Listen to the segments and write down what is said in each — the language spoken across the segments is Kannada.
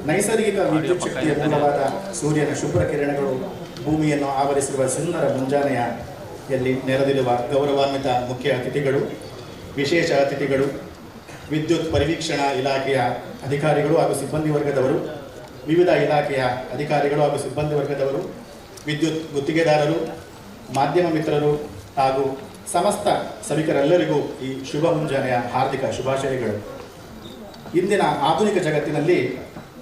ನೈಸರ್ಗಿಕ ವಿದ್ಯುತ್ ಶಕ್ತಿಯ ಮೂಲವಾದ ಸೂರ್ಯನ ಶುಭ್ರ ಕಿರಣಗಳು ಭೂಮಿಯನ್ನು ಆವರಿಸಿರುವ ಸುಂದರ ಮುಂಜಾನೆಯಲ್ಲಿ ನೆರೆದಿರುವ ಗೌರವಾನ್ವಿತ ಮುಖ್ಯ ಅತಿಥಿಗಳು, ವಿಶೇಷ ಅತಿಥಿಗಳು, ವಿದ್ಯುತ್ ಪರಿವೀಕ್ಷಣಾ ಇಲಾಖೆಯ ಅಧಿಕಾರಿಗಳು ಹಾಗೂ ಸಿಬ್ಬಂದಿ ವರ್ಗದವರು, ವಿವಿಧ ಇಲಾಖೆಯ ಅಧಿಕಾರಿಗಳು ಹಾಗೂ ಸಿಬ್ಬಂದಿ ವರ್ಗದವರು, ವಿದ್ಯುತ್ ಗುತ್ತಿಗೆದಾರರು, ಮಾಧ್ಯಮ ಮಿತ್ರರು ಹಾಗೂ ಸಮಸ್ತ ಸಭಿಕರೆಲ್ಲರಿಗೂ ಈ ಶುಭ ಮುಂಜಾನೆಯ ಹಾರ್ದಿಕ ಶುಭಾಶಯಗಳು. ಇಂದಿನ ಆಧುನಿಕ ಜಗತ್ತಿನಲ್ಲಿ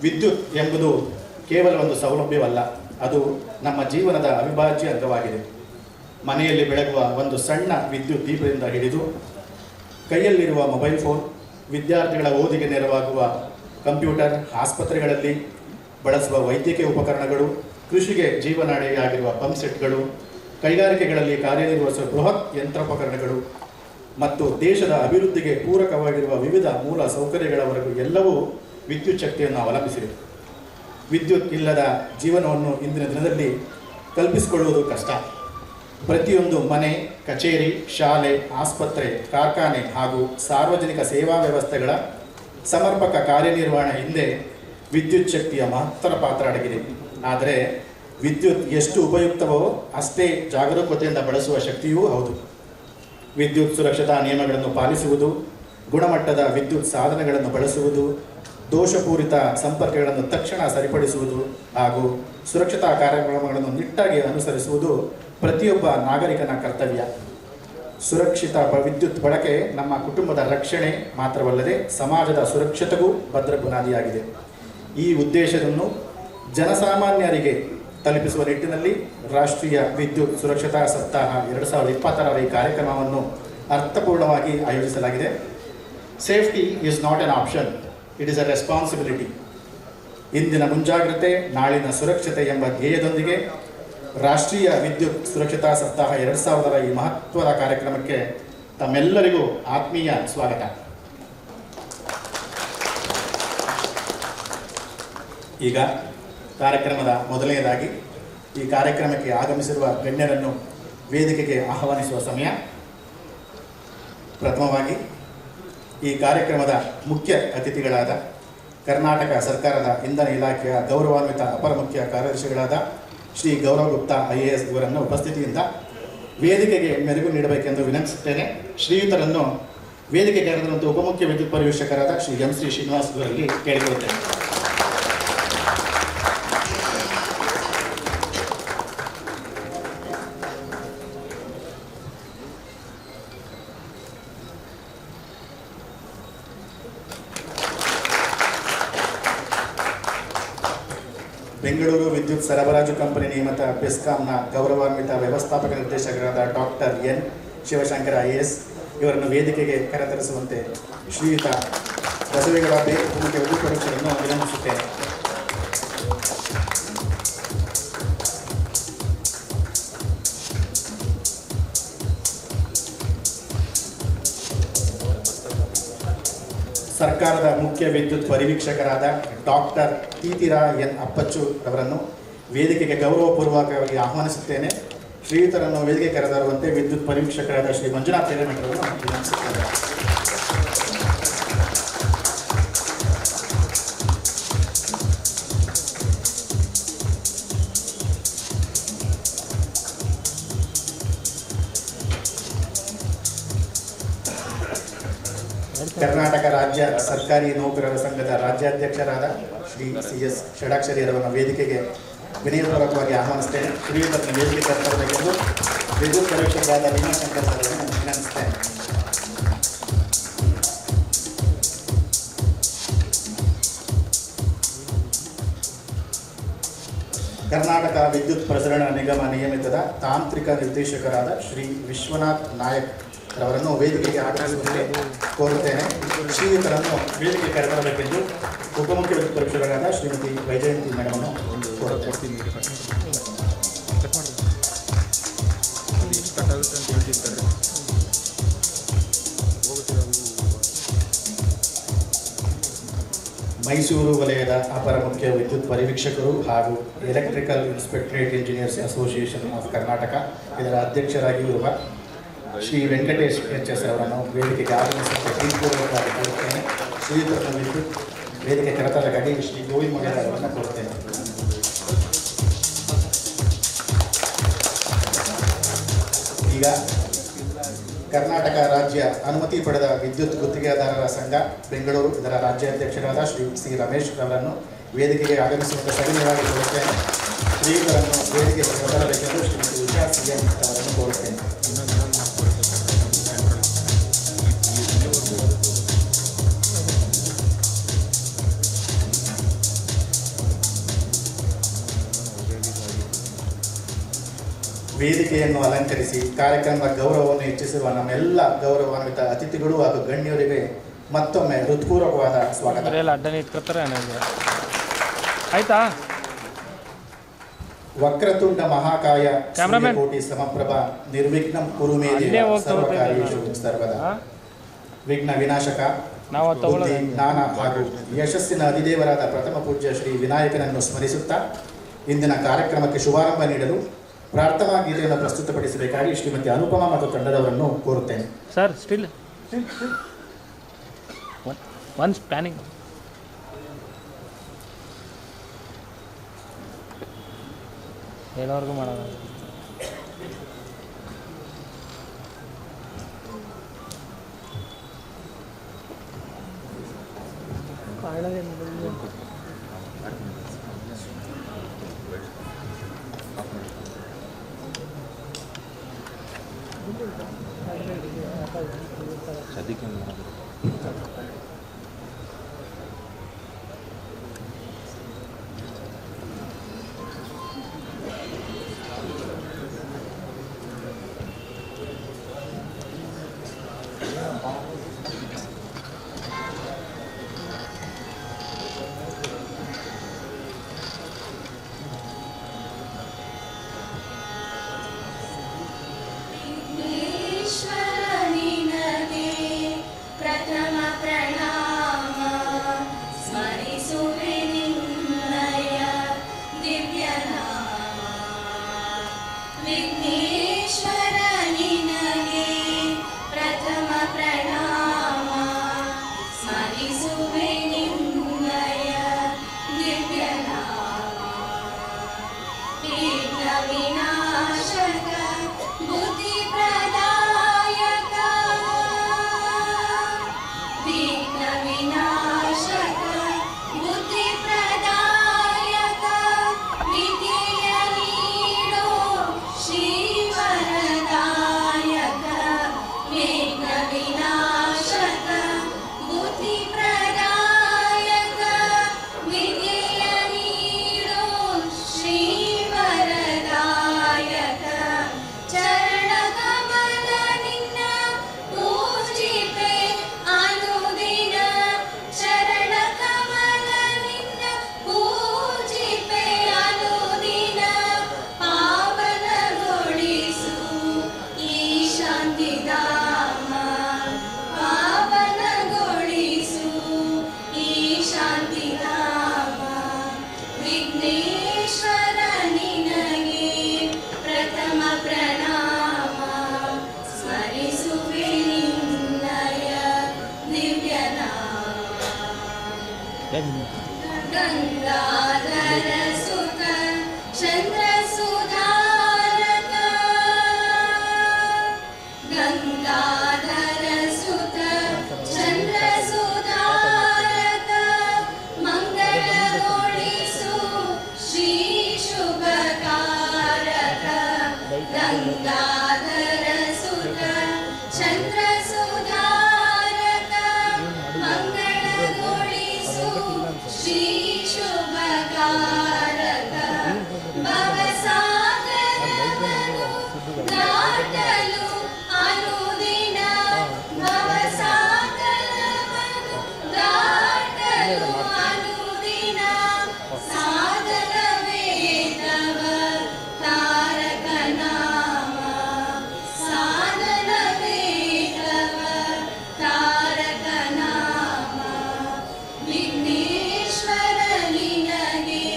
ವಿದ್ಯುತ್ ಎಂಬುದು ಕೇವಲ ಒಂದು ಸೌಲಭ್ಯವಲ್ಲ, ಅದು ನಮ್ಮ ಜೀವನದ ಅವಿಭಾಜ್ಯ ಅಂಗವಾಗಿದೆ. ಮನೆಯಲ್ಲಿ ಬೆಳಗುವ ಒಂದು ಸಣ್ಣ ವಿದ್ಯುತ್ ದೀಪದಿಂದ ಹಿಡಿದು ಕೈಯಲ್ಲಿರುವ ಮೊಬೈಲ್ ಫೋನ್, ವಿದ್ಯಾರ್ಥಿಗಳ ಓದಿಗೆ ನೆರವಾಗುವ ಕಂಪ್ಯೂಟರ್, ಆಸ್ಪತ್ರೆಗಳಲ್ಲಿ ಬಳಸುವ ವೈದ್ಯಕೀಯ ಉಪಕರಣಗಳು, ಕೃಷಿಗೆ ಜೀವನಾಡಿಯಾಗಿರುವ ಪಂಪ್ ಸೆಟ್ಗಳು, ಕೈಗಾರಿಕೆಗಳಲ್ಲಿ ಕಾರ್ಯನಿರ್ವಹಿಸುವ ಬೃಹತ್ ಯಂತ್ರೋಪಕರಣಗಳು ಮತ್ತು ದೇಶದ ಅಭಿವೃದ್ಧಿಗೆ ಪೂರಕವಾಗಿರುವ ವಿವಿಧ ಮೂಲ ಸೌಕರ್ಯಗಳವರೆಗೂ ಎಲ್ಲವೂ ವಿದ್ಯುತ್ ಶಕ್ತಿಯನ್ನು ಅವಲಂಬಿಸಿದೆ. ವಿದ್ಯುತ್ ಇಲ್ಲದ ಜೀವನವನ್ನು ಇಂದಿನ ದಿನದಲ್ಲಿ ಕಲ್ಪಿಸಿಕೊಳ್ಳುವುದು ಕಷ್ಟ. ಪ್ರತಿಯೊಂದು ಮನೆ, ಕಚೇರಿ, ಶಾಲೆ, ಆಸ್ಪತ್ರೆ, ಕಾರ್ಖಾನೆ ಹಾಗೂ ಸಾರ್ವಜನಿಕ ಸೇವಾ ವ್ಯವಸ್ಥೆಗಳ ಸಮರ್ಪಕ ಕಾರ್ಯನಿರ್ವಹಣೆ ಹಿಂದೆ ವಿದ್ಯುತ್ ಶಕ್ತಿಯ ಮಹತ್ತರ ಪಾತ್ರ ಅಡಗಿದೆ. ಆದರೆ ವಿದ್ಯುತ್ ಎಷ್ಟು ಉಪಯುಕ್ತವೋ ಅಷ್ಟೇ ಜಾಗರೂಕತೆಯಿಂದ ಬಳಸುವ ಶಕ್ತಿಯೂ ಹೌದು. ವಿದ್ಯುತ್ ಸುರಕ್ಷತಾ ನಿಯಮಗಳನ್ನು ಪಾಲಿಸುವುದು, ಗುಣಮಟ್ಟದ ವಿದ್ಯುತ್ ಸಾಧನಗಳನ್ನು ಬಳಸುವುದು, ದೋಷಪೂರಿತ ಸಂಪರ್ಕಗಳನ್ನು ತಕ್ಷಣ ಸರಿಪಡಿಸುವುದು ಹಾಗೂ ಸುರಕ್ಷತಾ ಕಾರ್ಯಕ್ರಮಗಳನ್ನು ನಿಟ್ಟಾಗಿ ಅನುಸರಿಸುವುದು ಪ್ರತಿಯೊಬ್ಬ ನಾಗರಿಕನ ಕರ್ತವ್ಯ. ಸುರಕ್ಷಿತ ವಿದ್ಯುತ್ ಬಳಕೆ ನಮ್ಮ ಕುಟುಂಬದ ರಕ್ಷಣೆ ಮಾತ್ರವಲ್ಲದೆ ಸಮಾಜದ ಸುರಕ್ಷತೆಗೂ ಭದ್ರ ಬುನಾದಿಯಾಗಿದೆ. ಈ ಉದ್ದೇಶವನ್ನು ಜನಸಾಮಾನ್ಯರಿಗೆ ತಲುಪಿಸುವ ನಿಟ್ಟಿನಲ್ಲಿ ರಾಷ್ಟ್ರೀಯ ವಿದ್ಯುತ್ ಸುರಕ್ಷತಾ ಸಪ್ತಾಹ 2020ರ ಈ ಕಾರ್ಯಕ್ರಮವನ್ನು ಅರ್ಥಪೂರ್ಣವಾಗಿ ಆಯೋಜಿಸಲಾಗಿದೆ. Safety is not an option, it is a responsibility. ಇಂದಿನ ಮುಂಜಾಗ್ರತೆ, ನಾಳಿನ ಸುರಕ್ಷತೆ ಎಂಬ ಧ್ಯೇಯದೊಂದಿಗೆ ರಾಷ್ಟ್ರೀಯ ವಿದ್ಯುತ್ ಸುರಕ್ಷತಾ ಸಪ್ತಾಹ 2000ರ ಈ ಮಹತ್ವದ ಕಾರ್ಯಕ್ರಮಕ್ಕೆ ತಮ್ಮೆಲ್ಲರಿಗೂ ಆತ್ಮೀಯ ಸ್ವಾಗತ. ಈಗ ಕಾರ್ಯಕ್ರಮದ ಮೊದಲನೆಯದಾಗಿ ಈ ಕಾರ್ಯಕ್ರಮಕ್ಕೆ ಆಗಮಿಸಿರುವ ಗಣ್ಯರನ್ನು ವೇದಿಕೆಗೆ ಆಹ್ವಾನಿಸುವ ಸಮಯ. ಪ್ರಥಮವಾಗಿ ಈ ಕಾರ್ಯಕ್ರಮದ ಮುಖ್ಯ ಅತಿಥಿಗಳಾದ ಕರ್ನಾಟಕ ಸರ್ಕಾರದ ಇಂಧನ ಇಲಾಖೆಯ ಗೌರವಾನ್ವಿತ ಅಪರ ಮುಖ್ಯ ಕಾರ್ಯದರ್ಶಿಗಳಾದ ಶ್ರೀ ಗೌರವ್ ಗುಪ್ತಾ IAS ಇವರನ್ನು ಉಪಸ್ಥಿತಿಯಿಂದ ವೇದಿಕೆಗೆ ಮೆರುಗು ನೀಡಬೇಕೆಂದು ವಿನಂತಿಸುತ್ತೇನೆ. ಶ್ರೀಯುತರನ್ನು ವೇದಿಕೆಗೆ ಕರೆದಂಥ ಉಪಮುಖ್ಯ ವಿದ್ಯುತ್ ಪರಿವೀಕ್ಷಕರಾದ ಶ್ರೀ M.C. ಶ್ರೀನಿವಾಸ್ ಇವರಲ್ಲಿ ಕೇಳಿಕೊಳ್ಳುತ್ತೇನೆ. ಬೆಂಗಳೂರು ವಿದ್ಯುತ್ ಸರಬರಾಜು ಕಂಪನಿ ನೇಮಕ ಬೆಸ್ಕಾಂನ ಗೌರವಾನ್ವಿತ ವ್ಯವಸ್ಥಾಪಕ ನಿರ್ದೇಶಕರಾದ ಡಾಕ್ಟರ್ N. ಶಿವಶಂಕರ IAS ಇವರನ್ನು ವೇದಿಕೆಗೆ ಕರೆತರಿಸುವಂತೆ ಶ್ರೀಯುತ ಬಸವೇಗೌಡ ಉಪಮುಖ್ಯ ವಿದ್ಯುತ್ ಪರೀಕ್ಷೆಯನ್ನು ವಿನಂತಿಸುತ್ತೇನೆ. ಸರ್ಕಾರದ ಮುಖ್ಯ ವಿದ್ಯುತ್ ಪರಿವೀಕ್ಷಕರಾದ ಡಾಕ್ಟರ್ ತೀತಿರಾ N. ಅಪ್ಪಚ್ಚು ಅವರನ್ನು ವೇದಿಕೆಗೆ ಗೌರವಪೂರ್ವಕವಾಗಿ ಆಹ್ವಾನಿಸುತ್ತೇನೆ. ಶ್ರೀಯುತರನ್ನು ವೇದಿಕೆ ಕರೆತರುವಂತೆ ವಿದ್ಯುತ್ ಪರಿವೀಕ್ಷಕರಾದ ಶ್ರೀ ಮಂಜುನಾಥ್ ಹಿರೇಮಠರನ್ನು ವಿನಂತಿಸುತ್ತೇನೆ. ಕರ್ನಾಟಕ ರಾಜ್ಯ ಸರ್ಕಾರಿ ನೌಕರರ ಸಂಘದ ರಾಜ್ಯಾಧ್ಯಕ್ಷರಾದ ಶ್ರೀ CS ಷಡಾಕ್ಷರಿಯವರನ್ನು ವೇದಿಕೆಗೆ ವಿನಯಪೂರ್ವಕವಾಗಿ ಆಹ್ವಾನಿಸುತ್ತೇನೆ. ಶ್ರೀಯುತರನ್ನು ವೇದಿಕೆ ಕರೆತರಬೇಕೆಂದು ವಿದ್ಯುತ್ ಪರೀಕ್ಷಕರಾದ ಭೀಮಾಶಂಕರ್ ಅವರನ್ನು ವಿನಂತಿಸುತ್ತೇನೆ. ಕರ್ನಾಟಕ ವಿದ್ಯುತ್ ಪ್ರಸರಣ ನಿಗಮ ನಿಯಮಿತದ ತಾಂತ್ರಿಕ ನಿರ್ದೇಶಕರಾದ ಶ್ರೀ ವಿಶ್ವನಾಥ್ ನಾಯಕ್ ಅವರನ್ನು ವೇದಿಕೆಗೆ ಆಗಮಿಸುವಂತೆ ಕೋರುತ್ತೇನೆ. ಶ್ರೀಯುತರನ್ನು ವೇದಿಕೆ ಕರೆತರಬೇಕೆಂದು ಉಪಮುಖ್ಯ ವಿದ್ಯುತ್ ಪರೀಕ್ಷಕರಾದ ಶ್ರೀಮತಿ ವೈಜಯಂತಿ ಮೇಡಮನ್ನು ಕೋರುತ್ತೇನೆ. ಮೈಸೂರು ವಲಯದ ಅಪರ ಮುಖ್ಯ ವಿದ್ಯುತ್ ಪರಿವೀಕ್ಷಕರು ಹಾಗೂ electrical inspectorate engineers association of Karnataka ಇದರ ಅಧ್ಯಕ್ಷರಾಗಿ ಇರುವ ಶ್ರೀ ವೆಂಕಟೇಶ್ HS ಅವರನ್ನು ವೇದಿಕೆಗೆ ಆಗಮಿಸುವಂತೆ ಪ್ರೀತಿಪೂರ್ವಕವಾಗಿ ಕೋರುತ್ತೇನೆ. ಶ್ರೀಯುತರನ್ನು ವಿದ್ಯುತ್ ವೇದಿಕೆ ಕರೆತರಕ್ಕಾಗಿ ಶ್ರೀ ಗೋವಿಂದ ಮೊಗೇರ ಅವರನ್ನು ಕೋರುತ್ತೇನೆ. ಈಗ ಕರ್ನಾಟಕ ರಾಜ್ಯ ಅನುಮತಿ ಪಡೆದ ವಿದ್ಯುತ್ ಗುತ್ತಿಗೆದಾರರ ಸಂಘ ಬೆಂಗಳೂರು ಇದರ ರಾಜ್ಯಾಧ್ಯಕ್ಷರಾದ ಶ್ರೀ ಸಿ ರಮೇಶ್ ಅವರನ್ನು ವೇದಿಕೆಗೆ ಆಗಮಿಸುವಂತೆ ಸವಿನಯವಾಗಿ ಕೋರುತ್ತೇನೆ. ಶ್ರೀಗಳನ್ನು ವೇದಿಕೆಗೆ ಕರೆತರಬೇಕೆಂದು ಶ್ರೀಮತಿ ಉಷಾ ಸಿಎಂ ಅವರನ್ನು ಕೋರುತ್ತೇನೆ. ವೇದಿಕೆಯನ್ನು ಅಲಂಕರಿಸಿ ಕಾರ್ಯಕ್ರಮದ ಗೌರವವನ್ನು ಹೆಚ್ಚಿಸಿರುವ ನಮ್ಮೆಲ್ಲ ಗೌರವಾನ್ವಿತ ಅತಿಥಿಗಳು ಹಾಗೂ ಗಣ್ಯರಿಗೆ ಮತ್ತೊಮ್ಮೆ ಹೃತ್ಪೂರ್ವಕವಾದ ಸ್ವಾಗತ. ಆಯ್ತಾ? ವಕ್ರತುಂಡ ಮಹಾಕಾಯ ಕೋಟಿ ಸಮಪ್ರಭ ನಿರ್ವಿಘ್ನಂ ಕುರು ಮೇ ದೇವ ಸರ್ವಕಾರ್ಯೇಷು ಸರ್ವದಾ. ವಿಘ್ನ ವಿನಾಶಕ ಬುದ್ಧಿ ಜ್ಞಾನ ಹಾಗೂ ಯಶಸ್ಸಿನ ಅಧಿದೇವರಾದ ಪ್ರಥಮ ಪೂಜ್ಯ ಶ್ರೀ ವಿನಾಯಕನನ್ನು ಸ್ಮರಿಸುತ್ತಾ ಇಂದಿನ ಕಾರ್ಯಕ್ರಮಕ್ಕೆ ಶುಭಾರಂಭ ನೀಡಲು ಪ್ರಾರ್ಥನಾ ಗೀತೆಯನ್ನು ಪ್ರಸ್ತುತಪಡಿಸಬೇಕಾಗಿ ಶ್ರೀಮತಿ ಅನುಪಮಾ ಮತ್ತು ತಂಡದವರನ್ನು ಕೋರುತ್ತೇನೆ. ಸರ್ ಸ್ಟಿಲ್ ಒನ್ಸ್ ಪ್ಲಾನಿಂಗ್ ಹೇಳೋರ್ಗು ಮಾಡೋಣ. ವಿಘ್ನೇಶ್ವರ ನಿನಗೆ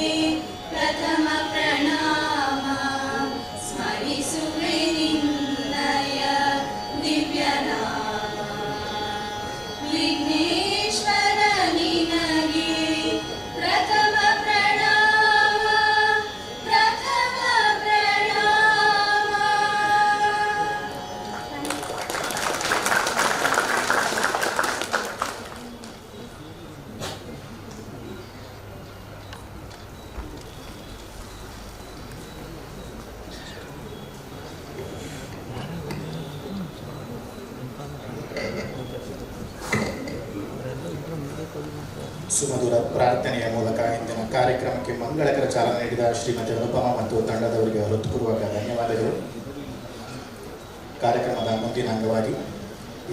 ಸುಮಧುರ ಪ್ರಾರ್ಥನೆಯ ಮೂಲಕ ಇಂದಿನ ಕಾರ್ಯಕ್ರಮಕ್ಕೆ ಮಂಗಳಕರ ಚಾಲನೆ ನೀಡಿದ ಶ್ರೀಮತಿ ಅನುಪಮ ಮತ್ತು ತಂಡದವರಿಗೆ ಹೃತ್ಪೂರ್ವಕ ಧನ್ಯವಾದಗಳು. ಕಾರ್ಯಕ್ರಮದ ಮುಂದಿನ ಅಂಗವಾಗಿ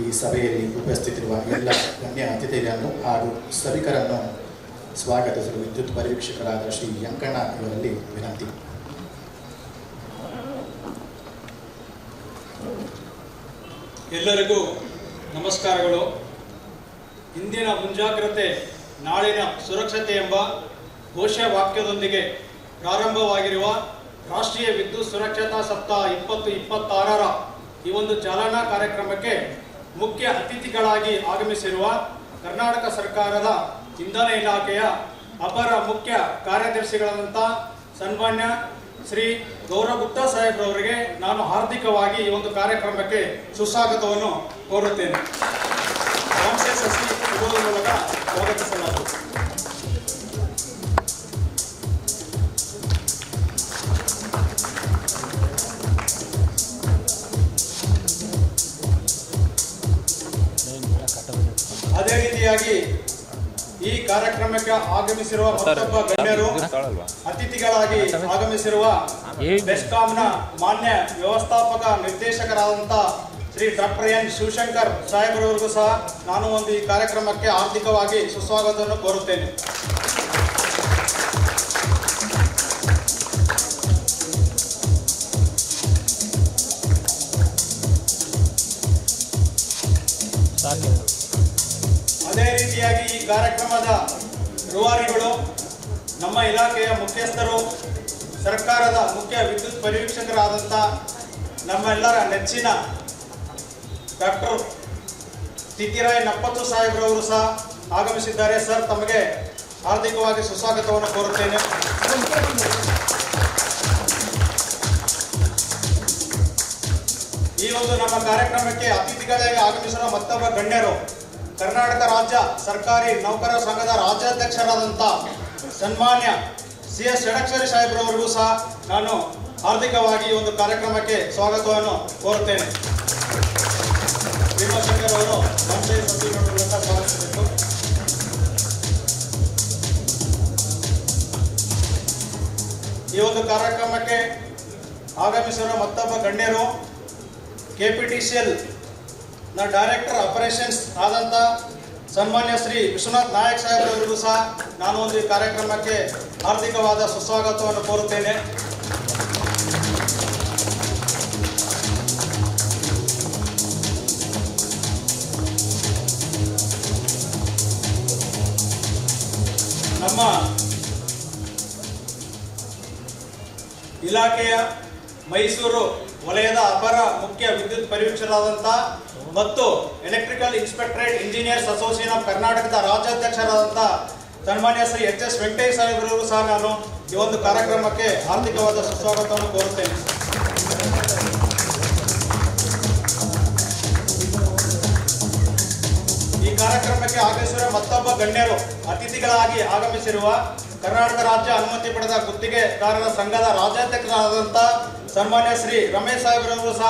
ಈ ಸಭೆಯಲ್ಲಿ ಉಪಸ್ಥಿತಿರುವ ಎಲ್ಲ ಗಣ್ಯ ಅತಿಥಿಗಳನ್ನು ಹಾಗೂ ಸಭಿಕರನ್ನು ಸ್ವಾಗತಿಸಲು ವಿದ್ಯುತ್ ಪರಿವೀಕ್ಷಕರಾದ ಶ್ರೀ ಯಂಕಣ್ಣ ಇವರಲ್ಲಿ ವಿನಂತಿ. ಎಲ್ಲರಿಗೂ ನಮಸ್ಕಾರಗಳು. ಇಂದಿನ ಮುಂಜಾಗ್ರತೆ ನಾಳಿನ ಸುರಕ್ಷತೆ ಎಂಬ ಘೋಷವಾಕ್ಯದೊಂದಿಗೆ ಪ್ರಾರಂಭವಾಗಿರುವ ರಾಷ್ಟ್ರೀಯ ವಿದ್ಯುತ್ ಸುರಕ್ಷತಾ ಸಪ್ತಾಹ 2026ರ ಈ ಒಂದು ಚಾಲನಾ ಕಾರ್ಯಕ್ರಮಕ್ಕೆ ಮುಖ್ಯ ಅತಿಥಿಗಳಾಗಿ ಆಗಮಿಸಿರುವ ಕರ್ನಾಟಕ ಸರ್ಕಾರದ ಇಂಧನ ಇಲಾಖೆಯ ಅಪರ ಮುಖ್ಯ ಕಾರ್ಯದರ್ಶಿಗಳಾದಂಥ ಸನ್ಮಾನ್ಯ ಶ್ರೀ ಗೌರವ್ ಗುಪ್ತಾ ಸಾಹೇಬ್ರವರಿಗೆ ನಾನು ಹಾರ್ದಿಕವಾಗಿ ಈ ಒಂದು ಕಾರ್ಯಕ್ರಮಕ್ಕೆ ಸುಸ್ವಾಗತವನ್ನು ಕೋರುತ್ತೇನೆ. ಸಸಿ ಇಡುವುದರ ಮೂಲಕ ಸ್ವಾಗತಿಸಲಾಗುತ್ತದೆ. ಅದೇ ರೀತಿಯಾಗಿ ಈ ಕಾರ್ಯಕ್ರಮಕ್ಕೆ ಆಗಮಿಸಿರುವ ಮತ್ತೊಬ್ಬ ಗಣ್ಯರು ಅತಿಥಿಗಳಾಗಿ ಆಗಮಿಸಿರುವ ಬೆಸ್ಕಾಂನ ಮಾನ್ಯ ವ್ಯವಸ್ಥಾಪಕ ನಿರ್ದೇಶಕರಾದಂಥ ಶ್ರೀ ಡಾಕ್ಟರ್ ಎನ್ ಶಿವಶಂಕರ್ ಸಾಹೇಬರವರಿಗೂ ಸಹ ನಾನು ಒಂದು ಈ ಕಾರ್ಯಕ್ರಮಕ್ಕೆ ಆರ್ಥಿಕವಾಗಿ ಸುಸ್ವಾಗತವನ್ನು ಕೋರುತ್ತೇನೆ. ಅದೇ ರೀತಿಯಾಗಿ ಈ ಕಾರ್ಯಕ್ರಮದ ರೂವಾರಿಗಳು, ನಮ್ಮ ಇಲಾಖೆಯ ಮುಖ್ಯಸ್ಥರು, ಸರ್ಕಾರದ ಮುಖ್ಯ ವಿದ್ಯುತ್ ಪರಿವೀಕ್ಷಕರಾದಂಥ ನಮ್ಮೆಲ್ಲರ ನೆಚ್ಚಿನ ಡಾಕ್ಟರ್ ತಿತಿರಾಯ್ ನಪ್ಪತ್ತು ಸಾಹೇಬ್ರವರು ಸಹ ಆಗಮಿಸಿದ್ದಾರೆ. ಸರ್, ತಮಗೆ ಹಾರ್ದಿಕವಾಗಿ ಸುಸ್ವಾಗತವನ್ನು ಕೋರುತ್ತೇನೆ. ಈ ಒಂದು ನಮ್ಮ ಕಾರ್ಯಕ್ರಮಕ್ಕೆ ಅತಿಥಿಗಳಾಗಿ ಆಗಮಿಸಿರುವ ಮತ್ತೊಬ್ಬ ಗಣ್ಯರು ಕರ್ನಾಟಕ ರಾಜ್ಯ ಸರ್ಕಾರಿ ನೌಕರರ ಸಂಘದ ರಾಜ್ಯಾಧ್ಯಕ್ಷರಾದಂಥ ಸನ್ಮಾನ್ಯ CS ಷಡಕ್ಷರಿ ಸಾಹೇಬ್ರವರಿಗೂ ಸಹ ನಾನು ಹಾರ್ದಿಕವಾಗಿ ಈ ಒಂದು ಕಾರ್ಯಕ್ರಮಕ್ಕೆ ಸ್ವಾಗತವನ್ನು ಕೋರುತ್ತೇನೆ. ಭೀಮಶಂಕರ್ ಅವರು ಸ್ವಾಗತಿಸಬೇಕು. ಈ ಒಂದು ಕಾರ್ಯಕ್ರಮಕ್ಕೆ ಆಗಮಿಸಿರುವ ಮತ್ತೊಬ್ಬ ಗಣ್ಯರು KPTCL ನ ಡೈರೆಕ್ಟರ್ ಆಪರೇಷನ್ಸ್ ಆದಂಥ ಸನ್ಮಾನ್ಯ ಶ್ರೀ ವಿಶ್ವನಾಥ್ ನಾಯಕ್ ಸಾಹೇಬ್ರವರಿಗೂ ಸಹ ನಾನು ಒಂದು ಈ ಕಾರ್ಯಕ್ರಮಕ್ಕೆ ಹಾರ್ದಿಕವಾದ ಸುಸ್ವಾಗತವನ್ನು ಕೋರುತ್ತೇನೆ. ನಮ್ಮ ಇಲಾಖೆಯ ಮೈಸೂರು ವಲಯದ ಅಪರ ಮುಖ್ಯ ವಿದ್ಯುತ್ ಪರಿವೀಕ್ಷಕರಾದಂಥ ಮತ್ತು electrical inspectorate engineers association of ಕರ್ನಾಟಕದ ರಾಜ್ಯಾಧ್ಯಕ್ಷರಾದಂಥ ಸನ್ಮಾನ್ಯ ಶ್ರೀ HS ವೆಂಕಟೇಶ್ ಸಾಹೇಬರಿಗೂ ಸಹ ನಾನು ಈ ಒಂದು ಕಾರ್ಯಕ್ರಮಕ್ಕೆ ಹಾರ್ದಿಕವಾದ ಸುಸ್ವಾಗತವನ್ನು ಕೋರುತ್ತೇನೆ. ಈ ಕಾರ್ಯಕ್ರಮಕ್ಕೆ ಆಗಮಿಸಿರುವ ಮತ್ತೊಬ್ಬ ಗಣ್ಯರು ಅತಿಥಿಗಳಾಗಿ ಆಗಮಿಸಿರುವ ಕರ್ನಾಟಕ ರಾಜ್ಯ ಅನುಮತಿ ಪಡೆದ ಗುತ್ತಿಗೆದಾರರ ಸಂಘದ ರಾಜ್ಯಾಧ್ಯಕ್ಷರಾದಂಥ ಸನ್ಮಾನ್ಯ ಶ್ರೀ ರಮೇಶ್ ಸಾಹೇಬ್ರವರು ಸಹ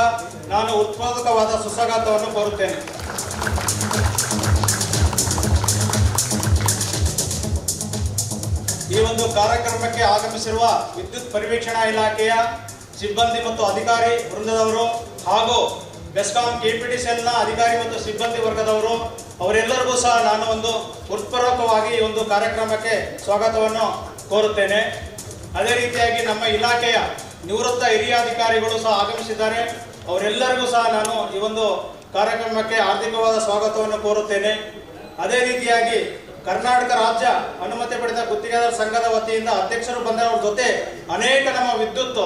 ನಾನು ಉತ್ಪಾದಕವಾದ ಸುಸ್ವಾಗತವನ್ನು ಕೋರುತ್ತೇನೆ. ಈ ಒಂದು ಕಾರ್ಯಕ್ರಮಕ್ಕೆ ಆಗಮಿಸಿರುವ ವಿದ್ಯುತ್ ಪರಿವೀಕ್ಷಣಾ ಇಲಾಖೆಯ ಸಿಬ್ಬಂದಿ ಮತ್ತು ಅಧಿಕಾರಿ ವೃಂದದವರು ಹಾಗೂ ಬೆಸ್ಕಾಂ KPTCLನ ಅಧಿಕಾರಿ ಮತ್ತು ಸಿಬ್ಬಂದಿ ವರ್ಗದವರು, ಅವರೆಲ್ಲರಿಗೂ ಸಹ ನಾನು ಒಂದು ಹೃತ್ಪೂರ್ವಕವಾಗಿ ಈ ಒಂದು ಕಾರ್ಯಕ್ರಮಕ್ಕೆ ಸ್ವಾಗತವನ್ನು ಕೋರುತ್ತೇನೆ. ಅದೇ ರೀತಿಯಾಗಿ ನಮ್ಮ ಇಲಾಖೆಯ ನಿವೃತ್ತ ಹಿರಿಯ ಅಧಿಕಾರಿಗಳು ಸಹ ಆಗಮಿಸಿದ್ದಾರೆ. ಅವರೆಲ್ಲರಿಗೂ ಸಹ ನಾನು ಈ ಒಂದು ಕಾರ್ಯಕ್ರಮಕ್ಕೆ ಹಾರ್ದಿಕವಾದ ಸ್ವಾಗತವನ್ನು ಕೋರುತ್ತೇನೆ. ಅದೇ ರೀತಿಯಾಗಿ ಕರ್ನಾಟಕ ರಾಜ್ಯ ಅನುಮತಿ ಪಡೆದ ಗುತ್ತಿಗೆದಾರ ಸಂಘದ ವತಿಯಿಂದ ಅಧ್ಯಕ್ಷರು ಬಂದವರ ಜೊತೆ ಅನೇಕ ನಮ್ಮ ವಿದ್ಯುತ್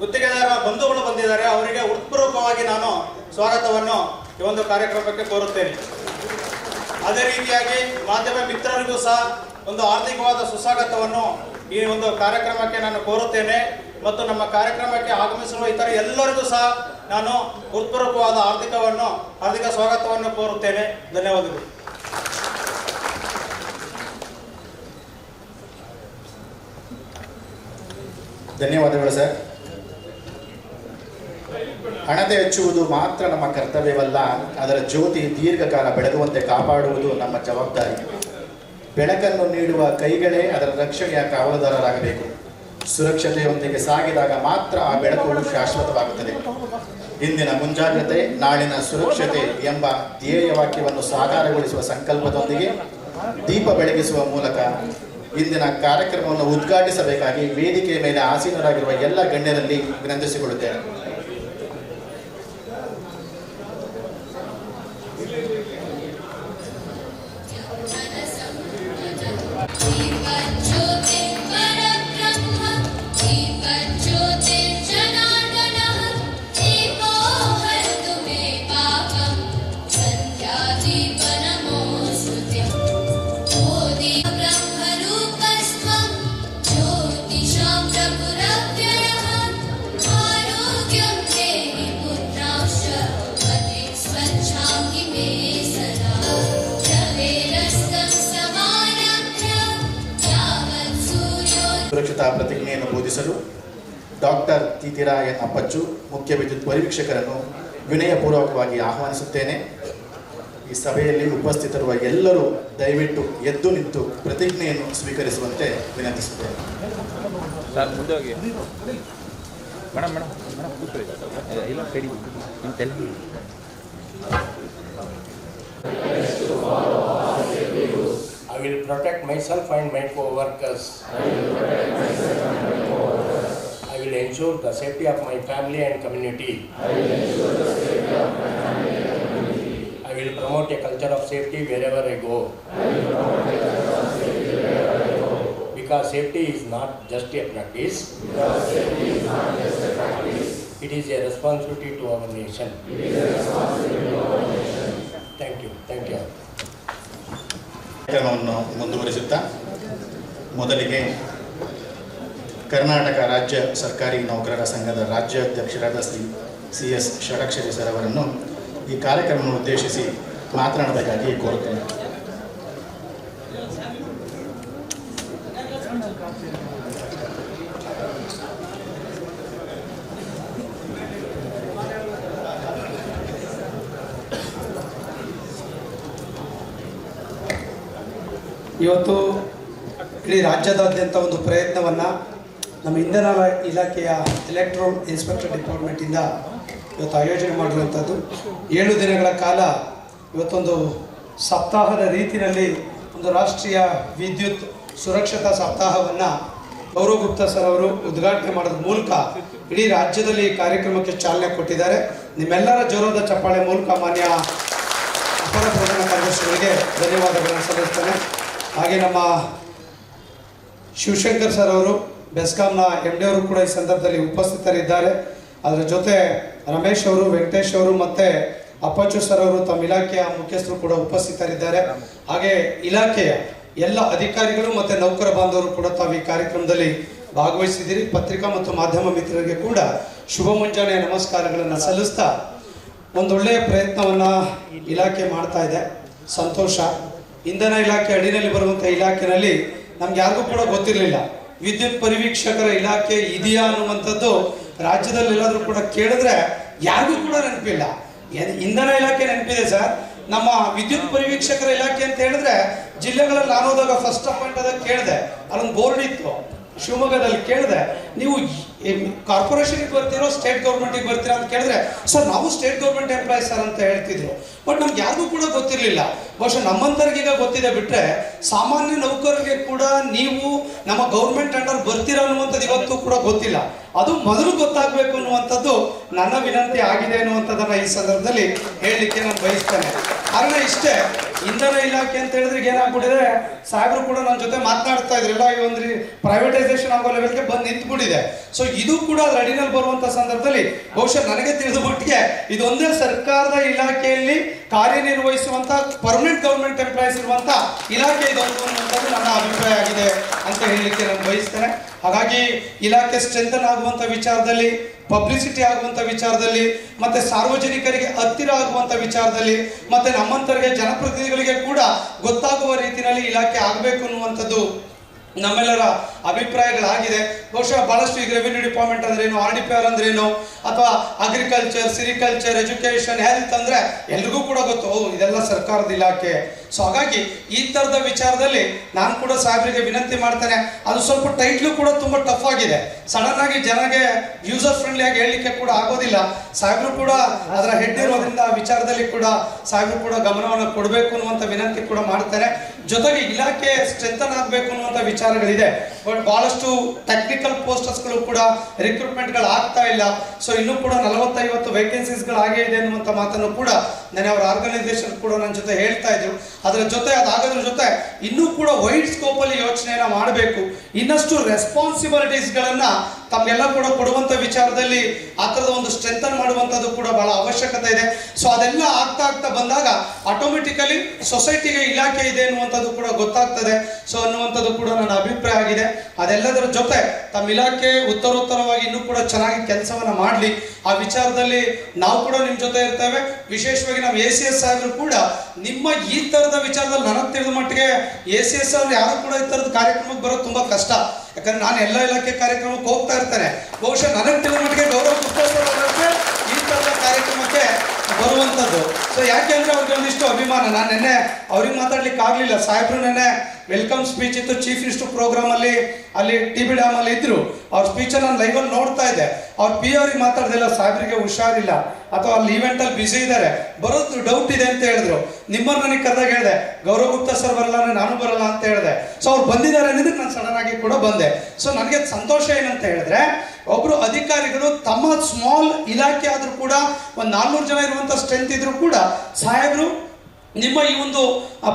ಗುತ್ತಿಗೆದಾರ ಬಂಧುಗಳು ಬಂದಿದ್ದಾರೆ. ಅವರಿಗೆ ಹೃತ್ಪೂರ್ವಕವಾಗಿ ನಾನು ಸ್ವಾಗತವನ್ನು ಈ ಒಂದು ಕಾರ್ಯಕ್ರಮಕ್ಕೆ ಕೋರುತ್ತೇನೆ. ಅದೇ ರೀತಿಯಾಗಿ ಮಾಧ್ಯಮ ಮಿತ್ರರಿಗೂ ಸಹ ಒಂದು ಹಾರ್ದಿಕವಾದ ಸುಸ್ವಾಗತವನ್ನು ಈ ಒಂದು ಕಾರ್ಯಕ್ರಮಕ್ಕೆ ನಾನು ಕೋರುತ್ತೇನೆ. ಮತ್ತು ನಮ್ಮ ಕಾರ್ಯಕ್ರಮಕ್ಕೆ ಆಗಮಿಸಿರುವ ಇತರ ಎಲ್ಲರಿಗೂ ಸಹ ನಾನು ಹೃತ್ಪೂರ್ವಕವಾದ ಹಾರ್ದಿಕ ಸ್ವಾಗತವನ್ನು ಕೋರುತ್ತೇನೆ. ಧನ್ಯವಾದಗಳು. ಧನ್ಯವಾದಗಳು ಸರ್. ಹಣತೆ ಹಚ್ಚುವುದು ಮಾತ್ರ ನಮ್ಮ ಕರ್ತವ್ಯವಲ್ಲ, ಅದರ ಜ್ಯೋತಿ ದೀರ್ಘಕಾಲ ಬೆಳಗುವಂತೆ ಕಾಪಾಡುವುದು ನಮ್ಮ ಜವಾಬ್ದಾರಿ. ಬೆಳಕನ್ನು ನೀಡುವ ಕೈಗಳೇ ಅದರ ರಕ್ಷಣೆಯ ಕಾವಲುದಾರರಾಗಬೇಕು. ಸುರಕ್ಷತೆಯೊಂದಿಗೆ ಸಾಗಿದಾಗ ಮಾತ್ರ ಆ ಬೆಳಕು ಶಾಶ್ವತವಾಗುತ್ತದೆ. ಇಂದಿನ ಮುಂಜಾಗ್ರತೆ ನಾಳಿನ ಸುರಕ್ಷತೆ ಎಂಬ ಧ್ಯೇಯ ವಾಕ್ಯವನ್ನು ಸಾಕಾರಗೊಳಿಸುವ ಸಂಕಲ್ಪದೊಂದಿಗೆ ದೀಪ ಬೆಳಗಿಸುವ ಮೂಲಕ ಇಂದಿನ ಕಾರ್ಯಕ್ರಮವನ್ನು ಉದ್ಘಾಟಿಸಬೇಕಾಗಿ ವೇದಿಕೆಯ ಮೇಲೆ ಆಸೀನರಾಗಿರುವ ಎಲ್ಲ ಗಣ್ಯರಲ್ಲಿ ವಿನಂತಿಸಿಕೊಳ್ಳುತ್ತೇನೆ. ಸುರಕ್ಷತಾ ಪ್ರತಿಜ್ಞೆಯನ್ನು ಬೋಧಿಸಲು ಡಾಕ್ಟರ್ ತೀತಿರಾಯನ್ ಅಪ್ಪಚ್ಚು ಮುಖ್ಯ ವಿದ್ಯುತ್ ಪರಿವೀಕ್ಷಕರನ್ನು ವಿನಯಪೂರ್ವಕವಾಗಿ ಆಹ್ವಾನಿಸುತ್ತೇನೆ. ಈ ಸಭೆಯಲ್ಲಿ ಉಪಸ್ಥಿತರುವ ಎಲ್ಲರೂ ದಯವಿಟ್ಟು ಎದ್ದು ನಿಂತು ಪ್ರತಿಜ್ಞೆಯನ್ನು ಸ್ವೀಕರಿಸುವಂತೆ ವಿನಂತಿಸುತ್ತೇನೆ. ಸರ್ ಮುಂದೆ ಹೋಗಿ ಮೇಡಮ್ ಮೇಡಮ್ ಮೇಡಮ್ ಕೂತ್ಕೊಳ್ಳಿ. ಇಲ್ಲ ಕಡಿ ನಿಮ್ಮ Telugu. I will protect myself and my co-workers. I will ensure the safety of my family and community. I will promote a culture of safety wherever I go. Because safety is not just a practice. It is a responsibility to our nation. Thank you. Thank you. ಕಾರ್ಯಕ್ರಮವನ್ನು ಮುಂದುವರಿಸುತ್ತಾ ಮೊದಲಿಗೆ ಕರ್ನಾಟಕ ರಾಜ್ಯ ಸರ್ಕಾರಿ ನೌಕರರ ಸಂಘದ ರಾಜ್ಯಾಧ್ಯಕ್ಷರಾದ ಶ್ರೀ CS ಷಡಕ್ಷರಿ ಸರ್ ಅವರನ್ನು ಈ ಕಾರ್ಯಕ್ರಮವನ್ನು ಉದ್ದೇಶಿಸಿ ಮಾತನಾಡಬೇಕಾಗಿ ಕೋರುತ್ತೇನೆ. ಇವತ್ತು ಇಡೀ ರಾಜ್ಯದಾದ್ಯಂತ ಒಂದು ಪ್ರಯತ್ನವನ್ನು ನಮ್ಮ ಇಂಧನ ಇಲಾಖೆಯ ಎಲೆಕ್ಟ್ರೋಲ್ ಇನ್ಸ್ಪೆಕ್ಟರ್ ಡಿಪಾರ್ಟ್ಮೆಂಟಿಂದ ಇವತ್ತು ಆಯೋಜನೆ ಮಾಡಿರುವಂಥದ್ದು. 7 ದಿನಗಳ ಕಾಲ ಇವತ್ತೊಂದು ಸಪ್ತಾಹದ ರೀತಿಯಲ್ಲಿ ಒಂದು ರಾಷ್ಟ್ರೀಯ ವಿದ್ಯುತ್ ಸುರಕ್ಷತಾ ಸಪ್ತಾಹವನ್ನು ಗೌರವ್ ಗುಪ್ತಾ ಸರ್ ಅವರು ಉದ್ಘಾಟನೆ ಮಾಡೋದ್ರ ಮೂಲಕ ಇಡೀ ರಾಜ್ಯದಲ್ಲಿ ಈ ಕಾರ್ಯಕ್ರಮಕ್ಕೆ ಚಾಲನೆ ಕೊಟ್ಟಿದ್ದಾರೆ. ನಿಮ್ಮೆಲ್ಲರ ಜೋರಾದ ಚಪ್ಪಾಳೆ ಮೂಲಕ ಮಾನ್ಯ ಅಪರ ಪ್ರಧಾನ ಕಾರ್ಯದರ್ಶಿಗಳಿಗೆ ಧನ್ಯವಾದಗಳನ್ನು ಸಲ್ಲಿಸ್ತೇನೆ. ಹಾಗೆ ನಮ್ಮ ಶಿವಶಂಕರ್ ಸರ್ ಅವರು ಬೆಸ್ಕಾಂನ MD ಅವರು ಕೂಡ ಈ ಸಂದರ್ಭದಲ್ಲಿ ಉಪಸ್ಥಿತರಿದ್ದಾರೆ. ಅದರ ಜೊತೆ ರಮೇಶ್ ಅವರು, ವೆಂಕಟೇಶ್ ಅವರು ಮತ್ತು ಅಪ್ಪಚ್ಚು ಸರ್ ಅವರು ತಮ್ಮ ಇಲಾಖೆಯ ಮುಖ್ಯಸ್ಥರು ಕೂಡ ಉಪಸ್ಥಿತರಿದ್ದಾರೆ. ಹಾಗೆ ಇಲಾಖೆಯ ಎಲ್ಲ ಅಧಿಕಾರಿಗಳು ಮತ್ತು ನೌಕರ ಬಾಂಧವರು ಕೂಡ ತಾವು ಈ ಕಾರ್ಯಕ್ರಮದಲ್ಲಿ ಭಾಗವಹಿಸಿದ್ದೀರಿ. ಪತ್ರಿಕಾ ಮತ್ತು ಮಾಧ್ಯಮ ಮಿತ್ರರಿಗೆ ಕೂಡ ಶುಭ ಮುಂಜಾನೆಯ ನಮಸ್ಕಾರಗಳನ್ನು ಸಲ್ಲಿಸ್ತಾ ಒಂದೊಳ್ಳೆಯ ಪ್ರಯತ್ನವನ್ನು ಇಲಾಖೆ ಮಾಡ್ತಾ ಇದೆ. ಸಂತೋಷ. ಇಂಧನ ಇಲಾಖೆ ಅಡಿನಲ್ಲಿ ಬರುವಂಥ ಇಲಾಖೆಯಲ್ಲಿ ನಮ್ಗೆ ಯಾರಿಗೂ ಕೂಡ ಗೊತ್ತಿರಲಿಲ್ಲ ವಿದ್ಯುತ್ ಪರಿವೀಕ್ಷಕರ ಇಲಾಖೆ ಇದೆಯಾ ಅನ್ನುವಂಥದ್ದು. ರಾಜ್ಯದಲ್ಲಿ ಎಲ್ಲಾದರೂ ಕೂಡ ಕೇಳಿದ್ರೆ ಯಾರಿಗೂ ಕೂಡ ನೆನಪಿಲ್ಲ. ಇಂಧನ ಇಲಾಖೆ ನೆನಪಿದೆ ಸರ್, ನಮ್ಮ ವಿದ್ಯುತ್ ಪರಿವೀಕ್ಷಕರ ಇಲಾಖೆ ಅಂತ ಹೇಳಿದ್ರೆ ಜಿಲ್ಲೆಗಳಲ್ಲಿ ನಾನು ಹೋದಾಗ ಫಸ್ಟ್ ಅಪಾಯಿಂಟ್ ಆದಾಗ ಕೇಳಿದೆ, ಅಲ್ಲೊಂದು ಬೋರ್ಡ್ ಇತ್ತು ಶಿವಮೊಗ್ಗದಲ್ಲಿ. ಕೇಳಿದೆ, ನೀವು ಕಾರ್ಪೊರೇಷನ್ಗೆ ಬರ್ತೀರೋ ಸ್ಟೇಟ್ ಗೌರ್ಮೆಂಟಿಗೆ ಬರ್ತೀರಾ ಅಂತ ಕೇಳಿದ್ರೆ, ಸರ್ ನಾವು ಸ್ಟೇಟ್ ಗೌರ್ಮೆಂಟ್ ಎಂಪ್ಲಾಯೀಸ್ ಸರ್ ಅಂತ ಹೇಳ್ತಿದ್ರು. ಬಟ್ ನಮ್ಗೆ ಯಾರಿಗೂ ಕೂಡ ಗೊತ್ತಿರಲಿಲ್ಲ. ಬಹುಶಃ ನಮ್ಮಂತರಿಗೀಗ ಗೊತ್ತಿದೆ ಬಿಟ್ಟರೆ ಸಾಮಾನ್ಯ ನೌಕರರಿಗೆ ಕೂಡ ನೀವು ನಮ್ಮ ಗೌರ್ಮೆಂಟ್ ಅಂಡರ್ ಬರ್ತೀರಾ ಅನ್ನುವಂಥದ್ದು ಇವತ್ತು ಕೂಡ ಗೊತ್ತಿಲ್ಲ. ಅದು ಮೊದಲು ಗೊತ್ತಾಗಬೇಕು ಅನ್ನುವಂಥದ್ದು ನನ್ನ ವಿನಂತಿ ಆಗಿದೆ ಅನ್ನುವಂಥದ್ದನ್ನು ಈ ಸಂದರ್ಭದಲ್ಲಿ ಹೇಳಲಿಕ್ಕೆ ನಾನು ಬಯಸ್ತೇನೆ. ಕಾರಣ ಇಷ್ಟೇ, ಇಂಧನ ಇಲಾಖೆ ಅಂತ ಹೇಳಿದ್ರೆ ಏನಾಗ್ಬಿಟ್ಟಿದೆ, ಸಾಹೇಬರು ಕೂಡ ನನ್ನ ಜೊತೆ ಮಾತನಾಡ್ತಾ ಇದ್ರು, ಎಲ್ಲ ಈ ಒಂದು ಪ್ರೈವೇಟೈಸೇಷನ್ ಆಗೋ ಲೆವೆಲ್ಗೆ ಬಂದು ನಿಂತ್ಬಿಟ್ಟಿದೆ. ಸೊ ಇದು ಕೂಡ ಅದ್ರ ಅಡಿನಲ್ಲಿ ಬರುವಂಥ ಸಂದರ್ಭದಲ್ಲಿ ಬಹುಶಃ ನನಗೆ ತಿಳಿದ ಮಟ್ಟಿಗೆ ಇದೊಂದೇ ಸರ್ಕಾರದ ಇಲಾಖೆಯಲ್ಲಿ ಕಾರ್ಯನಿರ್ವಹಿಸುವಂಥ ಪರ್ಮನೆಂಟ್ ಗೌರ್ಮೆಂಟ್ ಎಂಪ್ಲಾಯೀಸ್ ಇರುವಂಥ ಇಲಾಖೆ ಇದೊಂದು ಅನ್ನುವಂಥದ್ದು ನನ್ನ ಅಭಿಪ್ರಾಯ ಆಗಿದೆ ಅಂತ ಹೇಳಲಿಕ್ಕೆ ನಾನು ಬಯಸ್ತೇನೆ. ಹಾಗಾಗಿ ಇಲಾಖೆ ಸ್ಟ್ರೆಂಥನ್ ಆಗುವಂಥ ವಿಚಾರದಲ್ಲಿ, ಪಬ್ಲಿಸಿಟಿ ಆಗುವಂಥ ವಿಚಾರದಲ್ಲಿ, ಮತ್ತೆ ಸಾರ್ವಜನಿಕರಿಗೆ ಹತ್ತಿರ ಆಗುವಂಥ ವಿಚಾರದಲ್ಲಿ, ಮತ್ತೆ ನಮ್ಮಂತರಿಗೆ ಜನಪ್ರತಿನಿಧಿಗಳಿಗೆ ಕೂಡ ಗೊತ್ತಾಗುವ ರೀತಿಯಲ್ಲಿ ಇಲಾಖೆ ಆಗಬೇಕು ಅನ್ನುವಂಥದ್ದು ನಮ್ಮೆಲ್ಲರ ಅಭಿಪ್ರಾಯಗಳಾಗಿದೆ. ಬಹುಶಃ ಬಹಳಷ್ಟು ಈಗ ರೆವಿನ್ಯೂ ಡಿಪಾರ್ಟ್ಮೆಂಟ್ ಅಂದ್ರೇನು, RDPR ಅಂದ್ರೇನು, ಅಥವಾ ಅಗ್ರಿಕಲ್ಚರ್, ಸಿರಿಕಲ್ಚರ್, ಎಜುಕೇಶನ್, ಹೆಲ್ತ್ ಅಂದ್ರೆ ಎಲ್ರಿಗೂ ಕೂಡ ಗೊತ್ತು, ಇದೆಲ್ಲ ಸರ್ಕಾರದ ಇಲಾಖೆ. ಸೊ ಹಾಗಾಗಿ ಈ ತರದ ವಿಚಾರದಲ್ಲಿ ನಾನು ಕೂಡ ಸಾಹೇಬರಿಗೆ ವಿನಂತಿ ಮಾಡ್ತೇನೆ. ಅದು ಸ್ವಲ್ಪ ಟೈಟ್ಲು ಕೂಡ ತುಂಬಾ ಟಫ್ ಆಗಿದೆ, ಸಡನ್ ಆಗಿ ಜನಗೆ ಯೂಸರ್ ಫ್ರೆಂಡ್ಲಿ ಆಗಿ ಹೇಳಲಿಕ್ಕೆ ಕೂಡ ಆಗೋದಿಲ್ಲ. ಸಾಹೇಬರು ಕೂಡ ಅದರ ಹೆಡ್ ಇರೋದ್ರಿಂದ ಆ ವಿಚಾರದಲ್ಲಿ ಕೂಡ ಸಾಹೇಬರು ಕೂಡ ಗಮನವನ್ನು ಕೊಡಬೇಕು ಅನ್ನುವಂಥ ವಿನಂತಿ ಕೂಡ ಮಾಡ್ತೇನೆ. ಜೊತೆಗೆ ಇಲಾಖೆ ಸ್ಟ್ರೆಂಥನ್ ಆಗಬೇಕು ಅನ್ನುವಂಥ ವಿಚಾರಗಳಿದೆ. ಬಟ್ ಬಹಳಷ್ಟು ಟೆಕ್ನಿಕಲ್ ಪೋಸ್ಟರ್ಸ್ಗಳು ಕೂಡ ರಿಕ್ರೂಟ್ಮೆಂಟ್ಗಳು ಆಗ್ತಾ ಇಲ್ಲ. ಸೊ ಇನ್ನೂ ಕೂಡ 40-50 ವೇಕೆನ್ಸೀಸ್ಗಳು ಆಗೇ ಇದೆ ಅನ್ನುವಂಥ ಮಾತನ್ನು ಕೂಡ ನಾನು ಅವರ ಆರ್ಗನೈಸೇಷನ್ ಕೂಡ ನನ್ನ ಜೊತೆ ಹೇಳ್ತಾ ಇದ್ರು. ಅದರ ಜೊತೆ ಅದಾಗೋದ್ರ ಜೊತೆ ಇನ್ನೂ ಕೂಡ ವೈಡ್ ಸ್ಕೋಪ್ ಅಲ್ಲಿ ಯೋಚನೆಯನ್ನ ಮಾಡಬೇಕು. ಇನ್ನಷ್ಟು ರೆಸ್ಪಾನ್ಸಿಬಿಲಿಟೀಸ್ಗಳನ್ನ ತಮಗೆಲ್ಲ ಕೂಡ ಕೊಡುವಂತ ವಿಚಾರದಲ್ಲಿ ಆ ಥರದ ಒಂದು ಸ್ಟ್ರೆಂಥನ್ ಮಾಡುವಂಥದ್ದು ಕೂಡ ಬಹಳ ಅವಶ್ಯಕತೆ ಇದೆ. ಸೊ ಅದೆಲ್ಲ ಆಗ್ತಾ ಬಂದಾಗ ಆಟೋಮೆಟಿಕಲಿ ಸೊಸೈಟಿಗೆ ಇಲಾಖೆ ಇದೆ ಅನ್ನುವಂಥದ್ದು ಕೂಡ ಗೊತ್ತಾಗ್ತದೆ. ಸೊ ಅನ್ನುವಂಥದ್ದು ಕೂಡ ನನ್ನ ಅಭಿಪ್ರಾಯ ಆಗಿದೆ. ಅದೆಲ್ಲದರ ಜೊತೆ ತಮ್ಮ ಇಲಾಖೆ ಉತ್ತರೋತ್ತರವಾಗಿ ಇನ್ನೂ ಕೂಡ ಚೆನ್ನಾಗಿ ಕೆಲಸವನ್ನ ಮಾಡಲಿ. ಆ ವಿಚಾರದಲ್ಲಿ ನಾವು ಕೂಡ ನಿಮ್ಮ ಜೊತೆ ಇರ್ತೇವೆ. ವಿಶೇಷವಾಗಿ ನಮ್ಮ ACS ಸಾಹೇಬರು ಕೂಡ ನಿಮ್ಮ ಈ ತರದ ವಿಚಾರದಲ್ಲಿ ನನಗೆ ತಿಳಿದ ಮಟ್ಟಿಗೆ ACS ಅವ್ರು ಯಾರು ಕೂಡ ಈ ತರದ ಕಾರ್ಯಕ್ರಮಕ್ಕೆ ಬರೋದು ತುಂಬಾ ಕಷ್ಟ. ಯಾಕಂದ್ರೆ ನಾನು ಎಲ್ಲ ಇಲಾಖೆ ಕಾರ್ಯಕ್ರಮಕ್ಕೆ ಹೋಗ್ತಾ ಇರ್ತೇನೆ. ಬಹುಶಃ ನನಗೆ ತಿಳಿದ ಮಟ್ಟಿಗೆ ಗೌರವ ಪುಸ್ತಕ ಈ ತರದ ಕಾರ್ಯಕ್ರಮಕ್ಕೆ ಬರುವಂಥದ್ದು. ಸೊ ಯಾಕೆ ಅಂದ್ರೆ ಅವ್ರಿಗೆ ಒಂದಿಷ್ಟು ಅಭಿಮಾನ. ನಾನು ನೆನ್ನೆ ಅವ್ರಿಗೆ ಮಾತಾಡ್ಲಿಕ್ಕೆ ಆಗ್ಲಿಲ್ಲ. ಸಾಹೇಬ್ರು ನೆನ್ನೆ ವೆಲ್ಕಮ್ ಸ್ಪೀಚ್ ಇತ್ತು ಚೀಫ್ ಮಿನಿಸ್ಟರ್ ಪ್ರೋಗ್ರಾಮ್ ಅಲ್ಲಿ TB ಡ್ಯಾಮ್ ಅಲ್ಲಿ ಇದ್ರು. ಅವ್ರ ಸ್ಪೀಚ್ ನಾನು ಲೈವ್ ಅಲ್ಲಿ ನೋಡ್ತಾ ಇದ್ದೆ. ಅವ್ರ PA ಅವ್ರಿಗೆ ಮಾತಾಡ್ದಿಲ್ಲ, ಸಾಹೇಬ್ರಿಗೆ ಹುಷಾರಿಲ್ಲ ಅಥವಾ ಅಲ್ಲಿ ಈವೆಂಟ್ ಅಲ್ಲಿ ಬಿಸಿ ಇದ್ದಾರೆ, ಬರೋದು ಡೌಟ್ ಇದೆ ಅಂತ ಹೇಳಿದ್ರು. ನಿಮ್ಮನ್ನು ನನಗೆ ಕರೆದಾಗ ಹೇಳಿದೆ, ಗೌರವ್ ಗುಪ್ತಾ ಸರ್ ಬರಲ್ಲ ಅಂದ್ರೆ ನಾನು ಬರಲ್ಲ ಅಂತ ಹೇಳಿದೆ. ಸೊ ಅವ್ರು ಬಂದಿದ್ದಾರೆ ಅನ್ನೋದಕ್ಕೆ ನಾನು ಸಡನ್ ಆಗಿ ಕೂಡ ಬಂದೆ. ಸೊ ನನಗೆ ಸಂತೋಷ ಏನಂತ ಹೇಳಿದ್ರೆ, ಒಬ್ರು ಅಧಿಕಾರಿಗಳು ತಮ್ಮ ಸ್ಮಾಲ್ ಇಲಾಖೆ ಆದ್ರೂ ಕೂಡ ಒಂದು 400 ಜನ ಇರುವಂತ ಸ್ಟ್ರೆಂತ್ ಇದ್ರು ಕೂಡ ಸಾಹೇಬ್ರು ನಿಮ್ಮ ಈ ಒಂದು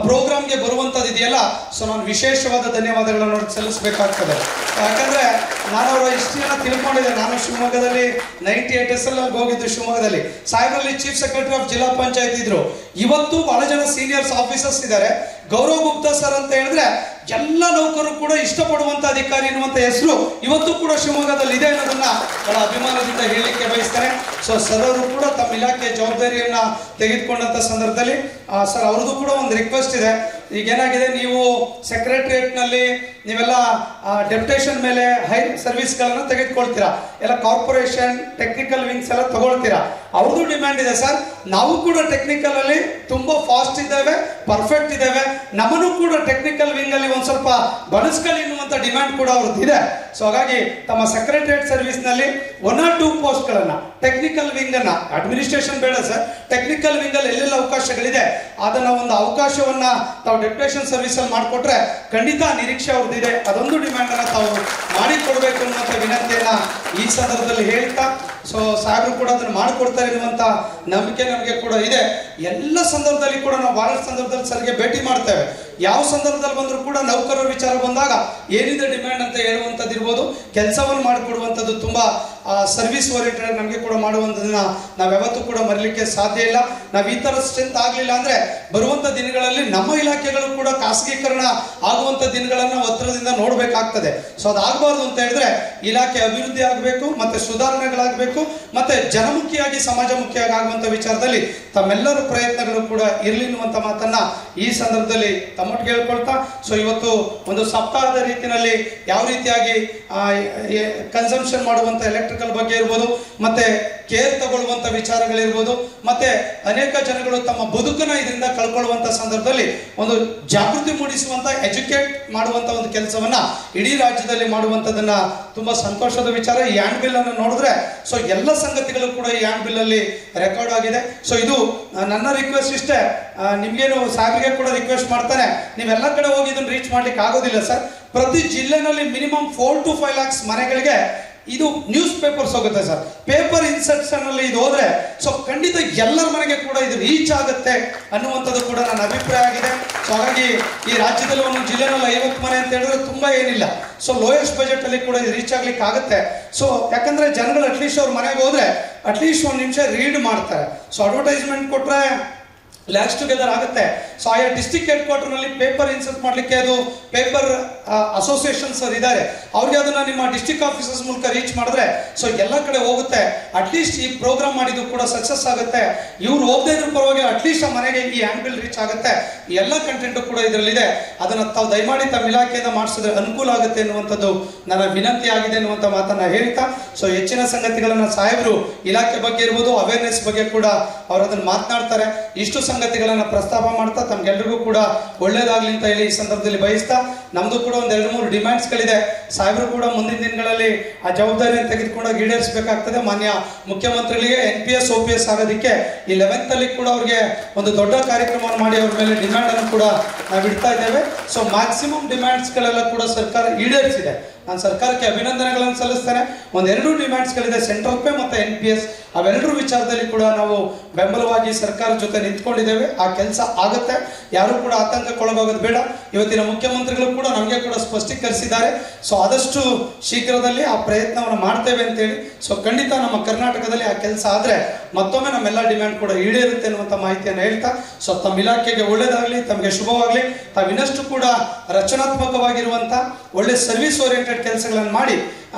ಪ್ರೋಗ್ರಾಮ್ಗೆ ಬರುವಂಥದ್ದು ಇದೆಯಲ್ಲ. ಸೊ ನಾನು ವಿಶೇಷವಾದ ಧನ್ಯವಾದಗಳನ್ನು ಸಲ್ಲಿಸಬೇಕಾಗ್ತದೆ. ಯಾಕಂದ್ರೆ ನಾನು ಅವರ ಹಿಸ್ಟ್ರಿಯನ್ನ ತಿಳ್ಕೊಂಡಿದ್ದೆ. ನಾನು ಶಿವಮೊಗ್ಗದಲ್ಲಿ 98 ಅಲ್ಲಿ ಹೋಗಿದ್ದು. ಶಿವಮೊಗ್ಗದಲ್ಲಿ ಸಾಹೇಬರಲ್ಲಿ ಚೀಫ್ ಸೆಕ್ರೆಟರಿ ಆಫ್ ಜಿಲ್ಲಾ ಪಂಚಾಯತ್ ಇದ್ರು. ಇವತ್ತು ಬಹಳ ಜನ ಸೀನಿಯರ್ಸ್ ಆಫೀಸರ್ಸ್ ಇದ್ದಾರೆ. ಗೌರವ್ ಗುಪ್ತಾ ಸರ್ ಅಂತ ಹೇಳಿದ್ರೆ ಎಲ್ಲ ನೌಕರರು ಕೂಡ ಇಷ್ಟಪಡುವಂತ ಅಧಿಕಾರಿ ಎನ್ನುವಂತ ಹೆಸರು ಇವತ್ತು ಕೂಡ ಶಿವಮೊಗ್ಗದಲ್ಲಿ ಇದೆ ಅನ್ನೋದನ್ನ ಬಹಳ ಅಭಿಮಾನದಿಂದ ಹೇಳಲಿಕ್ಕೆ ಬಯಸ್ತಾರೆ. ಸೊ ಸರ್ ಅವರು ಕೂಡ ತಮ್ಮ ಇಲಾಖೆ ಜವಾಬ್ದಾರಿಯನ್ನ ತೆಗೆದುಕೊಂಡಂತ ಸಂದರ್ಭದಲ್ಲಿ ಸರ್ ಅವ್ರದ್ದು ಕೂಡ ಒಂದು ರಿಕ್ವೆಸ್ಟ್ ಇದೆ. ಈಗೇನಾಗಿದೆ, ನೀವು ಸೆಕ್ರೆಟರಿಯೇಟ್ ನಲ್ಲಿ ನೀವೆಲ್ಲ ಡೆಪ್ಯುಟೇಷನ್ ಮೇಲೆ ಹೈ ಸರ್ವಿಸ್ಗಳನ್ನ ತೆಗೆದುಕೊಳ್ತೀರಾ, ಎಲ್ಲ ಕಾರ್ಪೊರೇಷನ್ ಟೆಕ್ನಿಕಲ್ ವಿಂಗ್ಸ್ ಎಲ್ಲ ತಗೊಳ್ತೀರಾ. ಅವ್ರದ್ದು ಡಿಮ್ಯಾಂಡ್ ಇದೆ ಸರ್, ನಾವು ಕೂಡ ಟೆಕ್ನಿಕಲ್ ಅಲ್ಲಿ ತುಂಬಾ ಫಾಸ್ಟ್ ಇದ್ದೇವೆ, ಪರ್ಫೆಕ್ಟ್ ಇದ್ದೇವೆ, ನಮ್ಮನ್ನು ಕೂಡ ಟೆಕ್ನಿಕಲ್ ವಿಂಗ್ ಅಲ್ಲಿ ಒಂದ್ ಸ್ವಲ್ಪ ಬಳಸ್ಕೊಳ್ಳಿ ಎನ್ನುವಂತ ಡಿಮ್ಯಾಂಡ್ ಕೂಡ ಅವ್ರದ್ದು ಇದೆ. ಸೊ ಹಾಗಾಗಿ ತಮ್ಮ ಸೆಕ್ರೆಟರಿಯೇಟ್ ಸರ್ವಿಸ್ ನಲ್ಲಿ 1 or 2 ಪೋಸ್ಟ್ ಗಳನ್ನ ಟೆಕ್ನಿಕಲ್ ವಿಂಗ್ ಅನ್ನ, ಅಡ್ಮಿನಿಸ್ಟ್ರೇಷನ್ ಬೇಡ ಸರ್, ಟೆಕ್ನಿಕಲ್ ವಿಂಗ್ ಅಲ್ಲಿ ಎಲ್ಲೆಲ್ಲ ಅವಕಾಶಗಳಿದೆ ಅದನ್ನ ಒಂದು ಅವಕಾಶವನ್ನ ತಾವು ಡೆಪ್ಯುಟೇಷನ್ ಸರ್ವಿಸ್ ಅಲ್ಲಿ ಮಾಡಿಕೊಟ್ರೆ ಖಂಡಿತ ನಿರೀಕ್ಷೆ ಅವ್ರದ್ದಿದೆ. ಅದೊಂದು ಡಿಮ್ಯಾಂಡ್ ಅನ್ನ ತಾವು ಮಾಡಿಕೊಡ್ಬೇಕು ಅನ್ನುವಂಥ ವಿನಂತಿಯನ್ನ ಈ ಸಂದರ್ಭದಲ್ಲಿ ಹೇಳ್ತಾ, ಸೊ ಸಾಹೇಬರು ಕೂಡ ಅದನ್ನು ಮಾಡಿಕೊಡ್ತಾರೆ ಎನ್ನುವಂತ ನಂಬಿಕೆ ನಮಗೆ ಕೂಡ ಇದೆ. ಎಲ್ಲ ಸಂದರ್ಭದಲ್ಲಿ ಕೂಡ ನಾವು ಬಹಳಷ್ಟು ಸಂದರ್ಭದಲ್ಲಿ ಸರ್ಗೆ ಭೇಟಿ ಮಾಡ್ತೇವೆ. ಯಾವ ಸಂದರ್ಭದಲ್ಲಿ ಬಂದರೂ ಕೂಡ ನೌಕರರ ವಿಚಾರ ಬಂದಾಗ ಏನಿದೆ ಡಿಮ್ಯಾಂಡ್ ಅಂತ ಹೇಳುವಂಥದ್ದು ಇರ್ಬೋದು, ಕೆಲಸವನ್ನು ಮಾಡಿಕೊಡುವಂಥದ್ದು ತುಂಬಾ ಸರ್ವಿಸ್ ಓರಿಯೆಂಟೆಡ್ ನಮಗೆ ಕೂಡ ಮಾಡುವಂಥದ್ದನ್ನ ನಾವು ಯಾವತ್ತೂ ಕೂಡ ಮರಲಿಕ್ಕೆ ಸಾಧ್ಯ ಇಲ್ಲ. ನಾವು ಈ ಥರ ಸ್ಟ್ರೆಂತ್ ಆಗಲಿಲ್ಲ ಅಂದ್ರೆ ಬರುವಂಥ ದಿನಗಳಲ್ಲಿ ನಮ್ಮ ಇಲಾಖೆಗಳು ಕೂಡ ಖಾಸಗೀಕರಣ ಆಗುವಂಥ ದಿನಗಳನ್ನು ಒತ್ತಡದಿಂದ ನೋಡಬೇಕಾಗ್ತದೆ. ಸೊ ಅದಾಗಬಾರ್ದು ಅಂತ ಹೇಳಿದ್ರೆ ಇಲಾಖೆ ಅಭಿವೃದ್ಧಿ ಆಗಬೇಕು, ಮತ್ತೆ ಸುಧಾರಣೆಗಳಾಗಬೇಕು, ಮತ್ತೆ ಜನಮುಖಿಯಾಗಿ ಸಮಾಜಮುಖಿಯಾಗಿ ಆಗುವಂಥ ವಿಚಾರದಲ್ಲಿ ತಮ್ಮೆಲ್ಲರ ಪ್ರಯತ್ನಗಳು ಕೂಡ ಇರಲಿ ಅನ್ನುವಂಥ ಮಾತನ್ನ ಈ ಸಂದರ್ಭದಲ್ಲಿ ತಮ್ಮೊಟ್ಟಿಗೆ ಹೇಳ್ಕೊಳ್ತಾ, ಸೊ ಇವತ್ತು ಒಂದು ಸಪ್ತಾಹದ ರೀತಿಯಲ್ಲಿ ಯಾವ ರೀತಿಯಾಗಿ ಕನ್ಸಂಪ್ಷನ್ ಮಾಡುವಂಥ ಎಲೆಕ್ಟ್ರಿಕಲ್ ಬಗ್ಗೆ ಇರ್ಬೋದು, ಮತ್ತೆ ಕೇರ್ ತಗೊಳ್ಳುವಂಥ ವಿಚಾರಗಳಿರ್ಬೋದು, ಮತ್ತೆ ಅನೇಕ ಜನಗಳು ತಮ್ಮ ಬದುಕನ್ನ ಇದರಿಂದ ಕಳ್ಕೊಳ್ಳುವಂಥ ಸಂದರ್ಭದಲ್ಲಿ ಒಂದು ಜಾಗೃತಿ ಮೂಡಿಸುವಂಥ ಎಜುಕೇಟ್ ಮಾಡುವಂಥ ಒಂದು ಕೆಲಸವನ್ನ ಇಡೀ ರಾಜ್ಯದಲ್ಲಿ ಮಾಡುವಂಥದ್ದನ್ನ ತುಂಬಾ ಸಂತೋಷದ ವಿಚಾರ. ಈ ಹ್ಯಾಂಡ್ ಬಿಲ್ ಅನ್ನು ನೋಡಿದ್ರೆ ಸೊ ಎಲ್ಲ ಸಂಗತಿಗಳು ಕೂಡ ಈ ಹ್ಯಾಂಡ್ ಬಿಲ್ ಅಲ್ಲಿ ರೆಕಾರ್ಡ್ ಆಗಿದೆ. ಸೊ ಇದು ನನ್ನ ರಿಕ್ವೆಸ್ಟ್ ಇಷ್ಟೇ, ನಿಮ್ಗೇನು ಸಾಹೇಬ್ರಿಗೆ ಕೂಡ ರಿಕ್ವೆಸ್ಟ್ ಮಾಡ್ತಾನೆ, ನೀವೆಲ್ಲ ಕಡೆ ಹೋಗಿ ಇದನ್ನು ರೀಚ್ ಮಾಡ್ಲಿಕ್ಕೆ ಆಗೋದಿಲ್ಲ ಸರ್. ಪ್ರತಿ ಜಿಲ್ಲೆನಲ್ಲಿ ಮಿನಿಮಮ್ 4 to 5 lakhs ಮನೆಗಳಿಗೆ ಇದು ನ್ಯೂಸ್ ಪೇಪರ್ಸ್ ಹೋಗುತ್ತೆ ಸರ್. ಪೇಪರ್ ಇನ್ಸರ್ಷನ್ ಅಲ್ಲಿ ಇದು ಹೋದ್ರೆ ಸೊ ಖಂಡಿತ ಎಲ್ಲರ ಮನೆಗೆ ಕೂಡ ಇದು ರೀಚ್ ಆಗುತ್ತೆ ಅನ್ನುವಂಥದ್ದು ಕೂಡ ನನ್ನ ಅಭಿಪ್ರಾಯ ಆಗಿದೆ. ಸೊ ಹಾಗಾಗಿ ಈ ರಾಜ್ಯದಲ್ಲಿ ಒಂದು ಜಿಲ್ಲೆನಲ್ಲಿ 50 ಮನೆ ಅಂತ ಹೇಳಿದ್ರೆ ತುಂಬಾ ಏನಿಲ್ಲ. ಸೊ ಲೋಯೆಸ್ಟ್ ಬಜೆಟ್ ಅಲ್ಲಿ ಕೂಡ ಇದು ರೀಚ್ ಆಗ್ಲಿಕ್ಕೆ ಆಗುತ್ತೆ. ಸೊ ಯಾಕಂದ್ರೆ ಜನಗಳು ಅಟ್ಲೀಸ್ಟ್ ಅವ್ರ ಮನೆಗೆ ಹೋದ್ರೆ ಅಟ್ಲೀಸ್ಟ್ 1 ನಿಮಿಷ ರೀಡ್ ಮಾಡ್ತಾರೆ. ಸೊ ಅಡ್ವರ್ಟೈಸ್ಮೆಂಟ್ ಕೊಟ್ರೆ ಲ್ಯಾಬ್ಸ್ ಟುಗೆದರ್ ಆಗುತ್ತೆ. ಸೊ ಆಯಾ ಡಿಸ್ಟ್ರಿಕ್ಟ್ ಹೆಡ್ ಕ್ವಾರ್ಟರ್ನಲ್ಲಿ ಪೇಪರ್ ಇನ್ಸರ್ಟ್ ಮಾಡಲಿಕ್ಕೆ ಅದು ಪೇಪರ್ ಅಸೋಸಿಯೇಷನ್ಸ್ ಇದ್ದಾರೆ, ಅವ್ರಿಗೆ ಅದನ್ನ ನಿಮ್ಮ ಡಿಸ್ಟ್ರಿಕ್ಟ್ ಆಫೀಸರ್ಸ್ ಮೂಲಕ ರೀಚ್ ಮಾಡಿದ್ರೆ ಸೊ ಎಲ್ಲ ಕಡೆ ಹೋಗುತ್ತೆ. ಅಟ್ಲೀಸ್ಟ್ ಈ ಪ್ರೋಗ್ರಾಮ್ ಮಾಡಿದ್ದು ಕೂಡ ಸಕ್ಸಸ್ ಆಗುತ್ತೆ. ಇವ್ರು ಹೋಗದೇ ಇದ್ರ ಪರವಾಗಿ ಅಟ್ಲೀಸ್ಟ್ ಆ ಮನೆಗೆ ಈ ಹ್ಯಾಂಡ್ ಬಿಲ್ ರೀಚ್ ಆಗುತ್ತೆ. ಈ ಎಲ್ಲ ಕಂಟೆಂಟು ಕೂಡ ಇದರಲ್ಲಿದೆ. ಅದನ್ನು ತಾವು ದಯಮಾಡಿ ತಮ್ಮ ಇಲಾಖೆಯಿಂದ ಮಾಡಿಸಿದ್ರೆ ಅನುಕೂಲ ಆಗುತ್ತೆ ಎನ್ನುವಂಥದ್ದು ನನ್ನ ವಿನಂತಿ ಆಗಿದೆ ಎನ್ನುವಂಥ ಮಾತನ್ನ ಹೇಳ್ತಾ, ಸೊ ಹೆಚ್ಚಿನ ಸಂಗತಿಗಳನ್ನು ಸಾಹೇಬರು ಇಲಾಖೆ ಬಗ್ಗೆ ಇರ್ಬೋದು, ಅವೇರ್ನೆಸ್ ಬಗ್ಗೆ ಕೂಡ ಅವರು ಅದನ್ನು ಮಾತನಾಡ್ತಾರೆ. ಇಷ್ಟು ಸಂಗತಿಗಳನ್ನು ಪ್ರಸ್ತಾಪ ಮಾಡ್ತಾ ತಮ್ಗೆಲ್ರಿಗೂ ಕೂಡ ಒಳ್ಳೇದಾಗ್ಲಿ ಅಂತ ಹೇಳಿ ಈ ಸಂದರ್ಭದಲ್ಲಿ ಬಯಸ್ತಾ, ನಮ್ದು ಕೂಡ ಒಂದು 2-3 ಡಿಮ್ಯಾಂಡ್ಸ್ಗಳಿದೆ. ಸಾಹೇಬರು ಕೂಡ ಮುಂದಿನ ದಿನಗಳಲ್ಲಿ ಆ ಜವಾಬ್ದಾರಿಯನ್ನು ತೆಗೆದುಕೊಂಡಾಗ ಈಡೇರಿಸಬೇಕಾಗ್ತದೆ. ಮಾನ್ಯ ಮುಖ್ಯಮಂತ್ರಿಗಳಿಗೆ NPS OPS ಆಗೋದಕ್ಕೆ ಈ 11th ಅಲ್ಲಿ ಕೂಡ ಅವ್ರಿಗೆ ಒಂದು ದೊಡ್ಡ ಕಾರ್ಯಕ್ರಮವನ್ನು ಮಾಡಿ ಅವ್ರ ಮೇಲೆ ಡಿಮ್ಯಾಂಡ್ ಅನ್ನು ಕೂಡ ನಾವು ಇಡ್ತಾ ಇದ್ದೇವೆ. ಸೊ ಮ್ಯಾಕ್ಸಿಮಮ್ ಡಿಮ್ಯಾಂಡ್ಸ್ಗಳೆಲ್ಲ ಕೂಡ ಸರ್ಕಾರ ಈಡೇರಿಸಿದೆ. ನಾನು ಸರ್ಕಾರಕ್ಕೆ ಅಭಿನಂದನೆಗಳನ್ನು ಸಲ್ಲಿಸ್ತೇನೆ. 1-2 ಡಿಮ್ಯಾಂಡ್ಸ್ಗಳಿದೆ, ಸೆಂಟ್ರಲ್ ಪೇ ಮತ್ತು NPS, ಅವೆಲ್ಲರೂ ವಿಚಾರದಲ್ಲಿ ಕೂಡ ನಾವು ಬೆಂಬಲವಾಗಿ ಸರ್ಕಾರ ಜೊತೆ ನಿಂತ್ಕೊಂಡಿದ್ದೇವೆ. ಆ ಕೆಲಸ ಆಗುತ್ತೆ, ಯಾರು ಕೂಡ ಆತಂಕಕ್ಕೊಳಗಾಗೋದು ಬೇಡ. ಇವತ್ತಿನ ಮುಖ್ಯಮಂತ್ರಿಗಳು ಕೂಡ ನಮಗೆ ಕೂಡ ಸ್ಪಷ್ಟೀಕರಿಸಿದ್ದಾರೆ. ಸೊ ಆದಷ್ಟು ಶೀಘ್ರದಲ್ಲಿ ಆ ಪ್ರಯತ್ನವನ್ನು ಮಾಡ್ತೇವೆ ಅಂತೇಳಿ. ಸೊ ಖಂಡಿತ ನಮ್ಮ ಕರ್ನಾಟಕದಲ್ಲಿ ಆ ಕೆಲಸ ಆದರೆ ಮತ್ತೊಮ್ಮೆ ನಮ್ಮೆಲ್ಲ ಡಿಮ್ಯಾಂಡ್ ಕೂಡ ಈಡೇರುತ್ತೆ ಅನ್ನುವಂಥ ಮಾಹಿತಿಯನ್ನು ಹೇಳ್ತಾ, ಸೊ ತಮ್ಮ ಇಲಾಖೆಗೆ ಒಳ್ಳೇದಾಗಲಿ, ತಮಗೆ ಶುಭವಾಗಲಿ. ತಾವಿನ್ನಷ್ಟು ಕೂಡ ರಚನಾತ್ಮಕವಾಗಿರುವಂಥ ಒಳ್ಳೆ ಸರ್ವಿಸ್ ಓರಿಯೆಂಟೆಡ್ ಕೆಲಸಗಳನ್ನು ಮಾಡಿ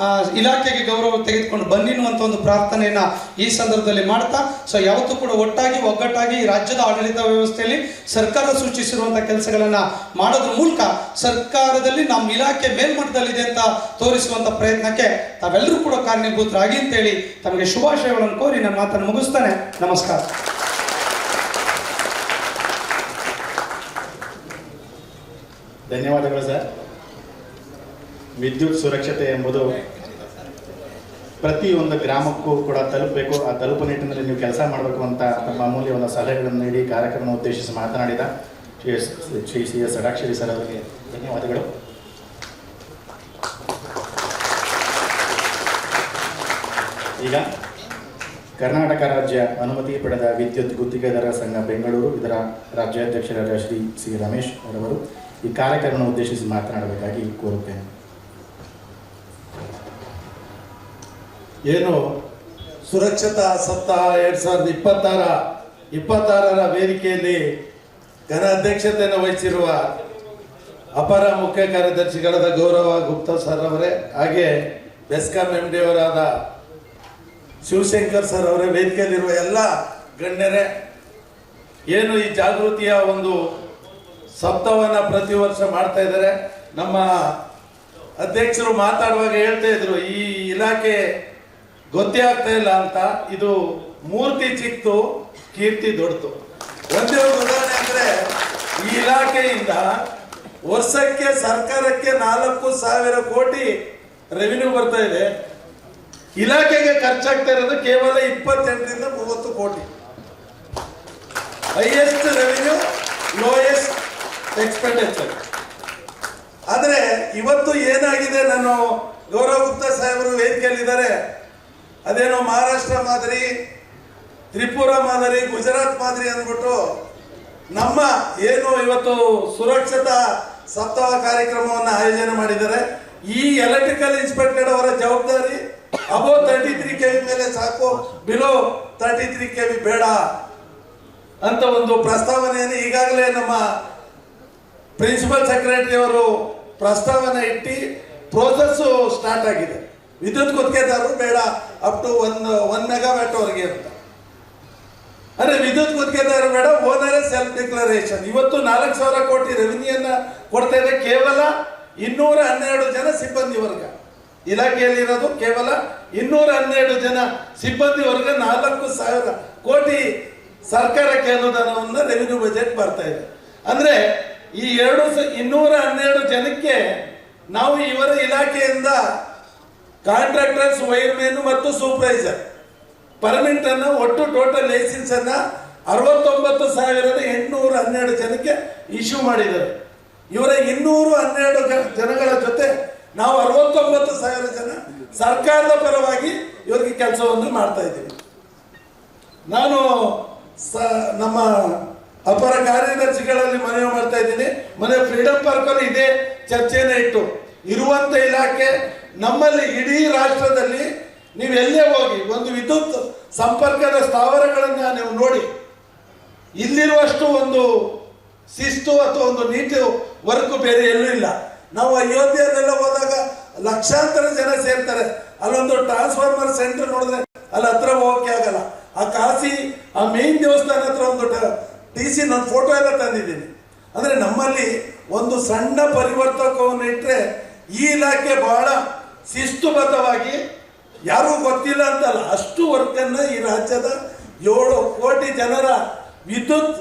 ಇಲಾಖೆಗೆ ಗೌರವ ತೆಗೆದುಕೊಂಡು ಬನ್ನಿ ಅನ್ನುವಂಥ ಒಂದು ಪ್ರಾರ್ಥನೆಯನ್ನು ಈ ಸಂದರ್ಭದಲ್ಲಿ ಮಾಡ್ತಾ, ಸೊ ಯಾವತ್ತೂ ಕೂಡ ಒಟ್ಟಾಗಿ ಒಗ್ಗಟ್ಟಾಗಿ ರಾಜ್ಯದ ಆಡಳಿತ ವ್ಯವಸ್ಥೆಯಲ್ಲಿ ಸರ್ಕಾರ ಸೂಚಿಸಿರುವಂಥ ಕೆಲಸಗಳನ್ನು ಮಾಡೋದ್ರ ಮೂಲಕ ಸರ್ಕಾರದಲ್ಲಿ ನಮ್ಮ ಇಲಾಖೆ ಮೇಲ್ಮಟ್ಟದಲ್ಲಿದೆ ಅಂತ ತೋರಿಸುವಂಥ ಪ್ರಯತ್ನಕ್ಕೆ ತಾವೆಲ್ಲರೂ ಕೂಡ ಕಾರಣೀಭೂತರಾಗಿ ಅಂತೇಳಿ ತಮಗೆ ಶುಭಾಶಯಗಳನ್ನು ಕೋರಿ ನನ್ನ ಮಾತನ್ನು ಮುಗಿಸ್ತಾನೆ. ನಮಸ್ಕಾರ. ಧನ್ಯವಾದಗಳು ಸರ್. ವಿದ್ಯುತ್ ಸುರಕ್ಷತೆ ಎಂಬುದು ಪ್ರತಿಯೊಂದು ಗ್ರಾಮಕ್ಕೂ ಕೂಡ ತಲುಪಬೇಕು. ಆ ತಲುಪು ನಿಟ್ಟಿನಲ್ಲಿ ನೀವು ಕೆಲಸ ಮಾಡಬೇಕು ಅಂತ ತಮ್ಮ ಅಮೂಲ್ಯವಾದ ಸಲಹೆಗಳನ್ನು ನೀಡಿ ಕಾರ್ಯಕ್ರಮ ಉದ್ದೇಶಿಸಿ ಮಾತನಾಡಿದ ಶ್ರೀ CS ಷಡಾಕ್ಷರಿ ಸರ್ ಅವರಿಗೆ ಧನ್ಯವಾದಗಳು. ಈಗ ಕರ್ನಾಟಕ ರಾಜ್ಯ ಅನುಮತಿ ಪಡೆದ ವಿದ್ಯುತ್ ಗುತ್ತಿಗೆದಾರರ ಸಂಘ ಬೆಂಗಳೂರು, ಇದರ ರಾಜ್ಯಾಧ್ಯಕ್ಷರಾದ ಶ್ರೀ C ರಮೇಶ್ ಅವರವರು ಈ ಕಾರ್ಯಕ್ರಮ ಉದ್ದೇಶಿಸಿ ಮಾತನಾಡಬೇಕಾಗಿ ಕೋರುತ್ತೇನೆ. ಏನು ಸುರಕ್ಷತಾ ಸಪ್ತಾಹ 2026ರ ವೇದಿಕೆಯಲ್ಲಿ ಘನ ಅಧ್ಯಕ್ಷತೆಯನ್ನು ವಹಿಸಿರುವ ಅಪರ ಮುಖ್ಯ ಕಾರ್ಯದರ್ಶಿಗಳಾದ ಗೌರವ ಗುಪ್ತಾ ಸರ್ ಅವರೇ, ಹಾಗೆ ಬೆಸ್ಕಾಂ MD ಅವರಾದ ಶಿವಶಂಕರ್ ಸರ್ ಅವರೇ, ವೇದಿಕೆಯಲ್ಲಿರುವ ಎಲ್ಲ ಗಣ್ಯರೇ, ಏನು ಈ ಜಾಗೃತಿಯ ಒಂದು ಸಪ್ತಾಹವನ್ನು ಪ್ರತಿ ವರ್ಷ ಮಾಡ್ತಾ ಇದ್ದಾರೆ. ನಮ್ಮ ಅಧ್ಯಕ್ಷರು ಮಾತಾಡುವಾಗ ಹೇಳ್ತಾ ಇದ್ರು, ಈ ಇಲಾಖೆ ಗೊತ್ತೇ ಆಗ್ತಾ ಇಲ್ಲ ಅಂತ. ಇದು ಮೂರ್ತಿ ಚಿಕ್ತು, ಕೀರ್ತಿ ದೊಡ್ಡದು. ಒಂದೇ ಒಂದು ಉದಾಹರಣೆ ಅಂದ್ರೆ, ಈ ಇಲಾಖೆಯಿಂದ ವರ್ಷಕ್ಕೆ ಸರ್ಕಾರಕ್ಕೆ 4,000 ಕೋಟಿ ರೆವಿನ್ಯೂ ಬರ್ತಾ ಇದೆ. ಇಲಾಖೆಗೆ ಖರ್ಚಾಗ್ತಾ ಇರೋದು ಕೇವಲ 28ರಿಂದ 30 ಕೋಟಿ. Highest revenue, lowest expenditure. ಆದರೆ ಇವತ್ತು ಏನಾಗಿದೆ, ನಾನು ಗೌರವ ಗುಪ್ತಾ ಸಾಹೇಬರು ವೇದಿಕೆಯಲ್ಲಿದ್ದಾರೆ, ಅದೇನೋ ಮಹಾರಾಷ್ಟ್ರ ಮಾದರಿ, ತ್ರಿಪುರ ಮಾದರಿ, ಗುಜರಾತ್ ಮಾದರಿ ಅಂದ್ಬಿಟ್ಟು ನಮ್ಮ ಏನು ಇವತ್ತು ಸುರಕ್ಷತಾ ಸಪ್ತಾಹ ಕಾರ್ಯಕ್ರಮವನ್ನು ಆಯೋಜನೆ ಮಾಡಿದ್ದಾರೆ. ಈ ಎಲೆಕ್ಟ್ರಿಕಲ್ ಇನ್ಸ್ಪೆಕ್ಟರ್ ಅವರ ಜವಾಬ್ದಾರಿ ಅಬೋ 33 kV ಮೇಲೆ ಸಾಕು, ಬಿಲೋ 33 kV ಬೇಡ ಅಂತ ಒಂದು ಪ್ರಸ್ತಾವನೆಯನ್ನು ಈಗಾಗಲೇ ನಮ್ಮ ಪ್ರಿನ್ಸಿಪಲ್ ಸೆಕ್ರೆಟರಿ ಅವರು ಪ್ರಸ್ತಾವನೆ ಇಟ್ಟು ಪ್ರೋಸೆಸ್ ಸ್ಟಾರ್ಟ್ ಆಗಿದೆ. ವಿದ್ಯುತ್ ಗುತ್ತಿಗೆದಾರರು ಬೇಡ, ಅಪ್ ಟು 1 ಮೆಗಾವ್ಯಾಟ್ ವರೆಗೆ ಅಂತ. ಅಂದ್ರೆ ವಿದ್ಯುತ್ ಗುತ್ತಿಗೆದಾರರು ಬೇಡ, ಓನರೇ ಸೆಲ್ಫ್ ಡಿಕ್ಲರೇಷನ್. ಇವತ್ತು 4,000 ಕೋಟಿ ರೆವಿನ್ಯೂನ್ನ ಕೊಡ್ತಾ ಇದೆ. ಕೇವಲ 212 ಜನ ಸಿಬ್ಬಂದಿ ವರ್ಗ ಇಲಾಖೆಯಲ್ಲಿರೋದು, ಕೇವಲ 212 ಜನ ಸಿಬ್ಬಂದಿ ವರ್ಗ 4,000 ಕೋಟಿ ಸರ್ಕಾರಕ್ಕೆ ಅನುದಾನವನ್ನು ರೆವಿನ್ಯೂ ಬಜೆಟ್ ಬರ್ತಾ ಇದೆ. ಅಂದ್ರೆ ಈ 212 ಜನಕ್ಕೆ ನಾವು ಇವರ ಇಲಾಖೆಯಿಂದ ಕಾಂಟ್ರಾಕ್ಟರ್ಸ್, ವೈರ್ಮೆನ್ ಮತ್ತು ಸೂಪರ್ವೈಸರ್ ಪರ್ಮಿಟ್ ಅನ್ನು ಒಟ್ಟು ಟೋಟಲ್ ಲೈಸೆನ್ಸ್ ಅನ್ನ 69,812 ಜನಕ್ಕೆ ಇಶ್ಯೂ ಮಾಡಿದ್ದಾರೆ. ಇವರ 212 ಜನಗಳ ಜೊತೆ ನಾವು 69,000 ಜನ ಸರ್ಕಾರದ ಪರವಾಗಿ ಇವರಿಗೆ ಕೆಲಸವನ್ನು ಮಾಡ್ತಾ ಇದ್ದೀವಿ. ನಾನು ನಮ್ಮ ಅಪರ ಕಾರ್ಯದರ್ಶಿಗಳಲ್ಲಿ ಮನವಿ ಮಾಡ್ತಾ ಇದ್ದೀನಿ. ಮನೆ ಫ್ರೀಡಮ್ ಪಾರ್ಕ್ ಅಲ್ಲಿ ಇದೇ ಚರ್ಚೆನ ಇಟ್ಟು ಇರುವಂತ ಇಲಾಖೆ ನಮ್ಮಲ್ಲಿ ಇಡೀ ರಾಷ್ಟ್ರದಲ್ಲಿ ನೀವು ಎಲ್ಲೇ ಹೋಗಿ ಒಂದು ವಿದ್ಯುತ್ ಸಂಪರ್ಕದ ಸ್ಥಾವರಗಳನ್ನ ನೀವು ನೋಡಿ, ಇಲ್ಲಿರುವಷ್ಟು ಒಂದು ಶಿಸ್ತು ಅಥವಾ ಒಂದು ನೀಟು ವರ್ಕ್ ಬೇರೆ ಎಲ್ಲೂ ಇಲ್ಲ. ನಾವು ಅಯೋಧ್ಯೆಯಲ್ಲೆಲ್ಲ ಹೋದಾಗ ಲಕ್ಷಾಂತರ ಜನ ಸೇರ್ತಾರೆ, ಅಲ್ಲೊಂದು ಟ್ರಾನ್ಸ್ಫಾರ್ಮರ್ ಸೆಂಟರ್ ನೋಡಿದ್ರೆ ಅಲ್ಲಿ ಹತ್ರ ಹೋಗಕ್ಕೆ ಆಗಲ್ಲ. ಆ ಕಾಶಿ ಆ ಮೇನ್ ದೇವಸ್ಥಾನ ಹತ್ರ ಒಂದು TC ನನ್ನ ಫೋಟೋ ಎಲ್ಲ ತಂದಿದ್ದೀನಿ. ಅಂದ್ರೆ ನಮ್ಮಲ್ಲಿ ಒಂದು ಸಣ್ಣ ಪರಿವರ್ತಕವನ್ನು ಇಟ್ಟರೆ ಈ ಇಲಾಖೆ ಬಹಳ ಶಿಸ್ತುಬದ್ಧವಾಗಿ, ಯಾರಿಗೂ ಗೊತ್ತಿಲ್ಲ ಅಂತಲ್ಲ, ಅಷ್ಟು ವರ್ಕನ್ನ ಈ ರಾಜ್ಯದ 7 ಕೋಟಿ ಜನರ ವಿದ್ಯುತ್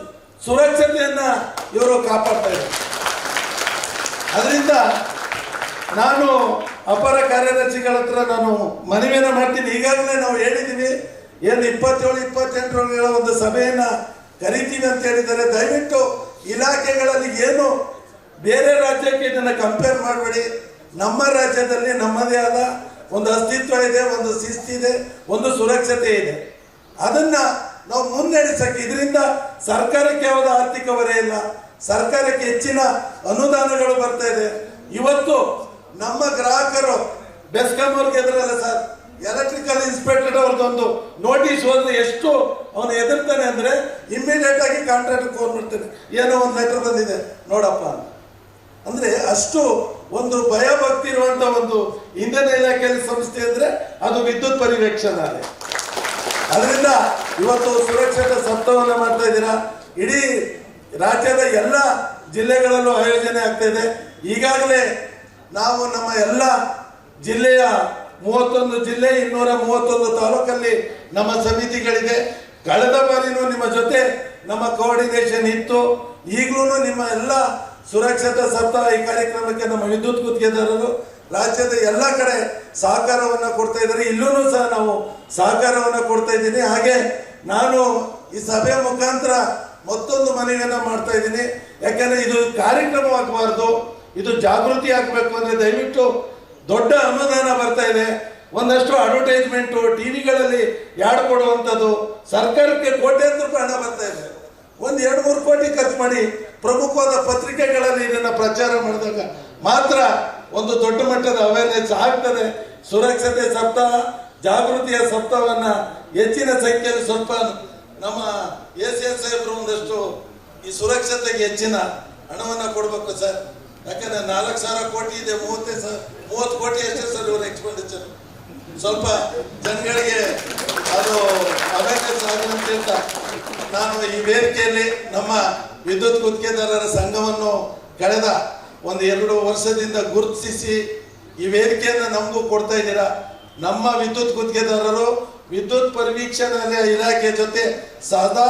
ಸುರಕ್ಷತೆಯನ್ನ ಇವರು ಕಾಪಾಡ್ತಾ ಇದ್ದಾರೆ. ಅದರಿಂದ ನಾನು ಅಪರ ಕಾರ್ಯದರ್ಶಿಗಳ ಹತ್ರ ನಾನು ಮನವಿಯನ್ನು ಮಾಡ್ತೀನಿ. ಈಗಾಗಲೇ ನಾವು ಹೇಳಿದ್ದೀವಿ, ಏನು 27-28ರ ಒಂದು ಸಭೆಯನ್ನ ಕರಿತೀವಿ ಅಂತ ಹೇಳಿದ್ದಾರೆ. ದಯವಿಟ್ಟು ಇಲಾಖೆಗಳಲ್ಲಿ ಏನು ಬೇರೆ ರಾಜ್ಯಕ್ಕೆ ಇದನ್ನು ಕಂಪೇರ್ ಮಾಡಬೇಡಿ. ನಮ್ಮ ರಾಜ್ಯದಲ್ಲಿ ನಮ್ಮದೇ ಆದ ಒಂದು ಅಸ್ತಿತ್ವ ಇದೆ, ಒಂದು ಶಿಸ್ತಿದೆ, ಒಂದು ಸುರಕ್ಷತೆ ಇದೆ. ಅದನ್ನ ನಾವು ಮುನ್ನಡೆಸಕ್ಕೆ, ಇದರಿಂದ ಸರ್ಕಾರಕ್ಕೆ ಯಾವುದೇ ಆರ್ಥಿಕ ಹೊರೆ ಇಲ್ಲ, ಸರ್ಕಾರಕ್ಕೆ ಹೆಚ್ಚಿನ ಅನುದಾನಗಳು ಬರ್ತಾ ಇದೆ. ಇವತ್ತು ನಮ್ಮ ಗ್ರಾಹಕರು ಬೆಸ್ಕಾಂ ಅವ್ರಿಗೆ ಎದುರಲ್ಲ ಸರ್, ಎಲೆಕ್ಟ್ರಿಕಲ್ ಇನ್ಸ್ಪೆಕ್ಟರ್ ಅವ್ರದ್ದೊಂದು ನೋಟಿಸ್ ಹೋದ್ರೆ ಎಷ್ಟು ಅವನು ಎದುರ್ತಾನೆ ಅಂದ್ರೆ ಇಮ್ಮಿಡಿಯೇಟ್ ಆಗಿ ಕಾಂಟ್ರಾಕ್ಟ್ ಫೋನ್ ಮಾಡ್ತಾನೆ, ಏನೋ ಒಂದು ಲೆಟರ್ ಬಂದಿದೆ ನೋಡಪ್ಪ ಅಂತ. ಅಂದ್ರೆ ಅಷ್ಟು ಒಂದು ಭಯ ಭಕ್ತಿ ಇರುವಂತ ಒಂದು ಇಂಧನ ಇಲಾಖೆಯಲ್ಲಿ ಸಂಸ್ಥೆ ಅಂದ್ರೆ ಅದು ವಿದ್ಯುತ್ ಪರಿವೀಕ್ಷಣಾಲಯ. ಅದರಿಂದ ಇವತ್ತು ಸುರಕ್ಷತಾ ಸಪ್ತಾಹವನ್ನು ಮಾಡ್ತಾ ಇದ್ದೀರಾ. ಇಡೀ ರಾಜ್ಯದ ಎಲ್ಲ ಜಿಲ್ಲೆಗಳಲ್ಲೂ ಆಯೋಜನೆ ಆಗ್ತಾ ಇದೆ. ಈಗಾಗಲೇ ನಾವು ನಮ್ಮ ಎಲ್ಲ ಜಿಲ್ಲೆಯ 31 ಜಿಲ್ಲೆ 231 ತಾಲೂಕಲ್ಲಿ ನಮ್ಮ ಸಮಿತಿಗಳಿದೆ. ಕಳೆದ ಬಾರಿನೂ ನಿಮ್ಮ ಜೊತೆ ನಮ್ಮ ಕೋಆರ್ಡಿನೇಷನ್ ಇತ್ತು. ಈಗಲೂ ನಿಮ್ಮ ಎಲ್ಲ ಸುರಕ್ಷತಾ ಸಪ್ತಾಹ ಈ ಕಾರ್ಯಕ್ರಮಕ್ಕೆ ನಮ್ಮ ವಿದ್ಯುತ್ ಗುತ್ತಿಗೆದಾರರು ರಾಜ್ಯದ ಎಲ್ಲ ಕಡೆ ಸಹಕಾರವನ್ನು ಕೊಡ್ತಾ ಇದ್ದಾರೆ. ಇಲ್ಲೂ ಸಹ ನಾವು ಸಹಕಾರವನ್ನು ಕೊಡ್ತಾ ಇದ್ದೀನಿ. ಹಾಗೆ ನಾನು ಈ ಸಭೆಯ ಮುಖಾಂತರ ಮತ್ತೊಂದು ಮನವಿಯನ್ನು ಮಾಡ್ತಾ ಇದ್ದೀನಿ. ಯಾಕಂದ್ರೆ ಇದು ಕಾರ್ಯಕ್ರಮವಾಗಬಾರ್ದು, ಇದು ಜಾಗೃತಿ ಆಗಬೇಕು. ಅಂದ್ರೆ ದಯವಿಟ್ಟು ದೊಡ್ಡ ಅನುದಾನ ಬರ್ತಾ ಇದೆ, ಒಂದಷ್ಟು ಅಡ್ವರ್ಟೈಸ್ಮೆಂಟು ಟಿವಿಗಳಲ್ಲಿ ಯಾಡ್ ಕೊಡುವಂಥದ್ದು, ಸರ್ಕಾರಕ್ಕೆ ಕೋಟ್ಯಾಂತರ ರೂಪಾಯಿ ಹಣ ಬರ್ತಾ ಇದೆ. ಒಂದು 2-3 ಕೋಟಿ ಖರ್ಚು ಮಾಡಿ ಪ್ರಮುಖವಾದ ಪತ್ರಿಕೆಗಳಲ್ಲಿ ಇದನ್ನ ಪ್ರಚಾರ ಮಾಡಿದಾಗ ಮಾತ್ರ ಒಂದು ದೊಡ್ಡ ಮಟ್ಟದ ಅವೇರ್ನೆಸ್ ಆಗ್ತದೆ. ಸುರಕ್ಷತೆ ಸಪ್ತಾಹ, ಜಾಗೃತಿಯ ಸಪ್ತಾಹವನ್ನ ಹೆಚ್ಚಿನ ಸಂಖ್ಯೆಯಲ್ಲಿ ಸ್ವಲ್ಪ ನಮ್ಮ ACS ಸಾಹೇಬರು ಒಂದಷ್ಟು ಈ ಸುರಕ್ಷತೆಗೆ ಹೆಚ್ಚಿನ ಹಣವನ್ನ ಕೊಡಬೇಕು ಸರ್. ಯಾಕಂದ್ರೆ 4,000 ಕೋಟಿ ಇದೆ, 30 ಕೋಟಿ ಅಷ್ಟೇ ಸರ್ ಇವರು ಎಕ್ಸ್ಪೆಂಡಿಚರ್. ಸ್ವಲ್ಪ ಜನಗಳಿಗೆ ಅದು ಅವೇರ್ನೆಸ್ ಆಗಲಿ ಅಂತ ಹೇಳ್ತಾ ನಾನು ಈ ವೇದಿಕೆಯಲ್ಲಿ ನಮ್ಮ ವಿದ್ಯುತ್ ಗುತ್ತಿಗೆದಾರರ ಸಂಘವನ್ನು ಕಳೆದ 1-2 ವರ್ಷದಿಂದ ಗುರುತಿಸಿ ಈ ವೇದಿಕೆಯನ್ನು ನಮಗೂ ಕೊಡ್ತಾ ಇದ್ದೀರಾ. ನಮ್ಮ ವಿದ್ಯುತ್ ಗುತ್ತಿಗೆದಾರರು ವಿದ್ಯುತ್ ಪರಿವೀಕ್ಷಣಾಲಯ ಇಲಾಖೆ ಜೊತೆ ಸದಾ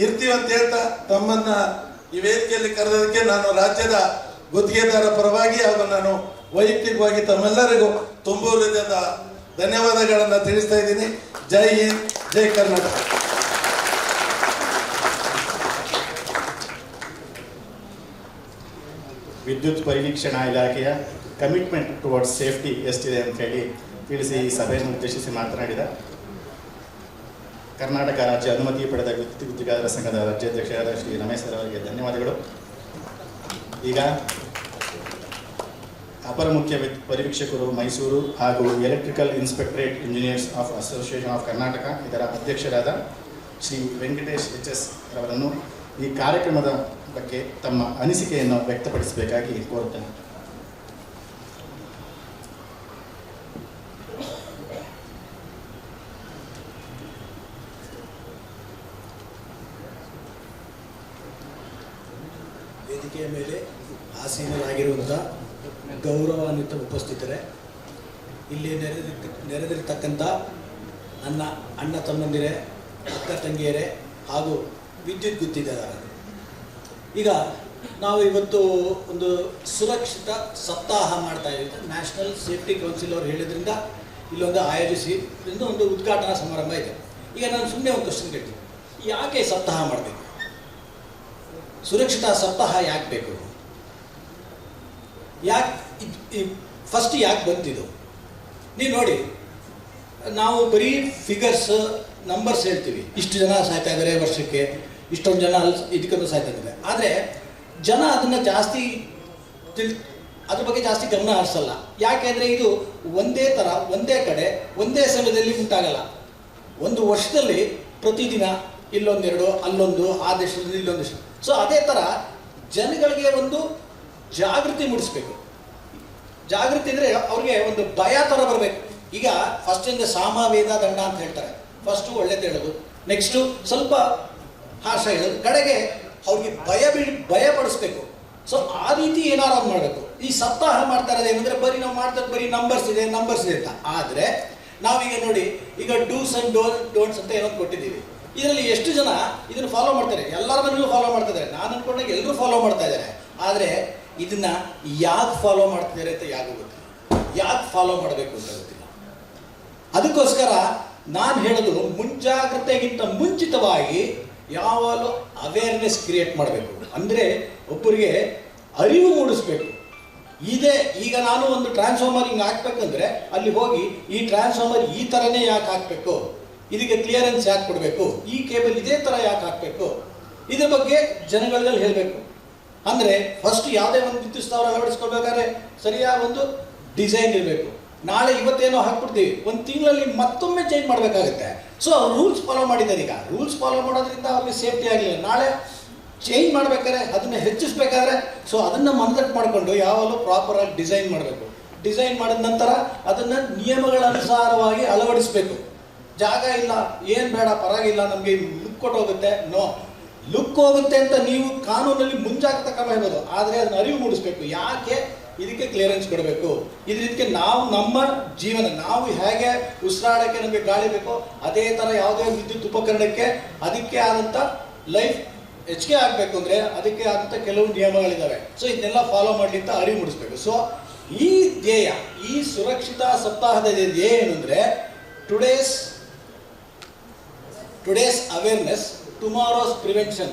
ಇರ್ತೀವಿ ಅಂತ ಹೇಳ್ತಾ ತಮ್ಮನ್ನ ಈ ವೇದಿಕೆಯಲ್ಲಿ ಕರೆದಕ್ಕೆ ನಾನು ರಾಜ್ಯದ ಗುತ್ತಿಗೆದಾರ ಪರವಾಗಿ ಹಾಗೂ ನಾನು ವೈಯಕ್ತಿಕವಾಗಿ ತಮ್ಮೆಲ್ಲರಿಗೂ ತುಂಬು ಹೃದಯದ ಧನ್ಯವಾದಗಳನ್ನು ತಿಳಿಸ್ತಾ ಇದ್ದೀನಿ. ಜೈ ಹಿಂದ್, ಜೈ ಕರ್ನಾಟಕ. ವಿದ್ಯುತ್ ಪರಿವೀಕ್ಷಣಾ ಇಲಾಖೆಯ ಕಮಿಟ್ಮೆಂಟ್ ಟುವರ್ಡ್ಸ್ ಸೇಫ್ಟಿ ಎಷ್ಟಿದೆ ಅಂತ ಹೇಳಿ ತಿಳಿಸಿ ಈ ಸಭೆಯನ್ನು ಉದ್ದೇಶಿಸಿ ಮಾತನಾಡಿದ ಕರ್ನಾಟಕ ರಾಜ್ಯ ಅನುಮತಿ ಪಡೆದ ವಿದ್ಯುತ್ ಗುತ್ತಿಗೆದಾರರ ಸಂಘದ ರಾಜ್ಯಾಧ್ಯಕ್ಷರಾದ ಶ್ರೀ ರಮೇಶ್ ಸರ್ ಅವರಿಗೆ ಧನ್ಯವಾದಗಳು. ಈಗ ಅಪರ ಮುಖ್ಯ ಪರಿವೀಕ್ಷಕರು ಮೈಸೂರು ಹಾಗೂ electrical inspectorate engineers of association of Karnataka ಇದರ ಅಧ್ಯಕ್ಷರಾದ ಶ್ರೀ ವೆಂಕಟೇಶ್ HS ಅವರನ್ನು ಈ ಕಾರ್ಯಕ್ರಮದ ಬಗ್ಗೆ ತಮ್ಮ ಅನಿಸಿಕೆಯನ್ನು ವ್ಯಕ್ತಪಡಿಸಬೇಕಾಗಿ ಕೋರುತ್ತೇನೆ. ವೇದಿಕೆಯ ಮೇಲೆ ಆಸೀನರಾಗಿರುವಂಥ ಗೌರವಾನ್ವಿತ ಉಪಸ್ಥಿತರೆ, ಇಲ್ಲಿ ನೆರೆದಿರ್ತಕ್ಕಂಥ ಅಣ್ಣ ತಮ್ಮಂದಿರೇ, ಅಕ್ಕ ತಂಗಿಯರೇ ಹಾಗೂ ವಿದ್ಯುತ್ ಗುತ್ತಿಗೆದಾರರು, ಈಗ ನಾವು ಇವತ್ತು ಒಂದು ಸುರಕ್ಷಿತ ಸಪ್ತಾಹ ಮಾಡ್ತಾ ಇದ್ದೀವಿ. ನ್ಯಾಷನಲ್ ಸೇಫ್ಟಿ ಕೌನ್ಸಿಲ್ ಅವರು ಹೇಳಿದ್ರಿಂದ ಇಲ್ಲೊಂದು ಆಯೋಜಿಸಿ ಒಂದು ಉದ್ಘಾಟನಾ ಸಮಾರಂಭ ಇದೆ. ಈಗ ನಾನು ಸುಮ್ಮನೆ ಒಂದು ಕ್ವಶನ್ ಕೇಳ್ತೀನಿ, ಯಾಕೆ ಸಪ್ತಾಹ ಮಾಡಬೇಕು? ಸುರಕ್ಷಿತ ಸಪ್ತಾಹ ಯಾಕೆ ಬೇಕು? ಯಾಕೆ ಫಸ್ಟ್ ಯಾಕೆ ಬಂತಿದ್ದು? ನೀವು ನೋಡಿ, ನಾವು ಬರೀ ಫಿಗರ್ಸ್ ನಂಬರ್ಸ್ ಹೇಳ್ತೀವಿ, ಇಷ್ಟು ಜನ ಸಾಯ್ತಾ ಇದ್ದಾರೆ ವರ್ಷಕ್ಕೆ, ಇಷ್ಟೊಂದು ಜನ ಇದಕ್ಕೊಂದು ಸಾಯ್ತಾ ಇದ್ದಾರೆ. ಆದರೆ ಜನ ಅದನ್ನು ಜಾಸ್ತಿ ಅದ್ರ ಬಗ್ಗೆ ಜಾಸ್ತಿ ಗಮನ ಹರಿಸಲ್ಲ. ಯಾಕೆಂದರೆ ಇದು ಒಂದೇ ಥರ ಒಂದೇ ಕಡೆ ಒಂದೇ ಸಮಯದಲ್ಲಿ ಉಂಟಾಗಲ್ಲ. ಒಂದು ವರ್ಷದಲ್ಲಿ ಪ್ರತಿದಿನ ಇಲ್ಲೊಂದೆರಡು, ಅಲ್ಲೊಂದು, ಆ ದೇಶದಲ್ಲಿ ಇಲ್ಲೊಂದು. ಸೊ ಅದೇ ಥರ ಜನಗಳಿಗೆ ಒಂದು ಜಾಗೃತಿ ಮೂಡಿಸ್ಬೇಕು. ಜಾಗೃತಿ ಅಂದರೆ ಅವ್ರಿಗೆ ಒಂದು ಭಯ ಥರ ಬರಬೇಕು. ಈಗ ಫಸ್ಟಿಂದ ಸಾಮ ವೇದ ದಂಡ ಅಂತ ಹೇಳ್ತಾರೆ. ಫಸ್ಟು ಒಳ್ಳೇದು ಹೇಳೋದು, ನೆಕ್ಸ್ಟು ಸ್ವಲ್ಪ ಹಾಶ ಹೇಳೋದು, ಕಡೆಗೆ ಅವ್ರಿಗೆ ಭಯ ಪಡಿಸ್ಬೇಕು. ಸೊ ಆ ರೀತಿ ಏನಾರು ಮಾಡಬೇಕು. ಈ ಸಪ್ತಾಹ ಮಾಡ್ತಾ ಇರೋದು ಏನಂದರೆ ಬರೀ ನಾವು ಮಾಡ್ತಾರೆ ಬರೀ ನಂಬರ್ಸ್ ಇದೆ ಅಂತ. ಆದರೆ ನಾವೀಗ ನೋಡಿ, ಈಗ ಡೂಸ್ ಆ್ಯಂಡ್ ಡೋಂಟ್ಸ್ ಅಂತ ಏನೋ ಕೊಟ್ಟಿದ್ದೀವಿ. ಇದರಲ್ಲಿ ಎಷ್ಟು ಜನ ಇದನ್ನು ಫಾಲೋ ಮಾಡ್ತಾರೆ? ಎಲ್ಲರ ಮನೆಯಲ್ಲೂ ಫಾಲೋ ಮಾಡ್ತಾ ಇದ್ದಾರೆ. ನಾನು ಅಂದ್ಕೊಂಡಾಗ ಎಲ್ಲರೂ ಫಾಲೋ ಮಾಡ್ತಾ ಇದ್ದಾರೆ. ಆದರೆ ಇದನ್ನು ಯಾಕೆ ಫಾಲೋ ಮಾಡ್ತಿದ್ದಾರೆ ಅಂತ ಯಾರಿಗೂ ಗೊತ್ತಿಲ್ಲ. ಯಾಕೆ ಫಾಲೋ ಮಾಡಬೇಕು ಅಂತ ಗೊತ್ತಿಲ್ಲ. ಅದಕ್ಕೋಸ್ಕರ ನಾನು ಹೇಳೋದು, ಮುಂಜಾಗ್ರತೆಗಿಂತ ಮುಂಚಿತವಾಗಿ ಯಾವಾಗಲೂ ಅವೇರ್ನೆಸ್ ಕ್ರಿಯೇಟ್ ಮಾಡಬೇಕು. ಅಂದರೆ ಒಬ್ಬರಿಗೆ ಅರಿವು ಮೂಡಿಸ್ಬೇಕು. ಈಗ ನಾನು ಒಂದು ಟ್ರಾನ್ಸ್ಫಾರ್ಮರ್ ಹಿಂಗೆ ಹಾಕ್ಬೇಕಂದ್ರೆ ಅಲ್ಲಿ ಹೋಗಿ ಈ ಟ್ರಾನ್ಸ್ಫಾರ್ಮರ್ ಈ ಥರನೇ ಯಾಕೆ ಹಾಕಬೇಕು, ಇದಕ್ಕೆ ಕ್ಲಿಯರೆನ್ಸ್ ಯಾಕೆ ಕೊಡಬೇಕು, ಈ ಕೇಬಲ್ ಇದೇ ಥರ ಯಾಕೆ ಹಾಕಬೇಕು, ಇದ್ರ ಬಗ್ಗೆ ಜನಗಳಲ್ಲಿ ಹೇಳಬೇಕು. ಅಂದರೆ ಫಸ್ಟ್ ಯಾವುದೇ ಒಂದು ವಿದ್ಯುತ್ ಸ್ಥಾವರ ಅಳವಡಿಸ್ಕೊಳ್ಬೇಕಾದ್ರೆ ಸರಿಯಾದ ಒಂದು ಡಿಸೈನ್ ಇರಬೇಕು. ನಾಳೆ ಇವತ್ತೇನೋ ಹಾಕ್ಬಿಡ್ತೀವಿ, ಒಂದು ತಿಂಗಳಲ್ಲಿ ಮತ್ತೊಮ್ಮೆ ಚೇಂಜ್ ಮಾಡಬೇಕಾಗುತ್ತೆ. ಸೊ ರೂಲ್ಸ್ ಫಾಲೋ ಮಾಡಿದ್ದಾರೆ. ಈಗ ರೂಲ್ಸ್ ಫಾಲೋ ಮಾಡೋದ್ರಿಂದ ಅವ್ರಿಗೆ ಸೇಫ್ಟಿ ಆಗಲಿಲ್ಲ. ನಾಳೆ ಚೇಂಜ್ ಮಾಡಬೇಕಾದ್ರೆ, ಅದನ್ನು ಹೆಚ್ಚಿಸ್ಬೇಕಾದ್ರೆ, ಸೊ ಅದನ್ನು ಮನದಟ್ಟು ಮಾಡಿಕೊಂಡು ಯಾವಾಗಲೂ ಪ್ರಾಪರಾಗಿ ಡಿಸೈನ್ ಮಾಡಬೇಕು. ಡಿಸೈನ್ ಮಾಡಿದ ನಂತರ ಅದನ್ನು ನಿಯಮಗಳ ಅನುಸಾರವಾಗಿ ಅಳವಡಿಸಬೇಕು. ಜಾಗ ಇಲ್ಲ, ಏನು ಬೇಡ, ಪರವಾಗಿಲ್ಲ, ನಮಗೆ ಲುಕ್ ಕೊಟ್ಟೋಗುತ್ತೆ. ಲುಕ್ ಹೋಗುತ್ತೆ ಅಂತ ನೀವು ಕಾನೂನಲ್ಲಿ ಮುಂಜಾಗ್ರತಾ ಕ್ರಮ ಹೇಳ್ಬೋದು. ಆದರೆ ಅದನ್ನ ಅರಿವು ಮೂಡಿಸ್ಬೇಕು. ಯಾಕೆ ಇದಕ್ಕೆ ಕ್ಲಿಯರೆನ್ಸ್ ಕೊಡಬೇಕು, ಇದಕ್ಕೆ ನಾವು ನಮ್ಮ ಜೀವನ, ನಾವು ಹೇಗೆ ಉಸಿರಾಡೋಕ್ಕೆ ನಮಗೆ ಗಾಳಿ ಬೇಕೋ ಅದೇ ಥರ ಯಾವುದೇ ವಿದ್ಯುತ್ ಉಪಕರಣಕ್ಕೆ ಅದಕ್ಕೆ ಆದಂಥ ಲೈಫ್ ಹೆಚ್ಚಿಗೆ ಆಗಬೇಕು ಅಂದರೆ ಅದಕ್ಕೆ ಆದಂಥ ಕೆಲವು ನಿಯಮಗಳಿದ್ದಾವೆ. ಸೊ ಇದನ್ನೆಲ್ಲ ಫಾಲೋ ಮಾಡಲಿಂತ ಅರಿವು ಮೂಡಿಸ್ಬೇಕು. ಸೊ ಈ ಧ್ಯೇಯ, ಈ ಸುರಕ್ಷಿತಾ ಸಪ್ತಾಹದ ಧ್ಯೇಯ ಏನು ಅಂದರೆ today's awareness, tomorrow's prevention.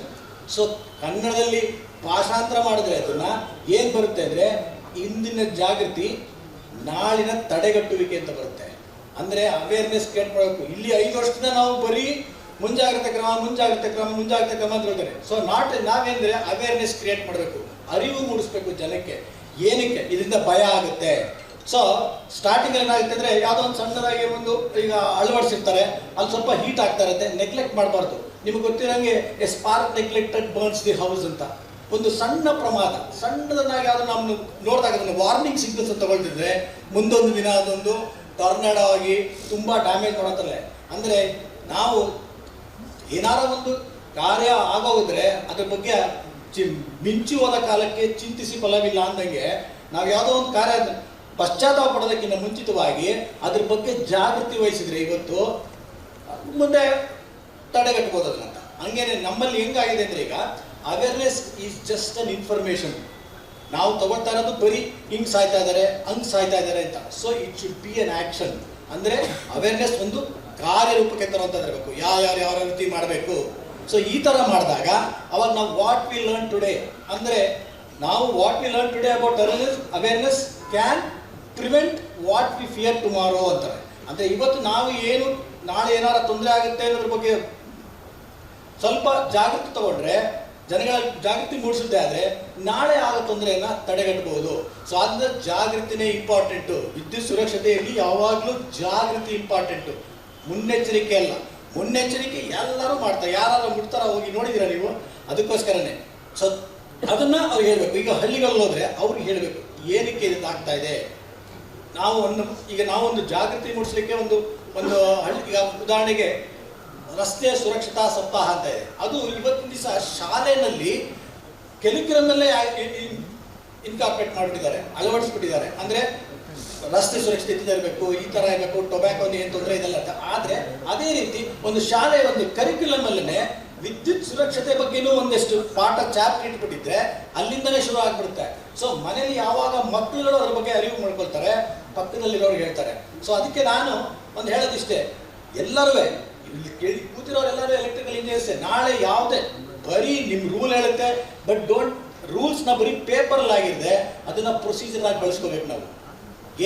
So ಕನ್ನಡದಲ್ಲಿ ಭಾಷಾಂತರ ಮಾಡಿದ್ರೆ ಅದನ್ನ ಏನು ಬರುತ್ತೆ ಅಂದರೆ ಇಂದಿನ ಜಾಗೃತಿ, ನಾಳಿನ ತಡೆಗಟ್ಟುವಿಕೆ ಅಂತ ಬರುತ್ತೆ. ಅಂದರೆ ಅವೇರ್ನೆಸ್ ಕ್ರಿಯೇಟ್ ಮಾಡಬೇಕು. ಇಲ್ಲಿ 5 ವರ್ಷದಿಂದ ನಾವು ಬರೀ ಮುಂಜಾಗ್ರತೆ ಕ್ರಮ ಅಂತ ಹೇಳ್ತಾರೆ. ಸೊ ನಾವೇಂದ್ರೆ ಅವೇರ್ನೆಸ್ ಕ್ರಿಯೇಟ್ ಮಾಡಬೇಕು, ಅರಿವು ಮೂಡಿಸ್ಬೇಕು ಜನಕ್ಕೆ. ಏನಕ್ಕೆ ಇದರಿಂದ ಭಯ ಆಗುತ್ತೆ. ಸೊ ಸ್ಟಾರ್ಟಿಂಗ್ ಏನಾಗುತ್ತೆ ಅಂದರೆ ಯಾವುದೋ ಒಂದು ಸಣ್ಣದಾಗಿ ಒಂದು ಈಗ ಅಳವಡಿಸಿರ್ತಾರೆ, ಅಲ್ಲಿ ಸ್ವಲ್ಪ ಹೀಟ್ ಆಗ್ತಾ ಇರುತ್ತೆ, ನೆಗ್ಲೆಕ್ಟ್ ಮಾಡಬಾರ್ದು. ನಿಮ್ಗೆ ಗೊತ್ತಿರೋಂಗೆ a spark neglected burns the house ಅಂತ. ಒಂದು ಸಣ್ಣ ಪ್ರಮಾದ, ಸಣ್ಣದನ್ನಾಗಿ ಯಾವುದು ನಾವು ನೋಡಿದಾಗ ಅದನ್ನು ವಾರ್ನಿಂಗ್ ಸಿಗ್ನಲ್ಸ್ ಅಂತ ತಗೊಳ್ತಿದ್ರೆ ಮುಂದೊಂದು ದಿನ ಅದೊಂದು ಟೊರ್ನಾಡೋ ಆಗಿ ತುಂಬ ಡ್ಯಾಮೇಜ್ ಮಾಡೋತ್ತಲ್ಲ. ಅಂದರೆ ನಾವು ಏನಾರ ಒಂದು ಕಾರ್ಯ ಆಗೋಗಿದ್ರೆ ಅದ್ರ ಬಗ್ಗೆ ಮಿಂಚಿ ಹೋದ ಕಾಲಕ್ಕೆ ಚಿಂತಿಸಿ ಫಲವಿಲ್ಲ ಅಂದಂಗೆ, ನಾವು ಯಾವುದೋ ಒಂದು ಕಾರ್ಯ ಪಶ್ಚಾತ್ತಾಪ ಪಡೋದಕ್ಕಿಂತ ಮುಂಚಿತವಾಗಿ ಅದ್ರ ಬಗ್ಗೆ ಜಾಗೃತಿ ವಹಿಸಿದ್ರೆ ಇವತ್ತು ಮುಂದೆ ತಡೆಗಟ್ಟಬಹುದು ಅದನ್ನಂತ. ಹಂಗೇನೆ ನಮ್ಮಲ್ಲಿ ಹೆಂಗಾಗಿದೆ ಅಂದರೆ ಈಗ awareness is just an information. ನಾವು ತಗೊಳ್ತಾ ಇರೋದು ಬರೀ ಹಿಂಗೆ ಸಾಯ್ತಾ ಇದ್ದಾರೆ, ಹಂಗೆ ಸಾಯ್ತಾ ಇದ್ದಾರೆ ಅಂತ. So it should be an action. ಅಂದರೆ ಅವೇರ್ನೆಸ್ ಒಂದು ಕಾರ್ಯರೂಪಕ್ಕೆ ತರುವಂತ ಇರಬೇಕು. ಯಾವ ರೀತಿ ಮಾಡಬೇಕು. ಸೊ ಈ ಥರ ಮಾಡಿದಾಗ ಅವಾಗ ನಾವು ವಾಟ್ ವಿ ಲರ್ನ್ ಟುಡೇ ಅಂದರೆ ನಾವು what we learn today about awareness can prevent what we fear tomorrow ಅಂತಾರೆ. ಅಂದರೆ ಇವತ್ತು ನಾವು ಏನು ನಾಳೆ ಏನಾರ ತೊಂದರೆ ಆಗುತ್ತೆ ಅನ್ನೋದ್ರ ಬಗ್ಗೆ ಸ್ವಲ್ಪ ಜಾಗೃತಿ ತಗೊಂಡ್ರೆ, ಜನಗಳ ಜಾಗೃತಿ ಮೂಡಿಸುತ್ತೆ, ಆದರೆ ನಾಳೆ ಆಗೋ ತೊಂದರೆಯನ್ನು ತಡೆಗಟ್ಟಬಹುದು. ಸೊ ಅದರಿಂದ ಜಾಗೃತಿನೇ ಇಂಪಾರ್ಟೆಂಟು. ವಿದ್ಯುತ್ ಸುರಕ್ಷತೆಯಲ್ಲಿ ಯಾವಾಗಲೂ ಜಾಗೃತಿ ಇಂಪಾರ್ಟೆಂಟು, ಮುನ್ನೆಚ್ಚರಿಕೆ ಅಲ್ಲ. ಮುನ್ನೆಚ್ಚರಿಕೆ ಎಲ್ಲರೂ ಮಾಡ್ತಾರೆ, ಯಾರು ಮುಟ್ತಾರ ಹೋಗಿ ನೋಡಿದ್ದೀರಾ ನೀವು. ಅದಕ್ಕೋಸ್ಕರನೇ ಸೊ ಅದನ್ನು ಅವ್ರು ಹೇಳಬೇಕು. ಈಗ ಹಳ್ಳಿಗಳಲ್ಲಿ ಹೋದರೆ ಅವ್ರಿಗೆ ಹೇಳಬೇಕು ಏನಕ್ಕೆ ಇದು ಆಗ್ತಾ ಇದೆ. ನಾವೊಂದು ಜಾಗೃತಿ ಮೂಡಿಸ್ಲಿಕ್ಕೆ ಒಂದು ಹಳ್ಳಿ, ಈಗ ಉದಾಹರಣೆಗೆ ರಸ್ತೆ ಸುರಕ್ಷತಾ ಸಪ್ತಾಹ ಅಂತ ಇದೆ. ಅದು ಇವತ್ತಿನ ದಿವಸ ಶಾಲೆಯಲ್ಲಿ ಕೆಲಿಕ್ರಮಲ್ಲೇ ಇನ್ಕಾರ್ಪೊರೇಟ್ ಮಾಡಿಬಿಟ್ಟಿದ್ದಾರೆ, ಅಳವಡಿಸ್ಬಿಟ್ಟಿದ್ದಾರೆ. ಅಂದರೆ ರಸ್ತೆ ಸುರಕ್ಷತೆ ಇರಬೇಕು, ಈ ಥರ ಇರಬೇಕು, ಟೊಬ್ಯಾಕೋ ಏನು ತೊಂದರೆ ಇದೆಲ್ಲ ಅಂತ. ಆದರೆ ಅದೇ ರೀತಿ ಒಂದು ಶಾಲೆಯ ಒಂದು ಕರಿಕ್ಯುಲಮ್ ಅಲ್ಲೇ ವಿದ್ಯುತ್ ಸುರಕ್ಷತೆ ಬಗ್ಗೆನೂ ಒಂದಷ್ಟು ಪಾಠ ಚಾಪ್ಟರ್ ಇಟ್ಬಿಟ್ಟಿದ್ರೆ ಅಲ್ಲಿಂದಲೇ ಶುರು ಆಗ್ಬಿಡುತ್ತೆ. ಸೊ ಮನೇಲಿ ಯಾವಾಗ ಮಕ್ಕಳುಗಳು ಅದ್ರ ಬಗ್ಗೆ ಅರಿವು ಮಾಡ್ಕೊಳ್ತಾರೆ, ಪಕ್ಕದಲ್ಲಿರೋರು ಹೇಳ್ತಾರೆ. ಸೊ ಅದಕ್ಕೆ ನಾನು ಒಂದು ಹೇಳೋದಿಷ್ಟೇ, ಎಲ್ಲರೂ ಇಲ್ಲಿ ಕೇಳಿ ಕೂತಿರೋರೆಲ್ಲರೂ ಎಲೆಕ್ಟ್ರಿಕಲ್ ಇಂಜಿನಿಯರ್ಸ್. ನಾಳೆ ಯಾವುದೇ ಬರೀ ನಿಮ್ಮ ರೂಲ್ ಹೇಳುತ್ತೆ, ಬಟ್ ರೂಲ್ಸ್ನ ಬರೀ ಪೇಪರಲ್ಲಿ ಆಗಿರದೆ ಅದನ್ನು ಪ್ರೊಸೀಜರ್ ಆಗಿ ಬಳಸ್ಕೋಬೇಕು. ನಾವು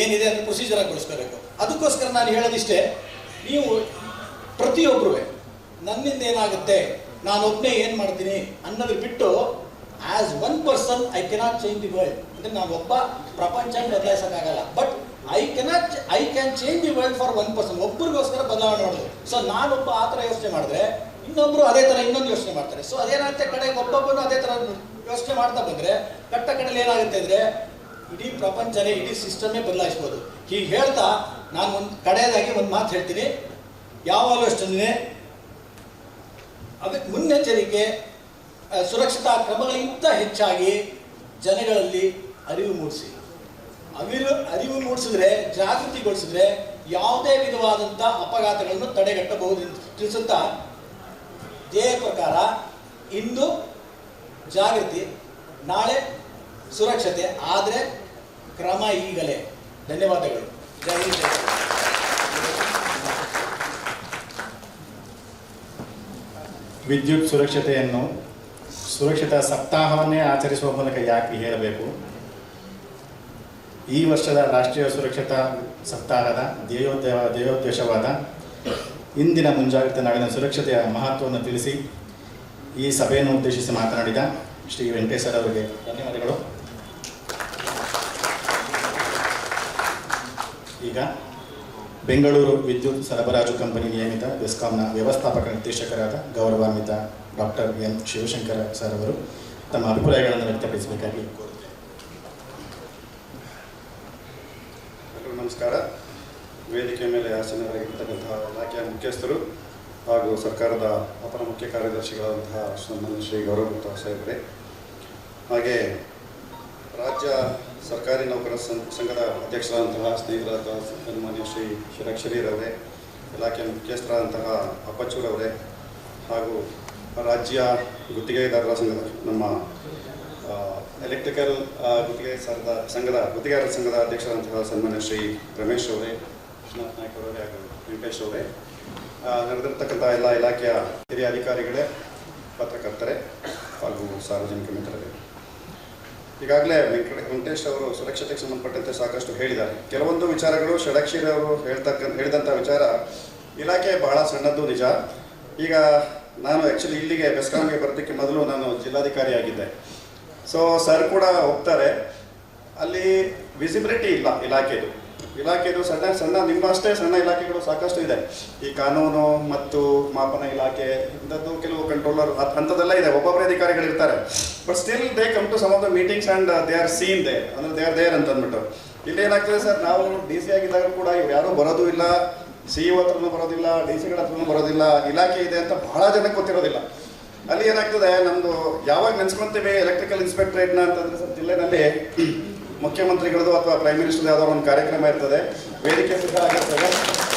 ಏನಿದೆ ಅದನ್ನು ಪ್ರೊಸೀಜರ್ ಆಗಿ ಬಳಸ್ಕೋಬೇಕು. ಅದಕ್ಕೋಸ್ಕರ ನಾನು ಹೇಳೋದಿಷ್ಟೇ, ನೀವು ಪ್ರತಿಯೊಬ್ಬರು ನನ್ನಿಂದ ಏನಾಗುತ್ತೆ, ನಾನು ಒಬ್ಬನೇ ಏನು ಮಾಡ್ತೀನಿ ಅನ್ನೋದು ಬಿಟ್ಟು, as one person I cannot change the world. ಅಂದರೆ ನಾನು ಒಬ್ಬ ಪ್ರಪಂಚ ಬದಲಾಯಿಸೋಕ್ಕಾಗಲ್ಲ, but I can change the world for one person. ಒಬ್ಬರಿಗೋಸ್ಕರ ಬದಲಾವಣೆ ಮಾಡೋದು. ಸೊ ನಾನೊಬ್ಬ ಆ ಥರ ಯೋಚನೆ ಮಾಡಿದ್ರೆ ಇನ್ನೊಬ್ರು ಅದೇ ಥರ ಇನ್ನೊಂದು ಯೋಚನೆ ಮಾಡ್ತಾರೆ. ಸೊ ಅದೇನಾಗುತ್ತೆ, ಕಡೆಗೆ ಒಬ್ಬೊಬ್ಬನು ಅದೇ ಥರ ಯೋಚನೆ ಮಾಡ್ತಾ ಬಂದರೆ ಕಟ್ಟ ಕಡೆಯಲ್ಲಿ ಏನಾಗುತ್ತೆ ಅಂದರೆ ಇಡೀ ಪ್ರಪಂಚನೇ, ಇಡೀ ಸಿಸ್ಟಮೇ ಬದಲಾಯಿಸ್ಬೋದು. ಹೀಗೆ ಹೇಳ್ತಾ ನಾನು ಒಂದು ಕಡೆಯದಾಗಿ ಒಂದು ಮಾತು ಹೇಳ್ತೀನಿ. ಯಾವಾಗಲೂ ಅಷ್ಟೇ ಅದಕ್ಕೆ ಮುನ್ನೆಚ್ಚರಿಕೆ, ಸುರಕ್ಷತಾ ಕ್ರಮಗಳಿಗಿಂತ ಹೆಚ್ಚಾಗಿ ಜನಗಳಲ್ಲಿ ಅರಿವು ಮೂಡಿಸಿ. ಅರಿವು ಮೂಡಿಸಿದ್ರೆ, ಜಾಗೃತಿಗೊಳಿಸಿದ್ರೆ ಯಾವುದೇ ವಿಧವಾದಂಥ ಅಪಘಾತಗಳನ್ನು ತಡೆಗಟ್ಟಬಹುದು ಎಂದು ತಿಳಿಸುತ್ತಾ, ಧ್ಯೇಯ ಪ್ರಕಾರ ಇಂದು ಜಾಗೃತಿ, ನಾಳೆ ಸುರಕ್ಷತೆ, ಆದರೆ ಕ್ರಮ ಈಗಲೇ. ಧನ್ಯವಾದಗಳು. ಜೈ ಹಿಂದ್, ಜೈ ಭಾರತ್. ವಿದ್ಯುತ್ ಸುರಕ್ಷತೆಯನ್ನು ಸುರಕ್ಷತಾ ಸಪ್ತಾಹವನ್ನೇ ಆಚರಿಸುವ ಮೂಲಕ ಯಾಕೆ ಹೇಳಬೇಕು? ಈ ವರ್ಷದ ರಾಷ್ಟ್ರೀಯ ಸುರಕ್ಷತಾ ಸಪ್ತಾಹದ ಧ್ಯೇಯೋದ್ದೇಶವಾದ ಇಂದಿನ ಮುಂಜಾಗ್ರತೆ ನಾಳಿನ ಸುರಕ್ಷತೆಯ ಮಹತ್ವವನ್ನು ತಿಳಿಸಿ ಈ ಸಭೆಯನ್ನು ಉದ್ದೇಶಿಸಿ ಮಾತನಾಡಿದ ಶ್ರೀ ವೆಂಕಟೇಶ್ ಸರ್ ಅವರಿಗೆ ಧನ್ಯವಾದಗಳು. ಈಗ ಬೆಂಗಳೂರು ವಿದ್ಯುತ್ ಸರಬರಾಜು ಕಂಪನಿ ನಿಯಮಿತ ಬೆಸ್ಕಾಂನ ವ್ಯವಸ್ಥಾಪಕ ನಿರ್ದೇಶಕರಾದ ಗೌರವಾನ್ವಿತ ಡಾಕ್ಟರ್ ಎನ್ ಶಿವಶಂಕರ ಸರ್ ಅವರು ತಮ್ಮ ಅಭಿಪ್ರಾಯಗಳನ್ನು ವ್ಯಕ್ತಪಡಿಸಬೇಕಾಗಿ ಕೋರುತ್ತೇನೆ. ಎಲ್ಲರಿಗೂ ನಮಸ್ಕಾರ. ವೇದಿಕೆ ಮೇಲೆ ಆಸೀನರಾಗಿರ್ತಕ್ಕಂತಹ ಇಲಾಖೆಯ ಮುಖ್ಯಸ್ಥರು ಹಾಗೂ ಸರ್ಕಾರದ ಅಪರ ಮುಖ್ಯ ಕಾರ್ಯದರ್ಶಿಗಳಾದಂತಹ ಸನ್ಮಾನ್ಯ ಶ್ರೀ ಗೌರವ ಗುಪ್ತಾ ಸಾಹೇಬರೇ, ಹಾಗೆ ರಾಜ್ಯ ಸರ್ಕಾರಿ ನೌಕರ ಸಂಘದ ಅಧ್ಯಕ್ಷರಾದಂತಹ ಸ್ನೇಹಿತರಾದ ಸನ್ಮಾನ್ಯ ಶ್ರೀ ಶಿರಾಕ್ಷರಿರವರೇ, ಇಲಾಖೆಯ ಮುಖ್ಯಸ್ಥರಾದಂತಹ ಅಪ್ಪಚ್ಚೂರವರೇ, ಹಾಗೂ ರಾಜ್ಯ ಗುತ್ತಿಗೆದಾರರ ಸಂಘದ ನಮ್ಮ ಎಲೆಕ್ಟ್ರಿಕಲ್ ಗುತ್ತಿಗೆದಾರರ ಸಂಘದ ಅಧ್ಯಕ್ಷರಾದಂತಹ ಸನ್ಮಾನ್ಯ ಶ್ರೀ ರಮೇಶ್ ಅವರೇ, ವಿಶ್ವನಾಥ್ ನಾಯ್ಕ ಅವರೇ ಹಾಗೂ ವೆಂಕಟೇಶ್ ಅವರೇ, ನಡೆದಿರ್ತಕ್ಕಂಥ ಎಲ್ಲ ಇಲಾಖೆಯ ಹಿರಿಯ ಅಧಿಕಾರಿಗಳೇ, ಪತ್ರಕರ್ತರೇ ಹಾಗೂ ಸಾರ್ವಜನಿಕ ಮಿತ್ರರೇ, ಈಗಾಗಲೇ ವೆಂಕಟೇಶ್ ಅವರು ಸುರಕ್ಷತೆಗೆ ಸಂಬಂಧಪಟ್ಟಂತೆ ಸಾಕಷ್ಟು ಹೇಳಿದ್ದಾರೆ. ಕೆಲವೊಂದು ವಿಚಾರಗಳು ಷಡಕ್ಷರಿ ಅವರು ಹೇಳಿದಂಥ ವಿಚಾರ ಇಲಾಖೆ ಬಹಳ ಸಣ್ಣದ್ದು ನಿಜ. ಈಗ ನಾನು ಆ್ಯಕ್ಚುಲಿ ಇಲ್ಲಿಗೆ ಬೆಸ್ಕಾಂಗೆ ಬರೋದಕ್ಕೆ ಮೊದಲು ನಾನು ಜಿಲ್ಲಾಧಿಕಾರಿಯಾಗಿದ್ದೆ. ಸೊ ಸರ್ ಕೂಡ ಹೋಗ್ತಾರೆ, ಅಲ್ಲಿ ವಿಸಿಬಿಲಿಟಿ ಇಲ್ಲ ಇಲಾಖೆದು ಸಣ್ಣ ಸಣ್ಣ ನಿಮ್ಮಷ್ಟೇ ಸಣ್ಣ ಇಲಾಖೆಗಳು ಸಾಕಷ್ಟು ಇದೆ. ಈ ಕಾನೂನು ಮತ್ತು ಮಾಪನ ಇಲಾಖೆ ಇಂಥದ್ದು ಕೆಲವು ಕಂಟ್ರೋಲರ್ ಅಂಥದ್ದೆಲ್ಲ ಇದೆ, ಒಬ್ಬೊಬ್ಬರೇ ಅಧಿಕಾರಿಗಳು ಇರ್ತಾರೆ. But still they come to some of the meetings and they are seen they, ಅಂದರೆ ದೇ ಆರ್ ದೇರ್ ಅಂತ ಅಂದ್ಬಿಟ್ಟು. ಇಲ್ಲಿ ಏನಾಗ್ತದೆ ಸರ್, ನಾವು ಡಿ ಸಿ ಆಗಿದ್ದಾಗ ಕೂಡ ಇವ್ರು ಯಾರೂ ಬರೋದು ಇಲ್ಲ, ಸಿ ಇ ಹತ್ರನೂ ಬರೋದಿಲ್ಲ, ಡಿ ಸಿಗಳ ಹತ್ರನೂ ಬರೋದಿಲ್ಲ, ಇಲಾಖೆ ಇದೆ ಅಂತ ಬಹಳ ಜನಕ್ಕೆ ಗೊತ್ತಿರೋದಿಲ್ಲ. ಅಲ್ಲಿ ಏನಾಗ್ತದೆ, ನಮ್ಮದು ಯಾವಾಗ ನೆನೆಸ್ಕೊಂತೀವಿ ಎಲೆಕ್ಟ್ರಿಕಲ್ ಇನ್ಸ್ಪೆಕ್ಟ್ರೇಟ್ನ ಅಂತಂದರೆ ಸರ್, ಜಿಲ್ಲೆನಲ್ಲಿ ಮುಖ್ಯಮಂತ್ರಿಗಳದ್ದು ಅಥವಾ ಪ್ರೈಮ್ ಮಿನಿಸ್ಟರ್ ಯಾವುದೋ ಒಂದು ಕಾರ್ಯಕ್ರಮ ಇರ್ತದೆ, ವೇದಿಕೆ ಸಿದ್ಧ ಆಗಿರ್ತದೆ.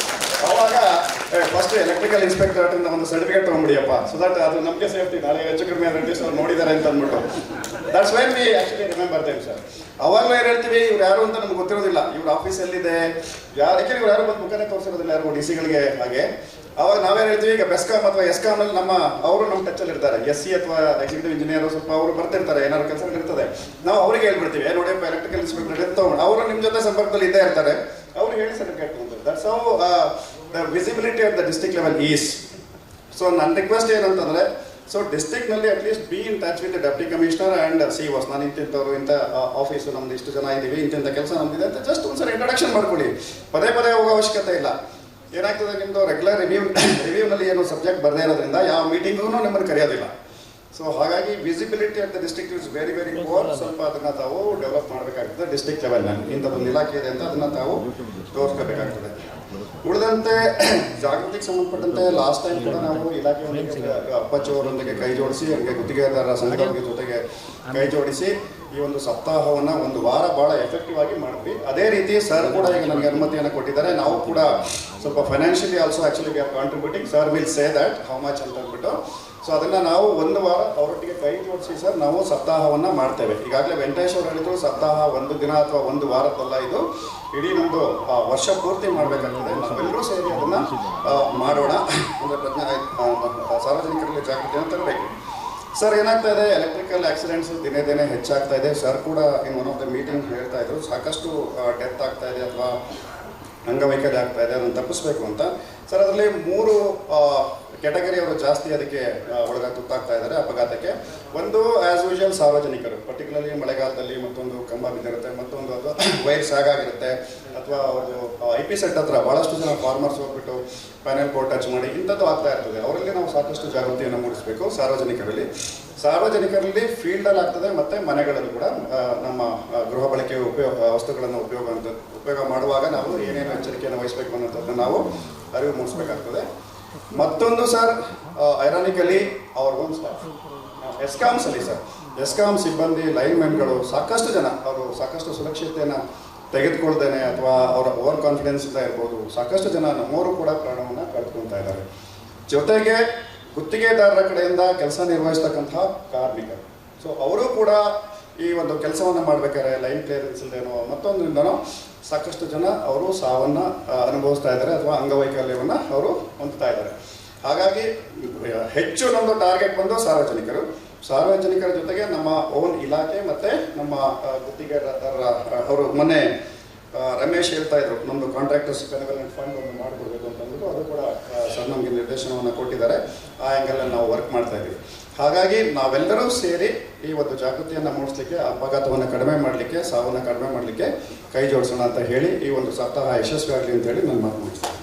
ಆವಾಗ ಫಸ್ಟ್ ಎಲೆಕ್ಟ್ರಿಕಲ್ ಇನ್ಸ್ಪೆಕ್ಟರೇಟಿಂದ ಒಂದು ಸರ್ಟಿಫಿಕೇಟ್ ತೊಗೊಂಡ್ಬಿಡಿಯಪ್ಪ, ಸೊ ದಟ್ ಅದು ನಮಗೆ ಸೇಫ್ಟಿ, ನಾಳೆ ಹೆಚ್ಚು ಕಡಿಮೆ ರೆಡ್ಯೂಸ್ ಅವ್ರು ನೋಡಿದ್ದಾರೆ ಅಂತ ಅಂದ್ಬಿಟ್ಟು. That's why we actually remember them sir. ಅವಾಗಲೂ ಏನು ಹೇಳ್ತೀವಿ, ಇವ್ರು ಯಾರು ಅಂತ ನಮ್ಗೆ ಗೊತ್ತಿರೋದಿಲ್ಲ, ಇವ್ರ ಆಫೀಸಲ್ಲಿದೆ ಯಾಕೆ ಇವ್ರು ಯಾರು ಬಂದು ಮುಖನೇ ತೋರಿಸಿರೋದಿಲ್ಲ ಯಾರು ಡಿ ಸಿಗಳಿಗೆ. ಹಾಗೆ ಅವಾಗ ನಾವೇನು ಹೇಳ್ತೀವಿ, ಈಗ ಬೆಸ್ಕಾಮ್ ಅಥವಾ ಎಸ್ಕಾಮ್ನಲ್ಲಿ ಅವರು ನಮ್ಮ ಟಚ್ಚಲ್ಲಿ ಇರ್ತಾರೆ, ಎಸ್ ಸಿ ಅಥವಾ ಎಕ್ಸಿಕ್ಯೂಟಿವ್ ಇಂಜಿನಿಯರ್ ಸ್ವಲ್ಪ ಅವರು ಬರ್ತಿರ್ತಾರೆ, ಏನಾದ್ರು ಕೆಲಸಗಳು ಇರ್ತದೆ, ನಾವು ಅವ್ರಿಗೆ ಹೇಳ್ಬಿಡ್ತೀವಿ, ನೋಡಿಯಪ್ಪ ಎಲೆಕ್ಟ್ರಿಕಲ್ ಇನ್ಸ್ಪೆಕ್ಟರ್ ತೊಗೊಂಡು ಅವರು ನಿಮ್ಮ ಜೊತೆ ಸಂಪರ್ಕದಲ್ಲಿ ಇದ್ದೇ ಇರ್ತಾರೆ, ಅವ್ರಿಗೆ ಹೇಳಿ ಸರ್ಟಿಫಿಕೇಟ್ ತೊಗೊಂಡು. That's how the visibility at the district level is. So ನನ್ನ ರಿಕ್ವೆಸ್ಟ್ ಏನಂತಂದರೆ, ಸೊ ಡಿಸ್ಟ್ರಿಕ್ಟ್ನಲ್ಲಿ at least be in touch with deputy commissioner and CEOs, ನಾನು ಇಂಥವ್ರು ಇಂಥ ಆಫೀಸು ನಮ್ದು ಇಷ್ಟು ಜನ ಇದ್ದೀವಿ, ಇಂಥ ಕೆಲಸ ನಮ್ದಿದೆ ಅಂತ ಜಸ್ಟ್ ಒಂದ್ಸಲ ಇಂಟ್ರೊಡಕ್ಷನ್ ಮಾಡ್ಕೊಳ್ಳಿ. ಪದೇ ಪದೇ ಹೋಗೋ ಅವಶ್ಯಕತೆ ಇಲ್ಲ. ಏನಾಗ್ತದೆ, ನಿಮ್ಮದು ರೆಗ್ಯುಲರ್ ರಿವ್ಯೂನಲ್ಲಿ ಏನು ಸಬ್ಜೆಕ್ಟ್ ಬರದೇ ಇರೋದ್ರಿಂದ ಯಾವ ಮೀಟಿಂಗೂ ನಿಮ್ಮನ್ನು ಕರೆಯೋದಿಲ್ಲ. ಸೊ ಹಾಗಾಗಿ visibility at the district is very very poor. ಸ್ವಲ್ಪ ಅದನ್ನು ತಾವು ಡೆವಲಪ್ ಮಾಡಬೇಕಾಗ್ತದೆ ಡಿಸ್ಟ್ರಿಕ್ಟ್ ಲೆವೆಲ್ನಲ್ಲಿ. ಇಂಥದ್ದೊಂದು ಇಲಾಖೆ ಇದೆ ಅಂತ ಅದನ್ನು ತಾವು ತೋರಿಸ್ಕೋಬೇಕಾಗ್ತದೆ. ಉಳಿದಂತೆ ಜಾಗೃತಿಗೆ ಸಂಬಂಧಪಟ್ಟಂತೆ ಲಾಸ್ಟ್ ಟೈಮ್ ಕೂಡ ನಾವು ಇಲಾಖೆಯೊಂದಿಗೆ ಅಪ್ಪಚ್ಚು ಅವರೊಂದಿಗೆ ಕೈ ಜೋಡಿಸಿ, ಹಾಗೆ ಗುತ್ತಿಗೆದಾರರ ಸಂಘದವರಿಗೆ ಜೊತೆಗೆ ಕೈ ಜೋಡಿಸಿ ಈ ಒಂದು ಸಪ್ತಾಹವನ್ನು ಒಂದು ವಾರ ಭಾಳ ಎಫೆಕ್ಟಿವ್ ಆಗಿ ಮಾಡಿದ್ವಿ. ಅದೇ ರೀತಿ ಸರ್ ಕೂಡ ಈಗ ನನಗೆ ಅನುಮತಿಯನ್ನು ಕೊಟ್ಟಿದ್ದಾರೆ. ನಾವು ಕೂಡ ಸ್ವಲ್ಪ financially also actually we are contributing. Sir will say that how much ಅಂತ ಅಂದ್ಬಿಟ್ಟು. ಸೊ ಅದನ್ನು ನಾವು ಒಂದು ವಾರ ಅವರೊಟ್ಟಿಗೆ ಕೈ ಜೋಡಿಸಿ ಸರ್ ನಾವು ಸಪ್ತಾಹವನ್ನು ಮಾಡ್ತೇವೆ. ಈಗಾಗಲೇ ವೆಂಕಟೇಶ್ ಅವರು ಹೇಳಿದ್ರು, ಸಪ್ತಾಹ ಒಂದು ದಿನ ಅಥವಾ ಒಂದು ವಾರದ್ದಲ್ಲ, ಇದು ಇಡೀ ನಮ್ಮದು ವರ್ಷ ಪೂರ್ತಿ ಮಾಡಬೇಕಾಗ್ತದೆ. ನಾವೆಲ್ಲರೂ ಸೇರಿ ಅದನ್ನು ಮಾಡೋಣ. ಅಂದರೆ ಸಾರ್ವಜನಿಕರಲ್ಲಿ ಜಾಗೃತಿಯನ್ನು ತರಬೇಕು. ಸರ್ ಏನಾಗ್ತಾ ಇದೆ, ಎಲೆಕ್ಟ್ರಿಕಲ್ ಆಕ್ಸಿಡೆಂಟ್ಸ್ ದಿನೇ ದಿನೇ ಹೆಚ್ಚಾಗ್ತಾ ಇದೆ. ಸರ್ ಕೂಡ in one of the meeting ಹೇಳ್ತಾ ಇದ್ರು, ಸಾಕಷ್ಟು ಡೆತ್ ಆಗ್ತಾ ಇದೆ ಅಥವಾ ಅಂಗವೈಕಲ್ಯ ಆಗ್ತಾ ಇದೆ, ಅದನ್ನು ತಪ್ಪಿಸ್ಬೇಕು ಅಂತ. ಸರ್, ಅದರಲ್ಲಿ 3 ಕ್ಯಾಟಗರಿಯವರು ಜಾಸ್ತಿ ಅದಕ್ಕೆ ತುತ್ತಾಗ್ತಾ ಇದ್ದಾರೆ ಅಪಘಾತಕ್ಕೆ. ಒಂದು ಆ್ಯಸ್ ಯೂಶುವಲ್ ಸಾರ್ವಜನಿಕರು, ಪರ್ಟಿಕ್ಯುಲರ್ಲಿ ಮಳೆಗಾಲದಲ್ಲಿ ಮತ್ತೊಂದು ಕಂಬ ಬಿದ್ದಿರುತ್ತೆ, ಮತ್ತೊಂದು ಅದು ವೈರ್ ಸಾಗಾಗಿರುತ್ತೆ, ಅಥವಾ ಅವರು IP ಸೆಟ್ ಹತ್ರ ಭಾಳಷ್ಟು ಜನ ಫಾರ್ಮರ್ಸ್ ಹೋಗ್ಬಿಟ್ಟು ಪ್ಯಾನೆಲ್ ಬೋರ್ಡ್ ಟಚ್ ಮಾಡಿ ಇಂಥದ್ದು ಆಗ್ತಾ ಇರ್ತದೆ. ಅವರಲ್ಲಿ ನಾವು ಸಾಕಷ್ಟು ಜಾಗೃತಿಯನ್ನು ಮೂಡಿಸಬೇಕು. ಸಾರ್ವಜನಿಕರಲ್ಲಿ ಫೀಲ್ಡಲ್ಲಿ ಆಗ್ತದೆ, ಮತ್ತು ಮನೆಗಳಲ್ಲಿ ಕೂಡ ನಮ್ಮ ಗೃಹ ಬಳಕೆ ವಸ್ತುಗಳನ್ನು ಉಪಯೋಗ ಮಾಡುವಾಗ ನಾವು ಏನೇನು ಎಚ್ಚರಿಕೆಯನ್ನು ವಹಿಸಬೇಕು ಅನ್ನೋದನ್ನು ನಾವು ಅರಿವು ಮೂಡಿಸಬೇಕಾಗ್ತದೆ. ಮತ್ತೊಂದು sir, ironically our own staff ಎಸ್ಕಾಮ್ಸಲ್ಲಿ ಸರ್, ಎಸ್ಕಾಮ್ ಸಿಬ್ಬಂದಿ ಲೈನ್ಮೆನ್ಗಳು ಸಾಕಷ್ಟು ಜನ ಅವರು ಸಾಕಷ್ಟು ಸುರಕ್ಷತೆಯನ್ನು ತೆಗೆದುಕೊಳ್ದೇನೆ ಅಥವಾ ಅವರ ಓವರ್ ಕಾನ್ಫಿಡೆನ್ಸಿಂದ ಇರ್ಬೋದು, ಸಾಕಷ್ಟು ಜನ ನಮ್ಮವರು ಕೂಡ ಪ್ರಾಣವನ್ನು ಕಳೆದುಕೊಳ್ತಾ ಇದ್ದಾರೆ. ಜೊತೆಗೆ ಗುತ್ತಿಗೆದಾರರ ಕಡೆಯಿಂದ ಕೆಲಸ ನಿರ್ವಹಿಸ್ತಕ್ಕಂತಹ ಕಾರ್ಮಿಕರು, ಸೊ ಅವರು ಕೂಡ ಈ ಒಂದು ಕೆಲಸವನ್ನು ಮಾಡಬೇಕಾದ್ರೆ ಲೈನ್ ಕ್ಲಿಯರೆನ್ಸ್ ಇಲ್ಲದೇನೋ ಮತ್ತೊಂದರಿಂದನೋ ಸಾಕಷ್ಟು ಜನ ಅವರು ಸಾವನ್ನು ಅನುಭವಿಸ್ತಾ ಇದ್ದಾರೆ ಅಥವಾ ಅಂಗವೈಕಲ್ಯವನ್ನು ಅವರು ಹೊಂದ್ತಾ ಇದ್ದಾರೆ. ಹಾಗಾಗಿ ಹೆಚ್ಚು ನಮ್ಮದು ಟಾರ್ಗೆಟ್ ಬಂದು ಸಾರ್ವಜನಿಕರ ಜೊತೆಗೆ ನಮ್ಮ ಓನ್ ಇಲಾಖೆ ಮತ್ತು ನಮ್ಮ ಗುತ್ತಿಗೆದಾರರ ಅವರು ಮೊನ್ನೆ ರಮೇಶ್ ಹೇಳ್ತಾ ಇದ್ರು, ನಮ್ಮದು ಕಾಂಟ್ರಾಕ್ಟರ್ಸ್ ಬೆನೆವಲೆಂಟ್ ಫಂಡ್ ಒಂದು ಮಾಡಿಕೊಡ್ಬೇಕು ಅಂತಂದ್ಬಿಟ್ಟು ಅದು ಕೂಡ ಸರ್ ನಮಗೆ ನಿರ್ದೇಶನವನ್ನು ಕೊಟ್ಟಿದ್ದಾರೆ. ಆ ಆ್ಯಂಗಲಲ್ಲಿ ನಾವು ವರ್ಕ್ ಮಾಡ್ತಾ ಇದ್ದೀವಿ. ಹಾಗಾಗಿ ನಾವೆಲ್ಲರೂ ಸೇರಿ ಈ ಒಂದು ಜಾಗೃತಿಯನ್ನು ಮೂಡಿಸ್ಲಿಕ್ಕೆ, ಅಪಘಾತವನ್ನು ಕಡಿಮೆ ಮಾಡಲಿಕ್ಕೆ, ಸಾವನ್ನು ಕಡಿಮೆ ಮಾಡಲಿಕ್ಕೆ ಕೈ ಜೋಡಿಸೋಣ ಅಂತ ಹೇಳಿ ಈ ಒಂದು ಸಪ್ತಾಹ ಯಶಸ್ವಿ ಆಗಲಿ ಅಂತ ಹೇಳಿ ನಾನು ಮಾತು ಮುಗಿಸ್ತೇನೆ.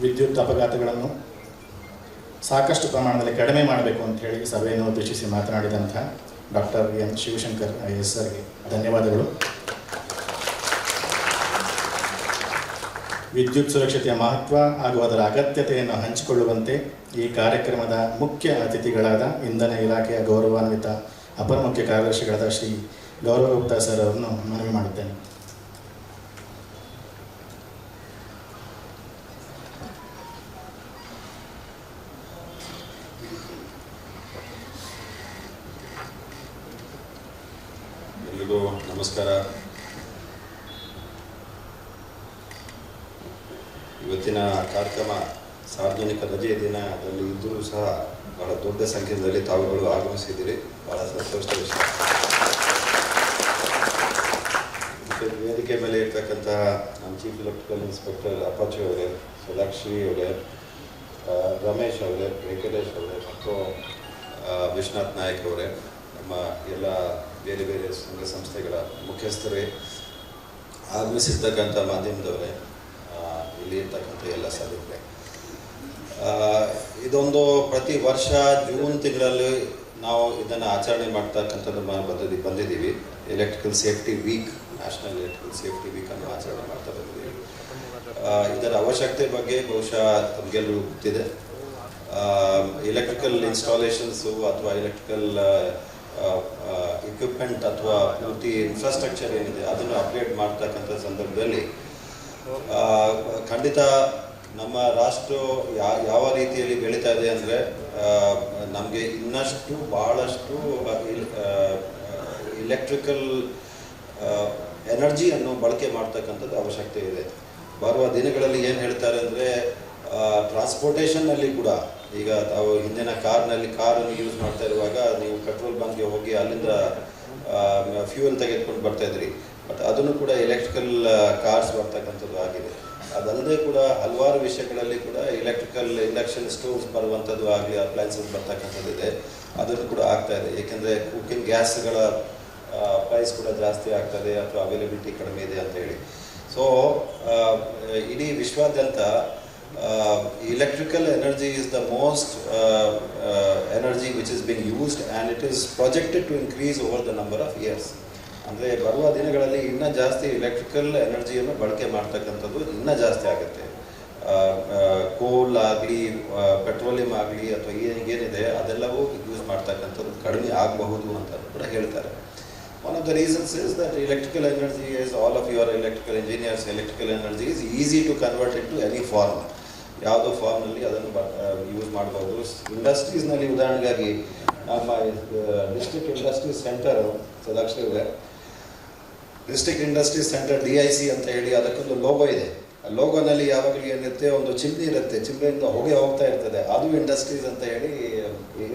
ವಿದ್ಯುತ್ ಅಪಘಾತಗಳನ್ನು ಸಾಕಷ್ಟು ಪ್ರಮಾಣದಲ್ಲಿ ಕಡಿಮೆ ಮಾಡಬೇಕು ಅಂತ ಹೇಳಿ ಸಭೆಯನ್ನು ಉದ್ದೇಶಿಸಿ ಮಾತನಾಡಿದಂಥ ಡಾಕ್ಟರ್ ಎಂ ಶಿವಶಂಕರ್ IAS ಸರ್ಗೆ ಧನ್ಯವಾದಗಳು. ವಿದ್ಯುತ್ ಸುರಕ್ಷತೆಯ ಮಹತ್ವ ಹಾಗೂ ಅದರ ಅಗತ್ಯತೆಯನ್ನು ಹಂಚಿಕೊಳ್ಳುವಂತೆ ಈ ಕಾರ್ಯಕ್ರಮದ ಮುಖ್ಯ ಅತಿಥಿಗಳಾದ ಇಂಧನ ಇಲಾಖೆಯ ಗೌರವಾನ್ವಿತ ಅಪರ ಮುಖ್ಯ ಕಾರ್ಯದರ್ಶಿಗಳಾದ ಶ್ರೀ ಗೌರವ್ ಗುಪ್ತಾ ಸರ್ ಅವರನ್ನು ಮನವಿ ಮಾಡುತ್ತೇನೆ. ಎಲ್ರಿಗೂ ನಮಸ್ಕಾರ. ಇವತ್ತಿನ ಕಾರ್ಯಕ್ರಮ ಸಾರ್ವಜನಿಕ ರಜೆ ದಿನದಲ್ಲಿ ಇದ್ದರೂ ಸಹ ಬಹಳ ದೊಡ್ಡ ಸಂಖ್ಯೆಯಲ್ಲಿ ತಾವುಗಳು ಆಗಮಿಸಿದ್ದೀರಿ, ಬಹಳ ಸಂತೋಷದ ವಿಷಯ. ವೇದಿಕೆ ಮೇಲೆ ಇರ್ತಕ್ಕಂತಹ ನಮ್ಮ ಚೀಫ್ ಎಲೆಕ್ಟ್ರಿಕಲ್ ಇನ್ಸ್ಪೆಕ್ಟರ್ ಅಪ್ಪಾಚಿ ಅವರೇ, ಸದಾಕ್ಷಿ ಅವರೇ, ರಮೇಶ್ ಅವರೇ, ವೆಂಕಟೇಶ್ ಅವರೇ ಮತ್ತು ವಿಶ್ವನಾಥ್ ನಾಯಕ್ ಅವರೇ, ನಮ್ಮ ಎಲ್ಲ ಬೇರೆ ಬೇರೆ ಸಂಘ ಸಂಸ್ಥೆಗಳ ಮುಖ್ಯಸ್ಥರೇ, ಆಗಮಿಸಿರ್ತಕ್ಕಂಥ ಮಾಧ್ಯಮದವರೇ, ಇಲ್ಲಿ ಇರ್ತಕ್ಕಂಥ ಎಲ್ಲ ಸಭೆಗಳೇ, ಇದೊಂದು ಪ್ರತಿ ವರ್ಷ ಜೂನ್ ತಿಂಗಳಲ್ಲಿ ನಾವು ಇದನ್ನು ಆಚರಣೆ ಮಾಡ್ತಕ್ಕಂಥದ್ದು ಬಂದಿದ್ದೀವಿ. Electrical safety week, national electrical safety week ಅನ್ನು ಆಚರಣೆ ಮಾಡ್ತಾ ಬಂದಿದ್ದೀವಿ. ಇದರ ಅವಶ್ಯಕತೆ ಬಗ್ಗೆ ಬಹುಶಃ ತಮಗೆಲ್ಲರೂ ಗೊತ್ತಿದೆ. ಎಲೆಕ್ಟ್ರಿಕಲ್ ಇನ್ಸ್ಟಾಲೇಷನ್ಸು ಅಥವಾ ಎಲೆಕ್ಟ್ರಿಕಲ್ ಇಕ್ವಿಪ್ಮೆಂಟ್ ಅಥವಾ ಪೂರ್ತಿ ಇನ್ಫ್ರಾಸ್ಟ್ರಕ್ಚರ್ ಏನಿದೆ ಅದನ್ನು ಅಪ್ಗ್ರೇಡ್ ಮಾಡ್ತಕ್ಕಂಥ ಸಂದರ್ಭದಲ್ಲಿ ಖಂಡಿತ ನಮ್ಮ ರಾಷ್ಟ್ರ ಯಾವ ರೀತಿಯಲ್ಲಿ ಬೆಳೀತಾ ಇದೆ ಅಂದರೆ ನಮಗೆ ಇನ್ನಷ್ಟು ಭಾಳಷ್ಟು ಇಲೆಕ್ಟ್ರಿಕಲ್ ಎನರ್ಜಿಯನ್ನು ಬಳಕೆ ಮಾಡ್ತಕ್ಕಂಥದ್ದು ಅವಶ್ಯಕತೆ ಇದೆ. ಬರುವ ದಿನಗಳಲ್ಲಿ ಏನು ಹೇಳ್ತಾರೆ ಅಂದರೆ ಟ್ರಾನ್ಸ್ಪೋರ್ಟೇಷನ್ನಲ್ಲಿ ಕೂಡ ಈಗ ತಾವು ಹಿಂದಿನ ಕಾರನ್ನು ಯೂಸ್ ಮಾಡ್ತಾ ಇರುವಾಗ ನೀವು ಪೆಟ್ರೋಲ್ ಬಂಕ್ಗೆ ಹೋಗಿ ಅಲ್ಲಿಂದ ಫ್ಯೂಯಲ್ ತೆಗೆದುಕೊಂಡು ಬರ್ತಾಯಿದ್ರಿ, ಬಟ್ ಅದನ್ನು ಕೂಡ ಎಲೆಕ್ಟ್ರಿಕಲ್ ಕಾರ್ಸ್ ಬರ್ತಕ್ಕಂಥದ್ದು ಆಗಿದೆ. ಅದಲ್ಲದೆ ಕೂಡ ಹಲವಾರು ವಿಷಯಗಳಲ್ಲಿ ಕೂಡ ಎಲೆಕ್ಟ್ರಿಕಲ್ ಇಂಡಕ್ಷನ್ ಸ್ಟೋವ್ಸ್ ಬರುವಂಥದ್ದು ಆಗಲಿ, ಅಪ್ಲೈನ್ಸಸ್ ಬರ್ತಕ್ಕಂಥದ್ದು ಇದೆ, ಅದನ್ನು ಕೂಡ ಆಗ್ತಾ ಇದೆ. ಏಕೆಂದರೆ ಕುಕ್ಕಿಂಗ್ ಗ್ಯಾಸ್ಗಳ ಪ್ರೈಸ್ ಕೂಡ ಜಾಸ್ತಿ ಆಗ್ತದೆ ಅಥವಾ ಅವೈಲಬಿಲಿಟಿ ಕಡಿಮೆ ಇದೆ ಅಂತ ಹೇಳಿ. ಸೊ ಇಡೀ ವಿಶ್ವಾದ್ಯಂತ electrical energy is the most energy which is being used, and it is projected to increase over the number of years. ಅಂದರೆ ಬರುವ ದಿನಗಳಲ್ಲಿ ಇನ್ನೂ ಜಾಸ್ತಿ ಎಲೆಕ್ಟ್ರಿಕಲ್ ಎನರ್ಜಿಯನ್ನು ಬಳಕೆ ಮಾಡ್ತಕ್ಕಂಥದ್ದು ಇನ್ನೂ ಜಾಸ್ತಿ ಆಗುತ್ತೆ. ಕೋಲ್ ಆಗಲಿ, ಪೆಟ್ರೋಲಿಯಂ ಆಗಲಿ ಅಥವಾ ಏನಿದೆ ಅದೆಲ್ಲವೂ ಯೂಸ್ ಮಾಡ್ತಕ್ಕಂಥದ್ದು ಕಡಿಮೆ ಆಗಬಹುದು ಅಂತ ಕೂಡ ಹೇಳ್ತಾರೆ. One of the reasons is that electrical energy, as all of you are electrical engineers, electrical energy is easy to convert into any form. ಯಾವುದೋ ಫಾರ್ಮ್ನಲ್ಲಿ ಅದನ್ನು ಯೂಸ್ ಮಾಡ್ಬೋದು. ಇಂಡಸ್ಟ್ರೀಸ್ನಲ್ಲಿ ಉದಾಹರಣೆಗಾಗಿ ನಮ್ಮ ಡಿಸ್ಟ್ರಿಕ್ಟ್ ಇಂಡಸ್ಟ್ರೀಸ್ ಸೆಂಟರ್ ಸದಾಕ್ಷರ ಡಿಸ್ಟ್ರಿಕ್ಟ್ ಇಂಡಸ್ಟ್ರೀಸ್ ಸೆಂಟರ್ DIC ಅಂತ ಹೇಳಿ ಅದಕ್ಕೊಂದು ಲೋಗೋ ಇದೆ. ಲೋಗೋನಲ್ಲಿ ಯಾವಾಗಲೂ ಏನಿರುತ್ತೆ, ಒಂದು ಚಿಮ್ನಿ ಇರುತ್ತೆ, ಚಿಮ್ನಿಯಿಂದ ಹೊಗೆ ಹೋಗ್ತಾ ಇರ್ತದೆ, ಅದು ಇಂಡಸ್ಟ್ರೀಸ್ ಅಂತ ಹೇಳಿ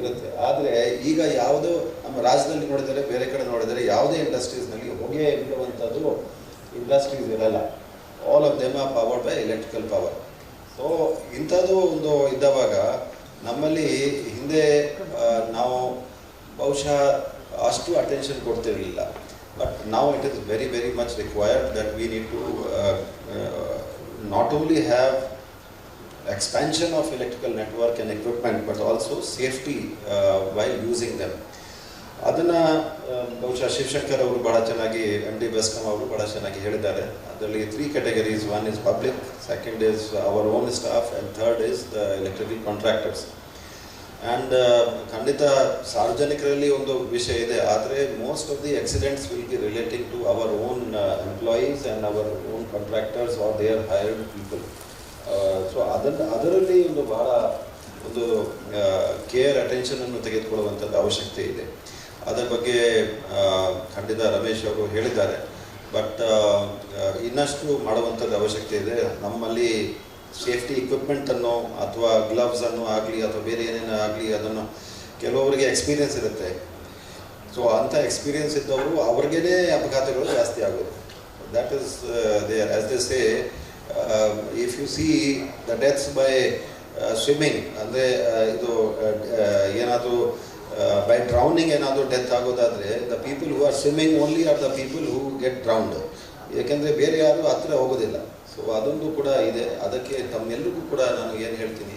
ಇರುತ್ತೆ. ಆದರೆ ಈಗ ಯಾವುದೋ ನಮ್ಮ ರಾಜ್ಯದಲ್ಲಿ ನೋಡಿದರೆ, ಬೇರೆ ಕಡೆ ನೋಡಿದರೆ ಯಾವುದೇ ಇಂಡಸ್ಟ್ರೀಸ್ನಲ್ಲಿ ಹೊಗೆ ಬಿಡುವಂಥದ್ದು ಇಂಡಸ್ಟ್ರೀಸ್ ಇರಲ್ಲ. All of them are powered by electrical power. So ಇಂಥದ್ದು ಒಂದು ಇದ್ದವಾಗ ನಮ್ಮಲ್ಲಿ ಹಿಂದೆ ನಾವು ಬಹುಶಃ ಅಷ್ಟು ಅಟೆನ್ಷನ್ ಕೊಡ್ತಿರಲಿಲ್ಲ. But now it is very, very much required that we need to not only have expansion of electrical network and equipment, but also safety while using them. ಅದನ್ನು ಬಹುಶಃ ಶಿವಶಂಕರ್ ಅವರು ಭಾಳ ಚೆನ್ನಾಗಿ, MD ಬೆಸ್ಕಾಂ ಅವರು ಭಾಳ ಚೆನ್ನಾಗಿ ಹೇಳಿದ್ದಾರೆ. ಅದರಲ್ಲಿ 3 categories. One is public, second is our own staff, and third is the electrical contractors. And ಖಂಡಿತ ಸಾರ್ವಜನಿಕರಲ್ಲಿ ಒಂದು ವಿಷಯ ಇದೆ, ಆದರೆ most of the accidents will be relating to our own employees and our own contractors are their hired people. So ಅದರಲ್ಲಿ ಒಂದು ಬಹಳ ಒಂದು ಕೇರ್ ಅಟೆನ್ಷನನ್ನು ತೆಗೆದುಕೊಳ್ಳುವಂಥದ್ದು ಅವಶ್ಯಕತೆ ಇದೆ. ಅದರ ಬಗ್ಗೆ ಖಂಡಿತ ರಮೇಶ್ ಅವರು ಹೇಳಿದ್ದಾರೆ. ಬಟ್ ಇನ್ನಷ್ಟು ಮಾಡುವಂಥದ್ದು ಅವಶ್ಯಕತೆ ಇದೆ. ನಮ್ಮಲ್ಲಿ ಸೇಫ್ಟಿ ಇಕ್ವಿಪ್ಮೆಂಟನ್ನು ಅಥವಾ ಗ್ಲವ್ಸನ್ನು ಆಗಲಿ ಅಥವಾ ಬೇರೆ ಏನೇನೋ ಆಗಲಿ, ಅದನ್ನು ಕೆಲವರಿಗೆ ಎಕ್ಸ್ಪೀರಿಯೆನ್ಸ್ ಇರುತ್ತೆ. ಸೊ ಅಂಥ ಎಕ್ಸ್ಪೀರಿಯೆನ್ಸ್ ಇದ್ದವರು ಅವ್ರಿಗೇ ಅಪಘಾತಗಳು ಜಾಸ್ತಿ ಆಗೋದು. That is there as they say, if you see the deaths by swimming, ಅಂದರೆ ಇದು ಏನಾದರೂ ಬೈ ಡ್ರೌನಿಂಗ್ ಏನಾದರೂ ಡೆತ್ ಆಗೋದಾದರೆ, the people who are swimming only are the people who get drowned. ಏಕೆಂದರೆ ಬೇರೆ ಯಾರು ಹತ್ತಿರ ಹೋಗೋದಿಲ್ಲ. ಸೊ ಅದೊಂದು ಕೂಡ ಇದೆ. ಅದಕ್ಕೆ ತಮ್ಮೆಲ್ಲರಿಗೂ ಕೂಡ ನಾನು ಏನು ಹೇಳ್ತೀನಿ,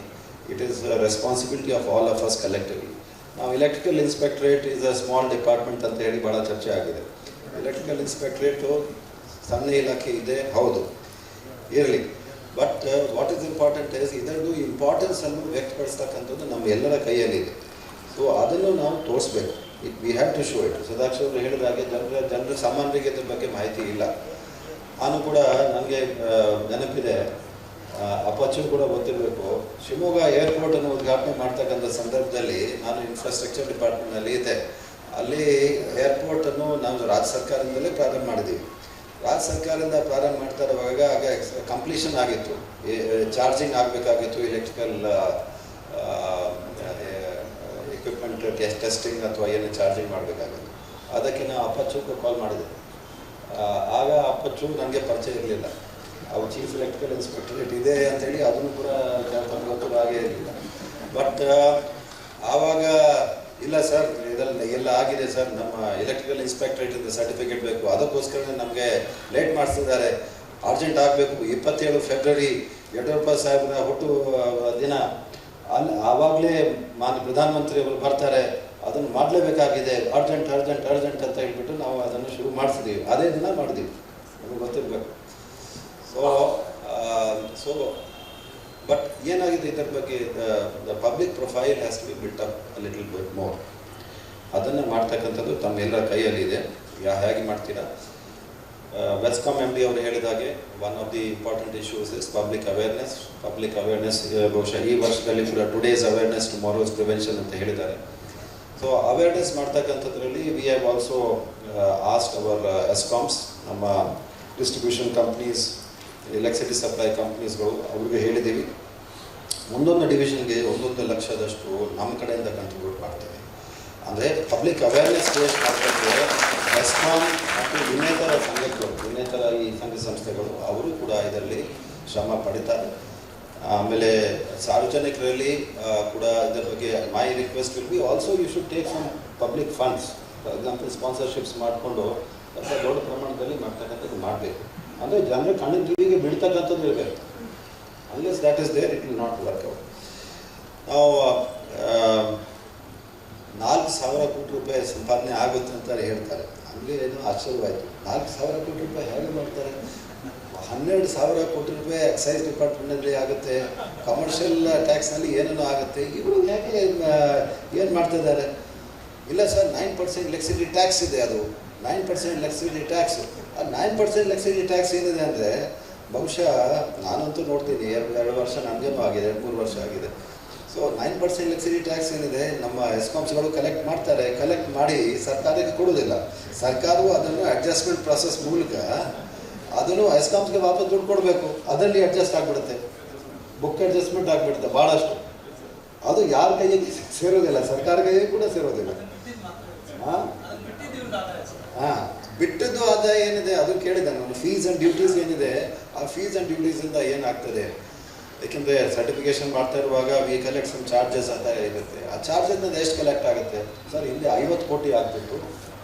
it is responsibility of all of us collectively. ನಾವು electrical inspectorate is a small department ಅಂತ ಹೇಳಿ ಭಾಳ ಚರ್ಚೆ ಆಗಿದೆ. ಎಲೆಕ್ಟ್ರಿಕಲ್ ಇನ್ಸ್ಪೆಕ್ಟ್ರೇಟು ಸಣ್ಣ ಇಲಾಖೆ ಇದೆ, ಹೌದು, ಇರಲಿ. But what is important is ಇದರದ್ದು ಇಂಪಾರ್ಟೆನ್ಸನ್ನು ವ್ಯಕ್ತಪಡಿಸ್ತಕ್ಕಂಥದ್ದು ನಮ್ಮ ಎಲ್ಲರ ಕೈಯಲ್ಲಿದೆ. ಸೊ ಅದನ್ನು ನಾವು ತೋರಿಸ್ಬೇಕು. We have to show it. ಸುಧಾಕ್ಷ ಅವರು ಹೇಳಿದ ಹಾಗೆ ಜನರ ಸಾಮಾನ್ಯರಿಗೆ ಇದ್ರ ಬಗ್ಗೆ ಮಾಹಿತಿ ಇಲ್ಲ. ನಾನು ಕೂಡ ನನಗೆ ನೆನಪಿದೆ, ಅಪಚ್ಚು ಕೂಡ ಗೊತ್ತಿರಬೇಕು, ಶಿವಮೊಗ್ಗ ಏರ್ಪೋರ್ಟನ್ನು ಉದ್ಘಾಟನೆ ಮಾಡ್ತಕ್ಕಂಥ ಸಂದರ್ಭದಲ್ಲಿ ನಾನು ಇನ್ಫ್ರಾಸ್ಟ್ರಕ್ಚರ್ ಡಿಪಾರ್ಟ್ಮೆಂಟ್ನಲ್ಲಿ ಇದ್ದೆ. ಅಲ್ಲಿ ಏರ್ಪೋರ್ಟನ್ನು ನಾವು ರಾಜ್ಯ ಸರ್ಕಾರದಿಂದಲೇ ಪ್ರಾರಂಭ ಮಾಡಿದ್ದೀವಿ. ರಾಜ್ಯ ಸರ್ಕಾರದಿಂದ ಪ್ರಾರಂಭ ಮಾಡ್ತಾ ಇರುವಾಗ ಆಗ ಕಂಪ್ಲೀಷನ್ ಆಗಿತ್ತು, ಚಾರ್ಜಿಂಗ್ ಆಗಬೇಕಾಗಿತ್ತು, ಎಲೆಕ್ಟ್ರಿಕಲ್ ಎಕ್ವಿಪ್ಮೆಂಟ್ ಟೆಸ್ಟಿಂಗ್ ಅಥವಾ ಏನು ಚಾರ್ಜಿಂಗ್ ಮಾಡಬೇಕಾಗಿತ್ತು. ಅದಕ್ಕೆ ನಾವು ಅಪಚ್ಚು ಕಾಲ್ ಮಾಡಿದೆ. ಆಗ ಅಪ್ಪಚ್ಚು ನನಗೆ ಪರಿಚಯ ಇರಲಿಲ್ಲ. ಅವ್ರು ಚೀಫ್ ಎಲೆಕ್ಟ್ರಿಕಲ್ ಇನ್ಸ್ಪೆಕ್ಟರೇಟ್ ಇದೆ ಅಂಥೇಳಿ ಅದನ್ನು ಕೂಡ ಗೊತ್ತು ಹಾಗೆ ಇರಲಿಲ್ಲ. ಬಟ್ ಆವಾಗ ಇಲ್ಲ ಸರ್, ಇದರಲ್ಲಿ ಎಲ್ಲ ಆಗಿದೆ ಸರ್, ನಮ್ಮ ಎಲೆಕ್ಟ್ರಿಕಲ್ ಇನ್ಸ್ಪೆಕ್ಟರೇಟಿಂದ ಸರ್ಟಿಫಿಕೇಟ್ ಬೇಕು, ಅದಕ್ಕೋಸ್ಕರ ನಮಗೆ ಲೇಟ್ ಮಾಡಿಸ್ತಿದ್ದಾರೆ, ಅರ್ಜೆಂಟ್ ಆಗಬೇಕು. 27 ಫೆಬ್ರವರಿ ಯಡಿಯೂರಪ್ಪ ಸಾಹೇಬರ ಹುಟ್ಟು ದಿನ, ಆವಾಗಲೇ ಮಾನ್ಯ ಪ್ರಧಾನಮಂತ್ರಿ ಅವರು ಬರ್ತಾರೆ, ಅದನ್ನು ಮಾಡಲೇಬೇಕಾಗಿದೆ, ಅರ್ಜೆಂಟ್ ಅರ್ಜೆಂಟ್ ಅರ್ಜೆಂಟ್ ಅಂತ ಹೇಳ್ಬಿಟ್ಟು ನಾವು ಅದನ್ನು ಶುರು ಮಾಡಿಸಿದ್ದೀವಿ. ಅದೇ ದಿನ ಮಾಡಿದ್ದೀವಿ, ನಮಗೆ ಗೊತ್ತಿರಬೇಕು. ಸೊ ಬಟ್ ಏನಾಗಿದೆ ಇದರ ಬಗ್ಗೆ, the public profile has to be built up a little bit more. ಅದನ್ನು ಮಾಡ್ತಕ್ಕಂಥದ್ದು ತಮ್ಮೆಲ್ಲರ ಕೈಯಲ್ಲಿದೆ. ಹೇಗೆ ಮಾಡ್ತೀರಾ? ಬೆಸ್ಕಾಂ MD ಅವರು ಹೇಳಿದ ಹಾಗೆ one of the important issues is public awareness. Public awareness ಬಹುಶಃ ಈ ವರ್ಷದಲ್ಲಿ ಕೂಡ ಟುಡೇಸ್ ಅವೇರ್ನೆಸ್ ಟುಮಾರೋಸ್ ಪ್ರಿವೆನ್ಷನ್ ಅಂತ ಹೇಳಿದ್ದಾರೆ. ಸೊ ಅವೇರ್ನೆಸ್ ಮಾಡ್ತಕ್ಕಂಥದ್ರಲ್ಲಿ we have also asked our ESCOMs, ನಮ್ಮ ಡಿಸ್ಟ್ರಿಬ್ಯೂಷನ್ ಕಂಪ್ನೀಸ್, ಎಲೆಕ್ಟ್ರಿಸಿಟಿ ಸಪ್ಲೈ ಕಂಪ್ನೀಸ್ಗಳು, ಅವ್ರಿಗೆ ಹೇಳಿದ್ದೀವಿ ಒಂದೊಂದು ಡಿವಿಷನ್ಗೆ 1 ಲಕ್ಷದಷ್ಟು ನಮ್ಮ ಕಡೆಯಿಂದ ಕಂಟ್ರಿಬ್ಯೂಟ್ ಮಾಡ್ತೀವಿ. ಅಂದರೆ ಪಬ್ಲಿಕ್ ಅವೇರ್ನೆಸ್ ಕ್ರಿಯೇಟ್ ಮಾಡ್ತಿದ್ರೆ ಬೆಸ್ಕಾಂ ಮತ್ತು ಇನ್ನೇತರ ಸಂಘಗಳು, ಇನ್ನೇತರ ಈ ಸಂಘ ಸಂಸ್ಥೆಗಳು ಅವರು ಕೂಡ ಇದರಲ್ಲಿ ಶ್ರಮ ಪಡಿತಾರೆ. ಆಮೇಲೆ ಸಾರ್ವಜನಿಕರಲ್ಲಿ ಕೂಡ ಇದರ ಬಗ್ಗೆ my request will be also you should take some public funds. For example sponsorships ಮಾಡಿಕೊಂಡು ಸ್ವಲ್ಪ ದೊಡ್ಡ ಪ್ರಮಾಣದಲ್ಲಿ ಮಾಡ್ತಕ್ಕಂಥದ್ದು ಮಾಡಬೇಕು. ಅಂದರೆ ಜನರ ಕಣ್ಣಿನ ಟಿವಿಗೆ ಬಿಡ್ತಕ್ಕಂಥದ್ದು ಇರಬೇಕು. Unless that is there it will not work out. ನಾವು 4,000 ಕೋಟಿ ರೂಪಾಯಿ ಸಂಪಾದನೆ ಆಗುತ್ತೆ ಅಂತ ಹೇಳ್ತಾರೆ. ನಮಗೆ ಏನೋ ಆಶ್ಚರ್ಯವಾಯಿತು, 4,000 ಕೋಟಿ ರೂಪಾಯಿ ಹೇಗೆ ಮಾಡ್ತಾರೆ? 12,000 ಕೋಟಿ ರೂಪಾಯಿ ಎಕ್ಸೈಸ್ ಡಿಪಾರ್ಟ್ಮೆಂಟಲ್ಲಿ ಆಗುತ್ತೆ, ಕಮರ್ಷಿಯಲ್ ಟ್ಯಾಕ್ಸ್ನಲ್ಲಿ ಏನೇನೋ ಆಗುತ್ತೆ. ಇವರು ಯಾಕೆ ಏನು ಮಾಡ್ತಿದ್ದಾರೆ? ಇಲ್ಲ ಸರ್, 9% ಎಲೆಕ್ಟ್ರಿಸಿಟಿ ಟ್ಯಾಕ್ಸ್ ಇದೆ, ಅದು 9% ಎಲೆಕ್ಟ್ರಿಸಿಟಿ ಟ್ಯಾಕ್ಸ್. ಆ 9% ಎಲೆಕ್ಟ್ರಿಸಿಟಿ ಟ್ಯಾಕ್ಸ್ ಏನಿದೆ ಅಂದರೆ, ಬಹುಶಃ ನಾನಂತೂ ನೋಡ್ತೀನಿ, 2 ವರ್ಷ ನನಗೇನೂ ಆಗಿದೆ, 2-3 ವರ್ಷ ಆಗಿದೆ. ಸೊ 9% ಎಲೆಕ್ಟ್ರಿಸಿಟಿ ಟ್ಯಾಕ್ಸ್ ಏನಿದೆ ನಮ್ಮ ಎಸ್ಕಾಮ್ಸ್ಗಳು ಕಲೆಕ್ಟ್ ಮಾಡ್ತಾರೆ. ಕಲೆಕ್ಟ್ ಮಾಡಿ ಸರ್ಕಾರಕ್ಕೆ ಕೊಡೋದಿಲ್ಲ. ಸರ್ಕಾರವು ಅದನ್ನು ಅಡ್ಜಸ್ಟ್ಮೆಂಟ್ ಪ್ರಾಸೆಸ್ ಮೂಲಕ ಅದನ್ನು ಎಸ್ಕಾಮ್ಸ್ಗೆ ವಾಪಸ್ ದುಡ್ಡು ಕೊಡಬೇಕು. ಅದರಲ್ಲಿ ಅಡ್ಜಸ್ಟ್ ಆಗಿಬಿಡುತ್ತೆ, ಬುಕ್ ಅಡ್ಜಸ್ಟ್ಮೆಂಟ್ ಆಗಿಬಿಡುತ್ತೆ ಭಾಳಷ್ಟು. ಅದು ಯಾರ ಕೈಗೆ ಸೇರೋದಿಲ್ಲ, ಸರ್ಕಾರ ಕೈಗೆ ಕೂಡ ಸೇರೋದಿಲ್ಲ. ಬಿಟ್ಟದ್ದು ಆದಾಯ ಏನಿದೆ ಅದು ಕೇಳಿದೆ ನಾನು. ಫೀಸ್ ಆ್ಯಂಡ್ ಡ್ಯೂಟೀಸ್ ಏನಿದೆ, ಆ ಫೀಸ್ ಆ್ಯಂಡ್ ಡ್ಯೂಟೀಸಿಂದ ಏನಾಗ್ತದೆ, ಏಕೆಂದರೆ ಸರ್ಟಿಫಿಕೇಶನ್ ಮಾಡ್ತಾ ಇರುವಾಗ ವಿ ಕಲೆಕ್ಟ್ ಸಮ್ ಚಾರ್ಜಸ್ ಅಂತ ಇರುತ್ತೆ. ಆ ಚಾರ್ಜಸ್ನಿಂದ ಎಷ್ಟು ಕಲೆಕ್ಟ್ ಆಗುತ್ತೆ ಸರ್? ಹಿಂದೆ 50 ಕೋಟಿ ಆಗ್ತಿತ್ತು,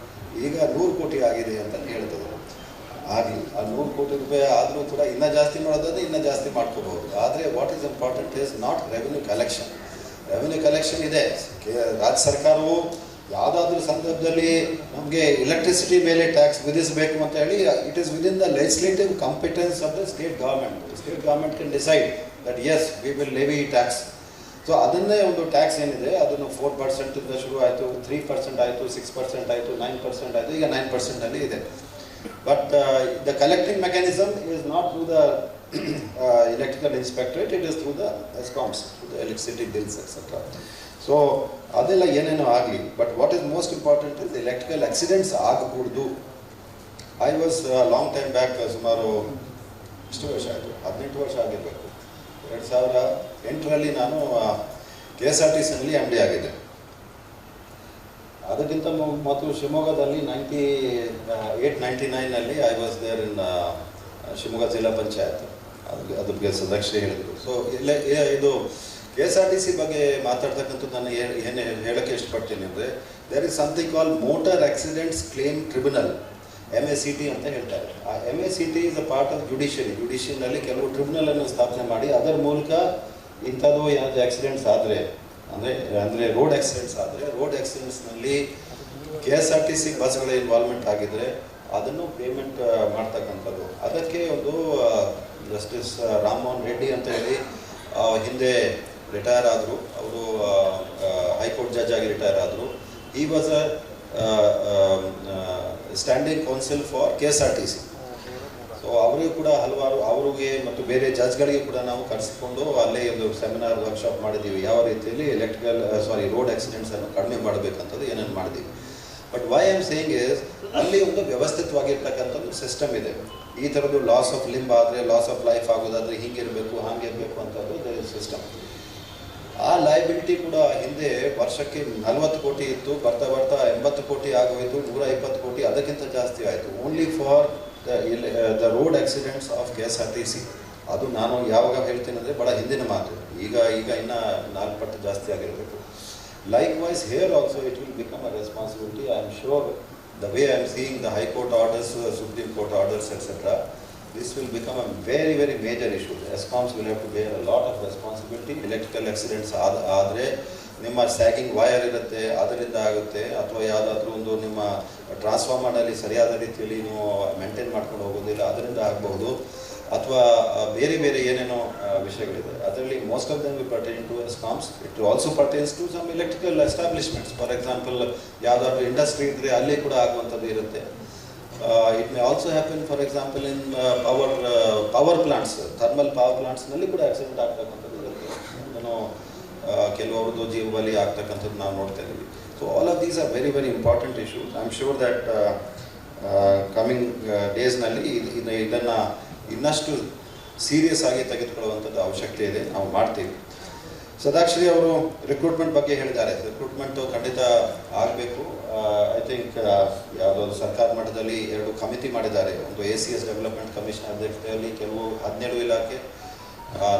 ಈಗ 100 ಕೋಟಿ ಆಗಿದೆ ಅಂತ ಹೇಳ್ತದೆ. ಆಗಲಿ, ಆ 100 ಕೋಟಿ ರೂಪಾಯಿ ಆದರೂ ಕೂಡ ಇನ್ನೂ ಜಾಸ್ತಿ ಮಾಡೋದಾದ್ರೆ ಇನ್ನೂ ಜಾಸ್ತಿ ಮಾಡ್ಕೋಬಹುದು. ಆದರೆ what is important is not revenue collection. Revenue collection ಇದೆ. ರಾಜ್ಯ ಸರ್ಕಾರವು ಯಾವುದಾದ್ರೂ ಸಂದರ್ಭದಲ್ಲಿ ನಮಗೆ ಎಲೆಕ್ಟ್ರಿಸಿಟಿ ಮೇಲೆ ಟ್ಯಾಕ್ಸ್ ವಿಧಿಸಬೇಕು ಅಂತ ಹೇಳಿ, it is within the legislative competence of the state government. State government can decide that as we will levy tax. So ಅದನ್ನೇ ಒಂದು ಟ್ಯಾಕ್ಸ್ ಏನಿದೆ ಅದನ್ನು 4% ಶುರು ಆಯಿತು, 3% ಆಯಿತು, 6% ಆಯಿತು, 9% ಆಯಿತು, ಈಗ 9% ಇದೆ. But the collecting mechanism is not through the electrical inspectorate, it is through the ESCOMs, through the electricity bills, etc. So ಅದೆಲ್ಲ ಏನೇನೋ ಆಗಲಿ, but what is most important is electrical accidents ಆಗಕೂಡದು. I was long time back, ಸುಮಾರು ಎಷ್ಟು ವರ್ಷ ಆಯಿತು, 18 ವರ್ಷ ಆಗಿರಬೇಕು, 2008ರಲ್ಲಿ ನಾನು KSRTCನಲ್ಲಿ MD ಆಗಿದ್ದೆ. ಅದಕ್ಕಿಂತ ಮೊದಲು ಶಿವಮೊಗ್ಗದಲ್ಲಿ 98-99ನಲ್ಲಿ I was there in Shivamogga zilla panchayat, ಅದಕ್ಕೆ ಸದಸ್ಯರು ಹೇಳಿದರು. ಸೊ ಇದು KSRTC ಬಗ್ಗೆ ಮಾತಾಡ್ತಕ್ಕಂಥದ್ದು ನಾನು ಏನು ಹೇಳೋಕ್ಕೆ ಇಷ್ಟಪಡ್ತೀನಿ ಅಂದರೆ, there is something call motor accidents claim tribunal, MACT ಅಂತ ಹೇಳ್ತಾರೆ. ಆ MACT is a part of judiciary. ಜುಡಿಷಿಯರಿನಲ್ಲಿ ಕೆಲವು ಟ್ರಿಬ್ಯುನಲನ್ನು ಸ್ಥಾಪನೆ ಮಾಡಿ ಅದರ ಮೂಲಕ ಇಂಥದ್ದು ಏನಾದರೂ ಆಕ್ಸಿಡೆಂಟ್ಸ್ ಆದರೆ, ಅಂದರೆ ರೋಡ್ ಆಕ್ಸಿಡೆಂಟ್ಸ್ ಆದರೆ, ರೋಡ್ ಆಕ್ಸಿಡೆಂಟ್ಸ್ನಲ್ಲಿ KSRTC ಬಸ್ಗಳ ಇನ್ವಾಲ್ವ್ಮೆಂಟ್ ಆಗಿದ್ದರೆ ಅದನ್ನು ಪೇಮೆಂಟ್ ಮಾಡ್ತಕ್ಕಂಥದ್ದು. ಅದಕ್ಕೆ ಒಂದು ಜಸ್ಟಿಸ್ ರಾಮಮೋಹನ್ ರೆಡ್ಡಿ ಅಂತ ಹೇಳಿ ಹಿಂದೆ ರಿಟೈರ್ ಆದರು, ಅವರು ಹೈಕೋರ್ಟ್ ಜಡ್ಜ್ ಆಗಿ ರಿಟೈರ್ ಆದರು. He was a standing counsel for KSRTC. So ಅವರಿಗೂ ಕೂಡ ಹಲವಾರು, ಅವ್ರಿಗೆ ಮತ್ತು ಬೇರೆ ಜಡ್ಜ್ಗಳಿಗೆ ಕೂಡ ನಾವು ಕರೆಸಿಕೊಂಡು ಅಲ್ಲೇ ಒಂದು ಸೆಮಿನಾರ್ ವರ್ಕ್ಶಾಪ್ ಮಾಡಿದ್ದೀವಿ, ಯಾವ ರೀತಿಯಲ್ಲಿ ರೋಡ್ ಆಕ್ಸಿಡೆಂಟ್ಸನ್ನು ಕಡಿಮೆ ಮಾಡಬೇಕಂಥದ್ದು ಏನೇನು ಮಾಡಿದ್ದೀವಿ. But why I am saying is, ಅಲ್ಲಿ ಒಂದು ವ್ಯವಸ್ಥಿತವಾಗಿರ್ತಕ್ಕಂಥದ್ದು ಸಿಸ್ಟಮ್ ಇದೆ. ಈ ಥರದ್ದು ಲಾಸ್ ಆಫ್ ಲಿಂಬ್ ಆದರೆ, ಲಾಸ್ ಆಫ್ ಲೈಫ್ ಆಗೋದಾದರೆ ಹಿಂಗಿರಬೇಕು, ಹಾಗಿರಬೇಕು ಅಂತದ್ದು ಸಿಸ್ಟಮ್. ಆ ಲಯಬಿಲಿಟಿ ಕೂಡ ಹಿಂದೆ ವರ್ಷಕ್ಕೆ 40 ಕೋಟಿ ಇತ್ತು, ಬರ್ತಾ 80 ಕೋಟಿ ಆಗೋಯಿತು, 120 ಕೋಟಿ, ಅದಕ್ಕಿಂತ ಜಾಸ್ತಿ ಆಯಿತು, only for the road accidents of KSRTC. ಅದು ನಾನು ಯಾವಾಗ ಹೇಳ್ತೀನಿ ಅಂದರೆ ಭಾಳ ಹಿಂದಿನ ಮಾತು, ಈಗ ಇನ್ನೂ 4 ಪಟ್ಟು ಜಾಸ್ತಿ ಆಗಿರಬೇಕು. Likewise, here also it will become a responsibility. I am sure the way I am seeing the High Court orders, Supreme Court orders, etc., this will become a very, very major issue. ESCOMs will have to bear a lot of responsibility. Electrical accidents ಆದರೆ ನಿಮ್ಮ ಸ್ಯಾಗಿಂಗ್ ವೈರ್ ಇರುತ್ತೆ, ಅದರಿಂದ ಆಗುತ್ತೆ, ಅಥವಾ ಯಾವುದಾದ್ರೂ ಒಂದು ನಿಮ್ಮ ಟ್ರಾನ್ಸ್ಫಾರ್ಮರ್ನಲ್ಲಿ ಸರಿಯಾದ ರೀತಿಯಲ್ಲಿ ನೀವು ಮೇಂಟೈನ್ ಮಾಡ್ಕೊಂಡು ಹೋಗೋದಿಲ್ಲ, ಅದರಿಂದ ಆಗಬಹುದು, ಅಥವಾ ಬೇರೆ ಬೇರೆ ಏನೇನೋ ವಿಷಯಗಳಿದೆ. ಅದರಲ್ಲಿ most of them will pertain to ESCOMs. It also pertains to some electrical establishments. For example ಯಾವುದಾದ್ರೂ ಇಂಡಸ್ಟ್ರಿ ಇದ್ದರೆ ಅಲ್ಲಿ ಕೂಡ ಆಗುವಂಥದ್ದು ಇರುತ್ತೆ. It may also happen for example in power plants, thermal power ಪ್ಲಾಂಟ್ಸ್ನಲ್ಲಿ ಕೂಡ ಆಕ್ಸಿಡೆಂಟ್ ಆಗ್ತಕ್ಕಂಥದ್ದು ಇರುತ್ತೆ. ಕೆಲವರದ್ದು ಜೀವ ಬಲಿ ಆಗ್ತಕ್ಕಂಥದ್ದು ನಾವು ನೋಡ್ತಾ ಇದ್ದೀವಿ. So all of these are very very important issues. I am sure that coming ಡೇಸ್ನಲ್ಲಿ ಇದನ್ನು ಇನ್ನಷ್ಟು ಸೀರಿಯಸ್ ಆಗಿ ತೆಗೆದುಕೊಳ್ಳುವಂಥದ್ದು ಅವಶ್ಯಕತೆ ಇದೆ, ನಾವು ಮಾಡ್ತೀವಿ. ಸದಾಕ್ಷರಿ ಅವರು ರಿಕ್ರೂಟ್ಮೆಂಟ್ ಬಗ್ಗೆ ಹೇಳಿದ್ದಾರೆ. ರಿಕ್ರೂಟ್ಮೆಂಟು ಖಂಡಿತ ಆಗಬೇಕು. ಐ ಥಿಂಕ್ ಯಾವುದೋ ಸರ್ಕಾರ ಮಟ್ಟದಲ್ಲಿ 2 ಕಮಿಟಿ ಮಾಡಿದ್ದಾರೆ. ಒಂದು ACS ಡೆವಲಪ್ಮೆಂಟ್ ಕಮಿಷನ್ ಅಧ್ಯಕ್ಷತೆಯಲ್ಲಿ ಕೆಲವು 17 ಇಲಾಖೆ,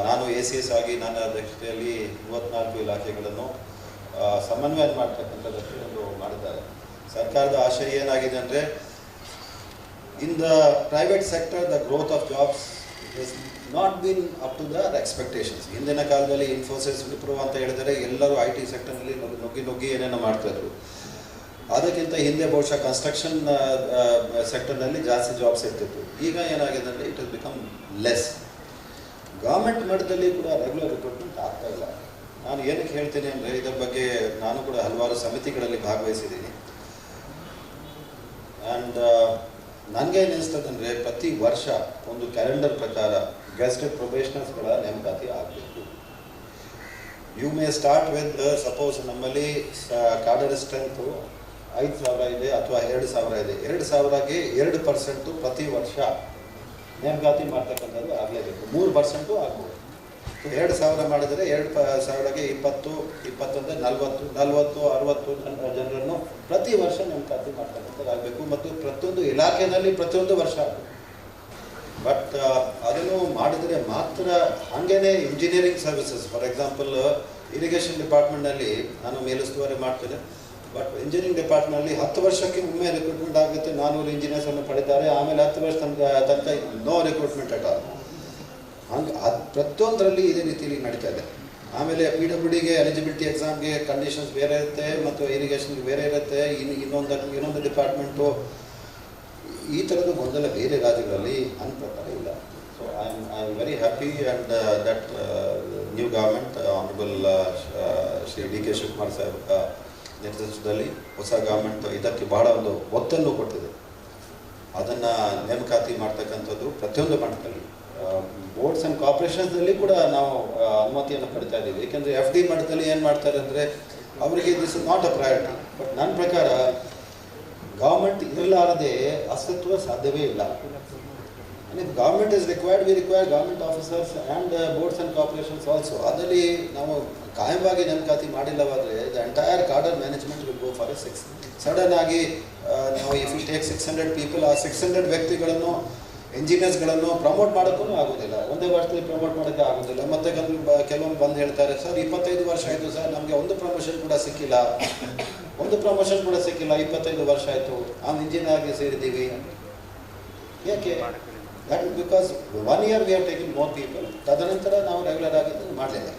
ನಾನು ACS ಆಗಿ ನನ್ನ ಅಧ್ಯಕ್ಷತೆಯಲ್ಲಿ 34 ಇಲಾಖೆಗಳನ್ನು ಸಮನ್ವಯ ಮಾಡ್ತಕ್ಕಂಥದ್ದಕ್ಕೆ ಒಂದು ಮಾಡಿದ್ದಾರೆ. ಸರ್ಕಾರದ ಆಶಯ ಏನಾಗಿದೆ ಅಂದರೆ, in the private sector the growth of jobs is not been up to the expectations. ಹಿಂದಿನ ಕಾಲದಲ್ಲಿ ಇನ್ಫೋಸಿಸ್, ವಿಪ್ರೋ ಅಂತ ಹೇಳಿದರೆ ಎಲ್ಲರೂ IT ಸೆಕ್ಟರ್ನಲ್ಲಿ ನುಗ್ಗಿ ಏನೇನೋ ಮಾಡ್ತಾಯಿದ್ರು. ಅದಕ್ಕಿಂತ ಹಿಂದೆ ಬಹುಶಃ ಕನ್ಸ್ಟ್ರಕ್ಷನ್ ಸೆಕ್ಟರ್ನಲ್ಲಿ ಜಾಸ್ತಿ ಜಾಬ್ಸ್ ಇರ್ತಿತ್ತು. ಈಗ ಏನಾಗಿದೆ ಅಂದರೆ it is become less. Government ಮಟ್ಟದಲ್ಲಿ ಕೂಡ ರೆಗ್ಯುಲರ್ ರಿಕ್ರೂಟ್ಮೆಂಟ್ ಆಗ್ತಾ ಇಲ್ಲ. ನಾನು ಏನಕ್ಕೆ ಹೇಳ್ತೀನಿ ಅಂದರೆ, ಇದರ ಬಗ್ಗೆ ನಾನು ಕೂಡ ಹಲವಾರು ಸಮಿತಿಗಳಲ್ಲಿ ಭಾಗವಹಿಸಿದ್ದೀನಿ. ಆ್ಯಂಡ್ ನನಗೆ ಏನಿಸ್ತದೆ ಅಂದರೆ, ಪ್ರತಿ ವರ್ಷ ಒಂದು ಕ್ಯಾಲೆಂಡರ್ ಪ್ರಕಾರ ಗೆಸ್ಟೆಡ್ ಪ್ರೊಬೇಷನರ್ಸ್ಗಳ ನೇಮಕಾತಿ ಆಗಬೇಕು. You may start with, suppose ನಮ್ಮಲ್ಲಿ ಕ್ಯಾಡರ್ ಸ್ಟ್ರೆಂತು 5,000 ಇದೆ ಅಥವಾ 2,000 ಇದೆ. 2,000ಗೆ 2% ಪ್ರತಿ ವರ್ಷ ನೇಮಕಾತಿ ಮಾಡ್ತಕ್ಕಂಥದ್ದು ಆಗಲೇಬೇಕು. 3% ಆಗ್ಬೋದು. 2,000 ಮಾಡಿದರೆ 2,000ಗೆ 20, 21, 40, 60 ಜನರನ್ನು ಪ್ರತಿ ವರ್ಷ ನೇಮಕಾತಿ ಮಾಡ್ತಕ್ಕಂಥದ್ದು ಆಗಬೇಕು. ಮತ್ತು ಪ್ರತಿಯೊಂದು ಇಲಾಖೆಯಲ್ಲಿ ಪ್ರತಿಯೊಂದು ವರ್ಷ ಆಗಬೇಕು. ಬಟ್ ಅದನ್ನು ಮಾಡಿದರೆ ಮಾತ್ರ. ಹಾಗೇನೆ engineering services, for example irrigation ಡಿಪಾರ್ಟ್ಮೆಂಟ್ನಲ್ಲಿ ನಾನು ಮೇಲುಸ್ತುವಾರಿ ಮಾಡ್ತೇನೆ. ಬಟ್ ಇಂಜಿನಿಯರಿಂಗ್ ಡಿಪಾರ್ಟ್ಮೆಂಟ್ನಲ್ಲಿ 10 ವರ್ಷಕ್ಕೆ ಒಮ್ಮೆ ರಿಕ್ರೂಟ್ಮೆಂಟ್ ಆಗುತ್ತೆ. 400 ಇಂಜಿನಿಯರ್ಸನ್ನು ಪಡೆದಿದ್ದಾರೆ. ಆಮೇಲೆ 10 ವರ್ಷ ತನಕ ನೋ ರಿಕ್ರೂಟ್ಮೆಂಟ್ ಅಟ್ ಆಲ್. ಹಂಗೆ ಅದು ಪ್ರತಿಯೊಂದರಲ್ಲಿ ಇದೇ ರೀತಿಯಲ್ಲಿ ನಡೀತಾ ಇದೆ. ಆಮೇಲೆ PWDಗೆ ಎಲಿಜಿಬಿಲಿಟಿ ಎಕ್ಸಾಮ್ಗೆ ಕಂಡೀಷನ್ಸ್ ಬೇರೆ ಇರುತ್ತೆ ಮತ್ತು ಇರಿಗೇಷನ್ಗೆ ಬೇರೆ ಇರುತ್ತೆ. ಇನ್ನೊಂದು ಡಿಪಾರ್ಟ್ಮೆಂಟು ಈ ಥರದ ಗೊಂದಲ ಬೇರೆ ರಾಜ್ಯಗಳಲ್ಲಿ ನನ್ನ ಪ್ರಕಾರ ಇಲ್ಲ. So I am very happy and that new government honourable Shri DK Shivakumar Saheb ನೇತೃತ್ವದಲ್ಲಿ ಹೊಸ ಗವರ್ಮೆಂಟ್ ಇದಕ್ಕೆ ಬಹಳ ಒಂದು ಒತ್ತನ್ನು ಕೊಟ್ಟಿದೆ. ಅದನ್ನು ನೇಮಕಾತಿ ಮಾಡ್ತಕ್ಕಂಥದ್ದು ಪ್ರತಿಯೊಂದು ಮಟ್ಟದಲ್ಲಿ. ಬೋರ್ಡ್ಸ್ ಆ್ಯಂಡ್ ಕಾರ್ಪೊರೇಷನ್ಸ್ನಲ್ಲಿ ಕೂಡ ನಾವು ಅನುಮತಿಯನ್ನು ಪಡಿತಾ ಇದ್ದೀವಿ. ಏಕೆಂದರೆ FD ಮಟ್ಟದಲ್ಲಿ ಏನು ಮಾಡ್ತಾರೆ ಅಂದರೆ ಅವರಿಗೆ this is not a priority. But ನನ್ನ ಪ್ರಕಾರ ಗೌರ್ಮೆಂಟ್ ಇರಲಾರದೆ ಅಸ್ತಿತ್ವ ಸಾಧ್ಯವೇ ಇಲ್ಲ. And if government is required, we require government officers and boards and corporations also. ಅದರಲ್ಲಿ ನಾವು ಕಾಯವಾಗಿ ನೇಮಕಾತಿ ಮಾಡಿಲ್ಲವಾದರೆ the entire cadre management will go for a 6. Sudden ಆಗಿ ನಾವು ಇಫ್ ಯು ಟೇಕ್ 600 ಪೀಪಲ್, ಆ 600 ವ್ಯಕ್ತಿಗಳನ್ನು ಇಂಜಿನಿಯರ್ಸ್ಗಳನ್ನು ಪ್ರಮೋಟ್ ಮಾಡೋಕ್ಕೂ ಆಗೋದಿಲ್ಲ. ಒಂದೇ ವರ್ಷದಲ್ಲಿ ಪ್ರಮೋಟ್ ಮಾಡೋಕ್ಕೆ ಆಗೋದಿಲ್ಲ. ಮತ್ತು ಕೆಲವೊಂದು ಬಂದು ಹೇಳ್ತಾರೆ, ಸರ್ 25 ವರ್ಷ ಆಯಿತು ಸರ್, ನಮಗೆ ಒಂದು ಪ್ರಮೋಷನ್ ಕೂಡ ಸಿಕ್ಕಿಲ್ಲ, 25 ವರ್ಷ ಆಯಿತು, ನಾವು ಇಂಜಿನಿಯರ್ಗೆ ಸೇರಿದ್ದೀವಿ. ಯಾಕೆ? That is because 1 year we have taken more people. ತದನಂತರ ನಾವು ರೆಗ್ಯುಲರ್ ಆಗಿದ್ದು ಮಾಡಲಿಲ್ಲ.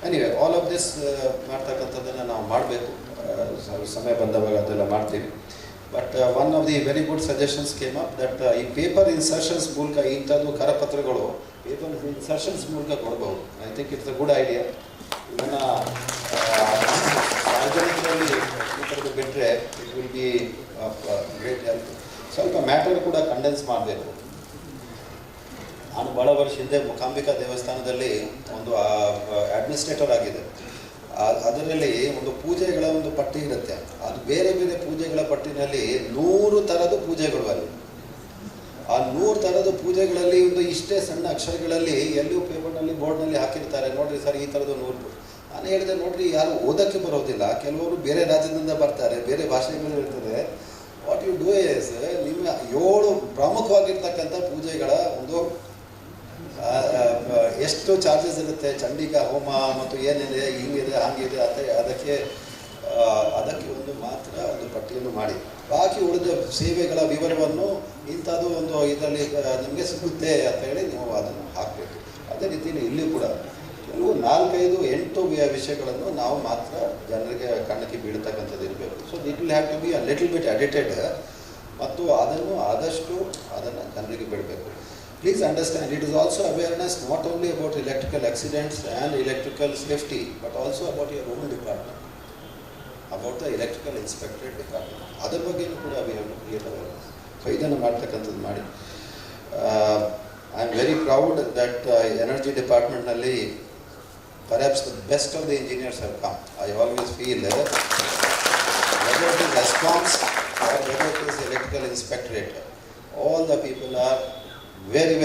ಎನಿವೆ ಆಲ್ ಆಫ್ ದಿಸ್ ಮಾಡ್ತಕ್ಕಂಥದ್ದನ್ನು ನಾವು ಮಾಡಬೇಕು. ಸಮಯ ಬಂದವಾಗ ಅದೆಲ್ಲ ಮಾಡ್ತೀವಿ. But one of the very good suggestions came up that ಈ ಪೇಪರ್ ಇನ್ಸರ್ಷನ್ಸ್ ಮೂಲಕ ಇಂಥದ್ದು ಕರಪತ್ರಗಳು ಪೇಪರ್ ಇನ್ಸರ್ಷನ್ಸ್ ಮೂಲಕ ಕೊಡ್ಬೋದು. I think it's a good idea. ಇದನ್ನು ಸಾರ್ವಜನಿಕರಲ್ಲಿ ಈ ಥರದ್ದು ಬಿಟ್ಟರೆ it will be great help. ಸ್ವಲ್ಪ ಮ್ಯಾಟರ್ ಕೂಡ ಕಂಡೆನ್ಸ್ ಮಾಡಬೇಕು. ನಾನು ಭಾಳ ವರ್ಷ ಹಿಂದೆ ಮೂಕಾಂಬಿಕಾ ದೇವಸ್ಥಾನದಲ್ಲಿ ಒಂದು ಅಡ್ಮಿನಿಸ್ಟ್ರೇಟರ್ ಆಗಿದೆ. ಅದರಲ್ಲಿ ಒಂದು ಪೂಜೆಗಳ ಒಂದು ಪಟ್ಟಿ ಇರುತ್ತೆ. ಅದು ಬೇರೆ ಬೇರೆ ಪೂಜೆಗಳ ಪಟ್ಟಿನಲ್ಲಿ 100 ಥರದ ಪೂಜೆಗಳು. ಅಲ್ಲಿ ಆ 100 ಥರದ ಪೂಜೆಗಳಲ್ಲಿ ಒಂದು ಇಷ್ಟೇ ಸಣ್ಣ ಅಕ್ಷರಗಳಲ್ಲಿ ಎಲ್ಲೂ ಪೇಪರ್ನಲ್ಲಿ ಬೋರ್ಡ್ನಲ್ಲಿ ಹಾಕಿರ್ತಾರೆ, ನೋಡಿರಿ ಸರ್ ಈ ಥರದ್ದು 100. ನಾನು ಹೇಳಿದೆ, ನೋಡಿರಿ ಯಾರು ಓದೋಕ್ಕೆ ಬರೋದಿಲ್ಲ, ಕೆಲವರು ಬೇರೆ ರಾಜ್ಯದಿಂದ ಬರ್ತಾರೆ, ಬೇರೆ ಭಾಷೆಗಳು ಇರ್ತದೆ. ವಾಟ್ ಯು ಡೂ ಇಸ್ ನಿಮ್ಮ 7 ಪ್ರಮುಖವಾಗಿರ್ತಕ್ಕಂಥ ಪೂಜೆಗಳ ಒಂದು ಎಷ್ಟು ಚಾರ್ಜಸ್ ಇರುತ್ತೆ, ಚಂಡಿಕಾ ಹೋಮ ಮತ್ತು ಏನಿದೆ, ಹಿಂಗಿದೆ, ಹಾಗಿದೆ, ಅದಕ್ಕೆ ಒಂದು ಮಾತ್ರ ಒಂದು ಪಟ್ಟಿಯನ್ನು ಮಾಡಿ, ಬಾಕಿ ಉಳಿದ ಸೇವೆಗಳ ವಿವರವನ್ನು ಇಂಥದ್ದು ಒಂದು ಇದರಲ್ಲಿ ನಿಮಗೆ ಸಿಗುತ್ತೆ ಅಂತ ಹೇಳಿ ನೀವು ಅದನ್ನು ಹಾಕಬೇಕು. ಅದೇ ರೀತಿಯಲ್ಲಿ ಇಲ್ಲಿ ಕೂಡ ಕೆಲವು 4, 5, 8 ವಿಷಯಗಳನ್ನು ನಾವು ಮಾತ್ರ ಜನರಿಗೆ ಕಣ್ಣಕ್ಕೆ ಬೀಳತಕ್ಕಂಥದ್ದು ಇರಬೇಕು. So it will have to be a little bit edited ಮತ್ತು ಅದನ್ನು ಆದಷ್ಟು ಅದನ್ನು ಜನರಿಗೆ ಬಿಡಬೇಕು. Please understand, it is also awareness not only about electrical accidents and electrical safety, but also about your own department, about the electrical inspectorate department. ಅದರ ಬಗ್ಗೆಯೂ ಕೂಡ we have to create awareness. So ಇದನ್ನು ಮಾಡ್ತಕ್ಕಂಥದ್ದು ಮಾಡಿ. I am very proud that energy department ನಲ್ಲಿ perhaps the best of the engineers have come. I always feel whether it is response or whether it is electrical inspectorate, all the people are very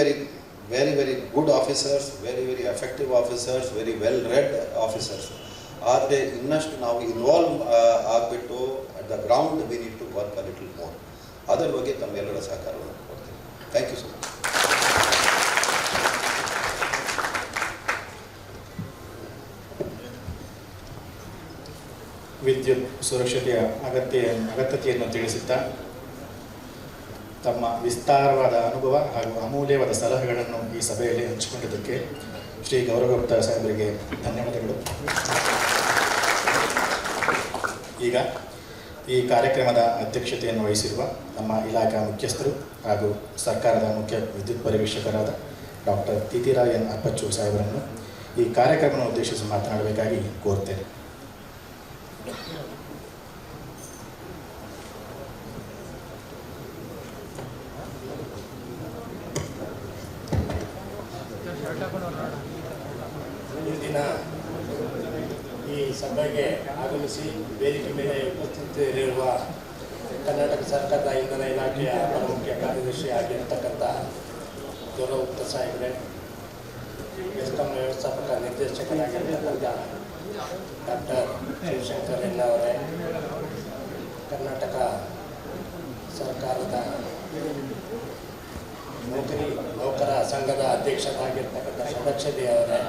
good officers, very effective officers, very well read officers. ಆದರೆ ಇನ್ನಷ್ಟು ನಾವು ಇನ್ವಾಲ್ವ್ ಆಗಿಬಿಟ್ಟು at the ground we need to work a little more. ಅದರ ಬಗ್ಗೆ ತಮ್ಮೆಲ್ಲರ ಸಹಕಾರವನ್ನು ಕೊಡ್ತೀನಿ. Thank you so much. ವಿದ್ಯುತ್ ಸುರಕ್ಷತೆಯ ಅಗತ್ಯತೆಯನ್ನು ತಿಳಿಸುತ್ತಾ ತಮ್ಮ ವಿಸ್ತಾರವಾದ ಅನುಭವ ಹಾಗೂ ಅಮೂಲ್ಯವಾದ ಸಲಹೆಗಳನ್ನು ಈ ಸಭೆಯಲ್ಲಿ ಹಂಚಿಕೊಂಡಿದ್ದಕ್ಕೆ ಶ್ರೀ ಗೌರಗುಪ್ತಾ ಸಾಹೇಬರಿಗೆ ಧನ್ಯವಾದಗಳು. ಈಗ ಈ ಕಾರ್ಯಕ್ರಮದ ಅಧ್ಯಕ್ಷತೆಯನ್ನು ವಹಿಸಿರುವ ನಮ್ಮ ಇಲಾಖಾ ಮುಖ್ಯಸ್ಥರು ಹಾಗೂ ಸರ್ಕಾರದ ಮುಖ್ಯ ವಿದ್ಯುತ್ ಪರಿವೀಕ್ಷಕರಾದ ಡಾಕ್ಟರ್ ತಿತಿರಾವ್ ಎನ್ ಅಪ್ಪಚ್ಚು ಸಾಹೇಬರನ್ನು ಈ ಕಾರ್ಯಕ್ರಮವನ್ನು ಉದ್ದೇಶಿಸಿ ಮಾತನಾಡಬೇಕಾಗಿ ಕೋರುತ್ತೇನೆ. ಇಂದಿನ ಈ ಸಭೆಗೆ ಆಗಮಿಸಿ ವೇದಿಕೆ ಮೇಲೆ ಉಪಸ್ಥಿತರಿರುವ ಕರ್ನಾಟಕ ಸರ್ಕಾರದ ಇಂಧನ ಇಲಾಖೆಯ ಮುಖ್ಯ ಕಾರ್ಯದರ್ಶಿ ಆಗಿರತಕ್ಕಂಥ ಗೌರವ ಗುಪ್ತ ಸಾಹೇಬ್ರೆ, ಬೆಸ್ಕಾಂ ವ್ಯವಸ್ಥಾಪಕ ನಿರ್ದೇಶಕರಾಗಿರ್ತಕ್ಕಂಥ ಡಾಕ್ಟರ್ ಶಿವಶಂಕರ್ ಎನ್ನವರೇ, ಕರ್ನಾಟಕ ಸರ್ಕಾರದ ನೌಕರ ಸಂಘದ ಅಧ್ಯಕ್ಷರಾಗಿರ್ತಕ್ಕಂಥ ಷಡಕ್ಷರಿ ಅವರೇ,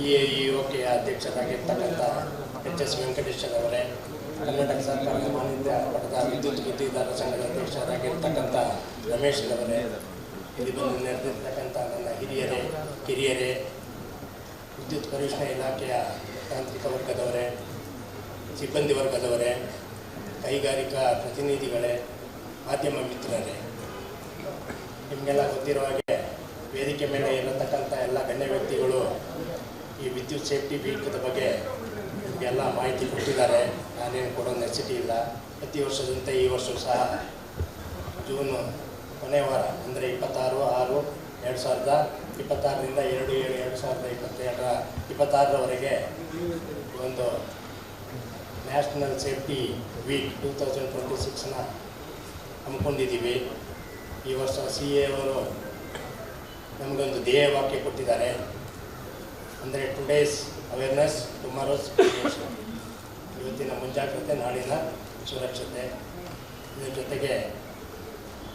EAEOಕೆಯ ಅಧ್ಯಕ್ಷರಾಗಿರ್ತಕ್ಕಂಥ HS ವೆಂಕಟೇಶ್ವರವರೇ, ಕರ್ನಾಟಕ ಸರ್ಕಾರದ ಮಾನ್ಯತೆ ಪಡೆದ ವಿದ್ಯುತ್ ಗುತ್ತಿಗೆದಾರರ ಸಂಘದ ಅಧ್ಯಕ್ಷರಾಗಿರ್ತಕ್ಕಂಥ ರಮೇಶ್ ಅವರೇ, ಇಲ್ಲಿ ಬಂದು ನೆರೆದಿರ್ತಕ್ಕಂಥ ನನ್ನ ಹಿರಿಯರೇ, ಕಿರಿಯರೇ, ವಿದ್ಯುತ್ ಪರಿವೀಕ್ಷಣಾ ಇಲಾಖೆಯ ತಾಂತ್ರಿಕ ವರ್ಗದವರೇ, ಸಿಬ್ಬಂದಿ ವರ್ಗದವರೇ, ಕೈಗಾರಿಕಾ ಪ್ರತಿನಿಧಿಗಳೇ, ಮಾಧ್ಯಮ ಮಿತ್ರರೇ, ನಿಮಗೆಲ್ಲ ಗೊತ್ತಿರೋ ಹಾಗೆ ವೇದಿಕೆ ಮೇಲೆ ಇರತಕ್ಕಂಥ ಎಲ್ಲ ಗಣ್ಯ ವ್ಯಕ್ತಿಗಳು ಈ ವಿದ್ಯುತ್ ಸೇಫ್ಟಿ ವೀಕ್ದ ಬಗ್ಗೆ ನಿಮಗೆಲ್ಲ ಮಾಹಿತಿ ಕೊಟ್ಟಿದ್ದಾರೆ. ನಾನೇನು ಕೊಡೋ ನೆಸಿಟಿ ಇಲ್ಲ. ಪ್ರತಿ ವರ್ಷದಂತೆ ಈ ವರ್ಷ ಸಹ ಜೂನ್ ಕೊನೆಯ ವಾರ ಅಂದರೆ 26/6/2026ರಿಂದ 2/7/2026ರವರೆಗೆ ಒಂದು ನ್ಯಾಷನಲ್ ಸೇಫ್ಟಿ ವೀಕ್ 2026ನ ಹಮ್ಮಿಕೊಂಡಿದ್ದೀವಿ. ಈ ವರ್ಷ CA ಅವರು ನಮಗೊಂದು ಧ್ಯೇಯವಾಕ್ಯ ಕೊಟ್ಟಿದ್ದಾರೆ. ಅಂದರೆ ಟುಡೇಸ್ ಅವೇರ್ನೆಸ್ ಟುಮಾರೋಸ್ ಪ್ರಿವೆನ್ಷನ್, ಇವತ್ತಿನ ಮುಂಜಾಗ್ರತೆ ನಾಳಿನ ಸುರಕ್ಷತೆ. ಇದರ ಜೊತೆಗೆ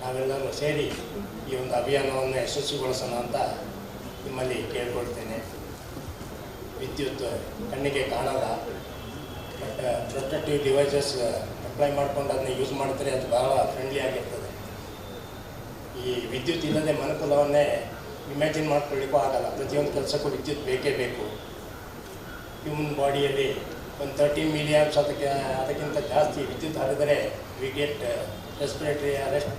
ನಾವೆಲ್ಲರೂ ಸೇರಿ ಈ ಒಂದು ಅಭಿಯಾನವನ್ನು ಯಶಸ್ವಿಗೊಳಿಸೋಣ ಅಂತ ನಿಮ್ಮಲ್ಲಿ ಕೇಳ್ಕೊಳ್ತೇನೆ. ವಿದ್ಯುತ್ ಕಣ್ಣಿಗೆ ಕಾಣಲ್ಲ, ಬಟ್ ಪ್ರೊಟೆಕ್ಟಿವ್ ಡಿವೈಸಸ್ ಅಪ್ಲೈ ಮಾಡ್ಕೊಂಡು ಅದನ್ನ ಯೂಸ್ ಮಾಡಿದ್ರೆ ಅದು ಬಹಳ ಫ್ರೆಂಡ್ಲಿ ಆಗಿರ್ತದೆ. ಈ ವಿದ್ಯುತ್ ಇಲ್ಲದೆ ಮನುಕುಲವನ್ನೇ ಇಮ್ಯಾಜಿನ್ ಮಾಡ್ಕೊಳ್ಳಿಕ್ಕೂ ಆಗಲ್ಲ. ಪ್ರತಿಯೊಂದು ಕೆಲಸಕ್ಕೂ ವಿದ್ಯುತ್ ಬೇಕೇ ಬೇಕು. ಹ್ಯೂಮನ್ ಬಾಡಿಯಲ್ಲಿ ಒಂದು 13 ಮಿಲಿಯನ್ಸ್ ಅದಕ್ಕಿಂತ ಜಾಸ್ತಿ ವಿದ್ಯುತ್ ಹರಿದರೆ ವಿ ಗೆಟ್ ರೆಸ್ಪಿರೇಟರಿ ಅರೆಸ್ಟ್,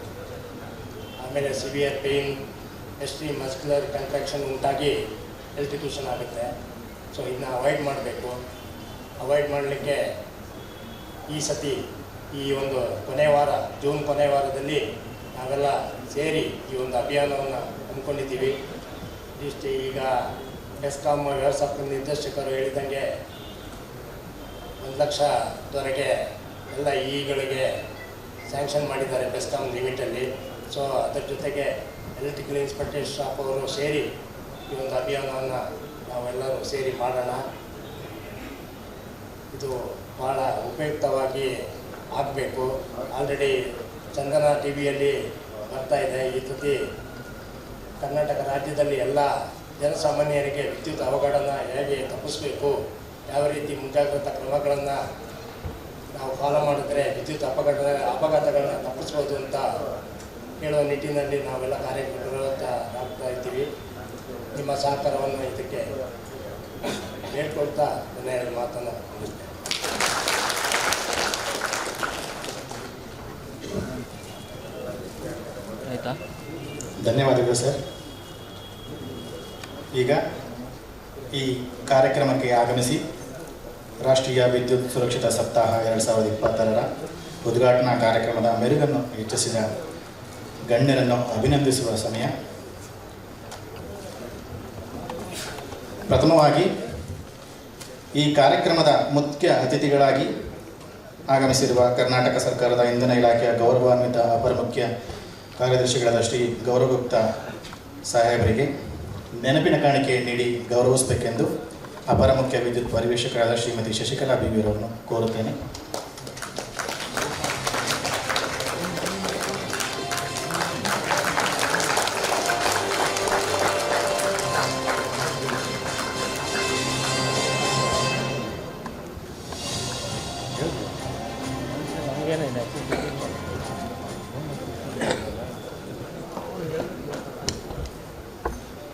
ಆಮೇಲೆ severe pain, extreme muscular contraction ಉಂಟಾಗಿ ಎಲೆಕ್ಟ್ರಿಕ್ಯೂಷನ್ ಆಗುತ್ತೆ. ಸೊ ಇದನ್ನ ಅವಾಯ್ಡ್ ಮಾಡಬೇಕು. ಅವಾಯ್ಡ್ ಮಾಡಲಿಕ್ಕೆ ಈ ಸತಿ ಈ ಒಂದು ಕೊನೆಯ ವಾರ, ಜೂನ್ ಕೊನೆಯ ವಾರದಲ್ಲಿ ನಾವೆಲ್ಲ ಸೇರಿ ಈ ಒಂದು ಅಭಿಯಾನವನ್ನು ಹಮ್ಮಿಕೊಂಡಿದ್ದೀವಿ. ಇಷ್ಟು ಈಗ ಬೆಸ್ಕಾಂ ವ್ಯವಸ್ಥಾಪಕ ನಿರ್ದೇಶಕರು ಹೇಳಿದಂಗೆ 1 ಲಕ್ಷದವರೆಗೆ ಎಲ್ಲ ಇಗಳಿಗೆ ಸ್ಯಾಂಕ್ಷನ್ ಮಾಡಿದ್ದಾರೆ ಬೆಸ್ಕಾಂ ಲಿಮಿಟಲ್ಲಿ. ಸೊ ಅದರ ಜೊತೆಗೆ ಎಲೆಕ್ಟ್ರಿಕಲ್ ಇನ್ಸ್ಪೆಕ್ಟರ್ ಸ್ಟಾಫ್ ಅವರು ಸೇರಿ ಈ ಒಂದು ಅಭಿಯಾನವನ್ನು ನಾವೆಲ್ಲರೂ ಸೇರಿ ಮಾಡೋಣ. ಇದು ಭಾಳ ಉಪಯುಕ್ತವಾಗಿ ಆಗಬೇಕು. ಆಲ್ರೆಡಿ ಚಂದನ TVಯಲ್ಲಿ ಬರ್ತಾ ಇದೆ. ಈ ಸತಿ ಕರ್ನಾಟಕ ರಾಜ್ಯದಲ್ಲಿ ಎಲ್ಲ ಜನಸಾಮಾನ್ಯರಿಗೆ ವಿದ್ಯುತ್ ಅವಘಡನ ಹೇಗೆ ತಪ್ಪಿಸಬೇಕು, ಯಾವ ರೀತಿ ಮುಂಜಾಗ್ರತಾ ಕ್ರಮಗಳನ್ನು ನಾವು ಫಾಲೋ ಮಾಡಿದ್ರೆ ವಿದ್ಯುತ್ ಅಪಘಾತಗಳನ್ನ ತಪ್ಪಿಸ್ಬೋದು ಅಂತ ಹೇಳುವ ನಿಟ್ಟಿನಲ್ಲಿ ನಾವೆಲ್ಲ ಕಾರ್ಯಪ್ರವೃತ್ತರಾಗ್ತಾ ಇದ್ದೀವಿ. ನಿಮ್ಮ ಸಹಕಾರವನ್ನು ಇದಕ್ಕೆ ಹೇಳ್ಕೊಳ್ತಾ ನನ್ನ 2 ಮಾತನ್ನು ಮುಗಿಸ್ತೇನೆ. ಆಯಿತಾ? ಧನ್ಯವಾದಗಳು ಸರ್. ಈಗ ಈ ಕಾರ್ಯಕ್ರಮಕ್ಕೆ ಆಗಮಿಸಿ ರಾಷ್ಟ್ರೀಯ ವಿದ್ಯುತ್ ಸುರಕ್ಷತಾ ಸಪ್ತಾಹ 2026ರ ಉದ್ಘಾಟನಾ ಕಾರ್ಯಕ್ರಮದ ಮೆರುಗನ್ನು ಹೆಚ್ಚಿಸಿದ ಗಣ್ಯರನ್ನು ಅಭಿನಂದಿಸುವ ಸಮಯ. ಪ್ರಥಮವಾಗಿ ಈ ಕಾರ್ಯಕ್ರಮದ ಮುಖ್ಯ ಅತಿಥಿಗಳಾಗಿ ಆಗಮಿಸಿರುವ ಕರ್ನಾಟಕ ಸರ್ಕಾರದ ಇಂಧನ ಇಲಾಖೆಯ ಗೌರವಾನ್ವಿತ ಅಪರ ಮುಖ್ಯ ಕಾರ್ಯದರ್ಶಿಗಳಾದ ಶ್ರೀ ಗೌರವ ಗುಪ್ತಾ ಸಾಹೇಬರಿಗೆ ನೆನಪಿನ ಕಾಣಿಕೆ ನೀಡಿ ಗೌರವಿಸಬೇಕೆಂದು ಅಪರ ಮುಖ್ಯ ವಿದ್ಯುತ್ ಪರಿವೀಕ್ಷಕರಾದ ಶ್ರೀಮತಿ ಶಶಿಕಲಾ BV ಅವರನ್ನು ಕೋರುತ್ತೇನೆ.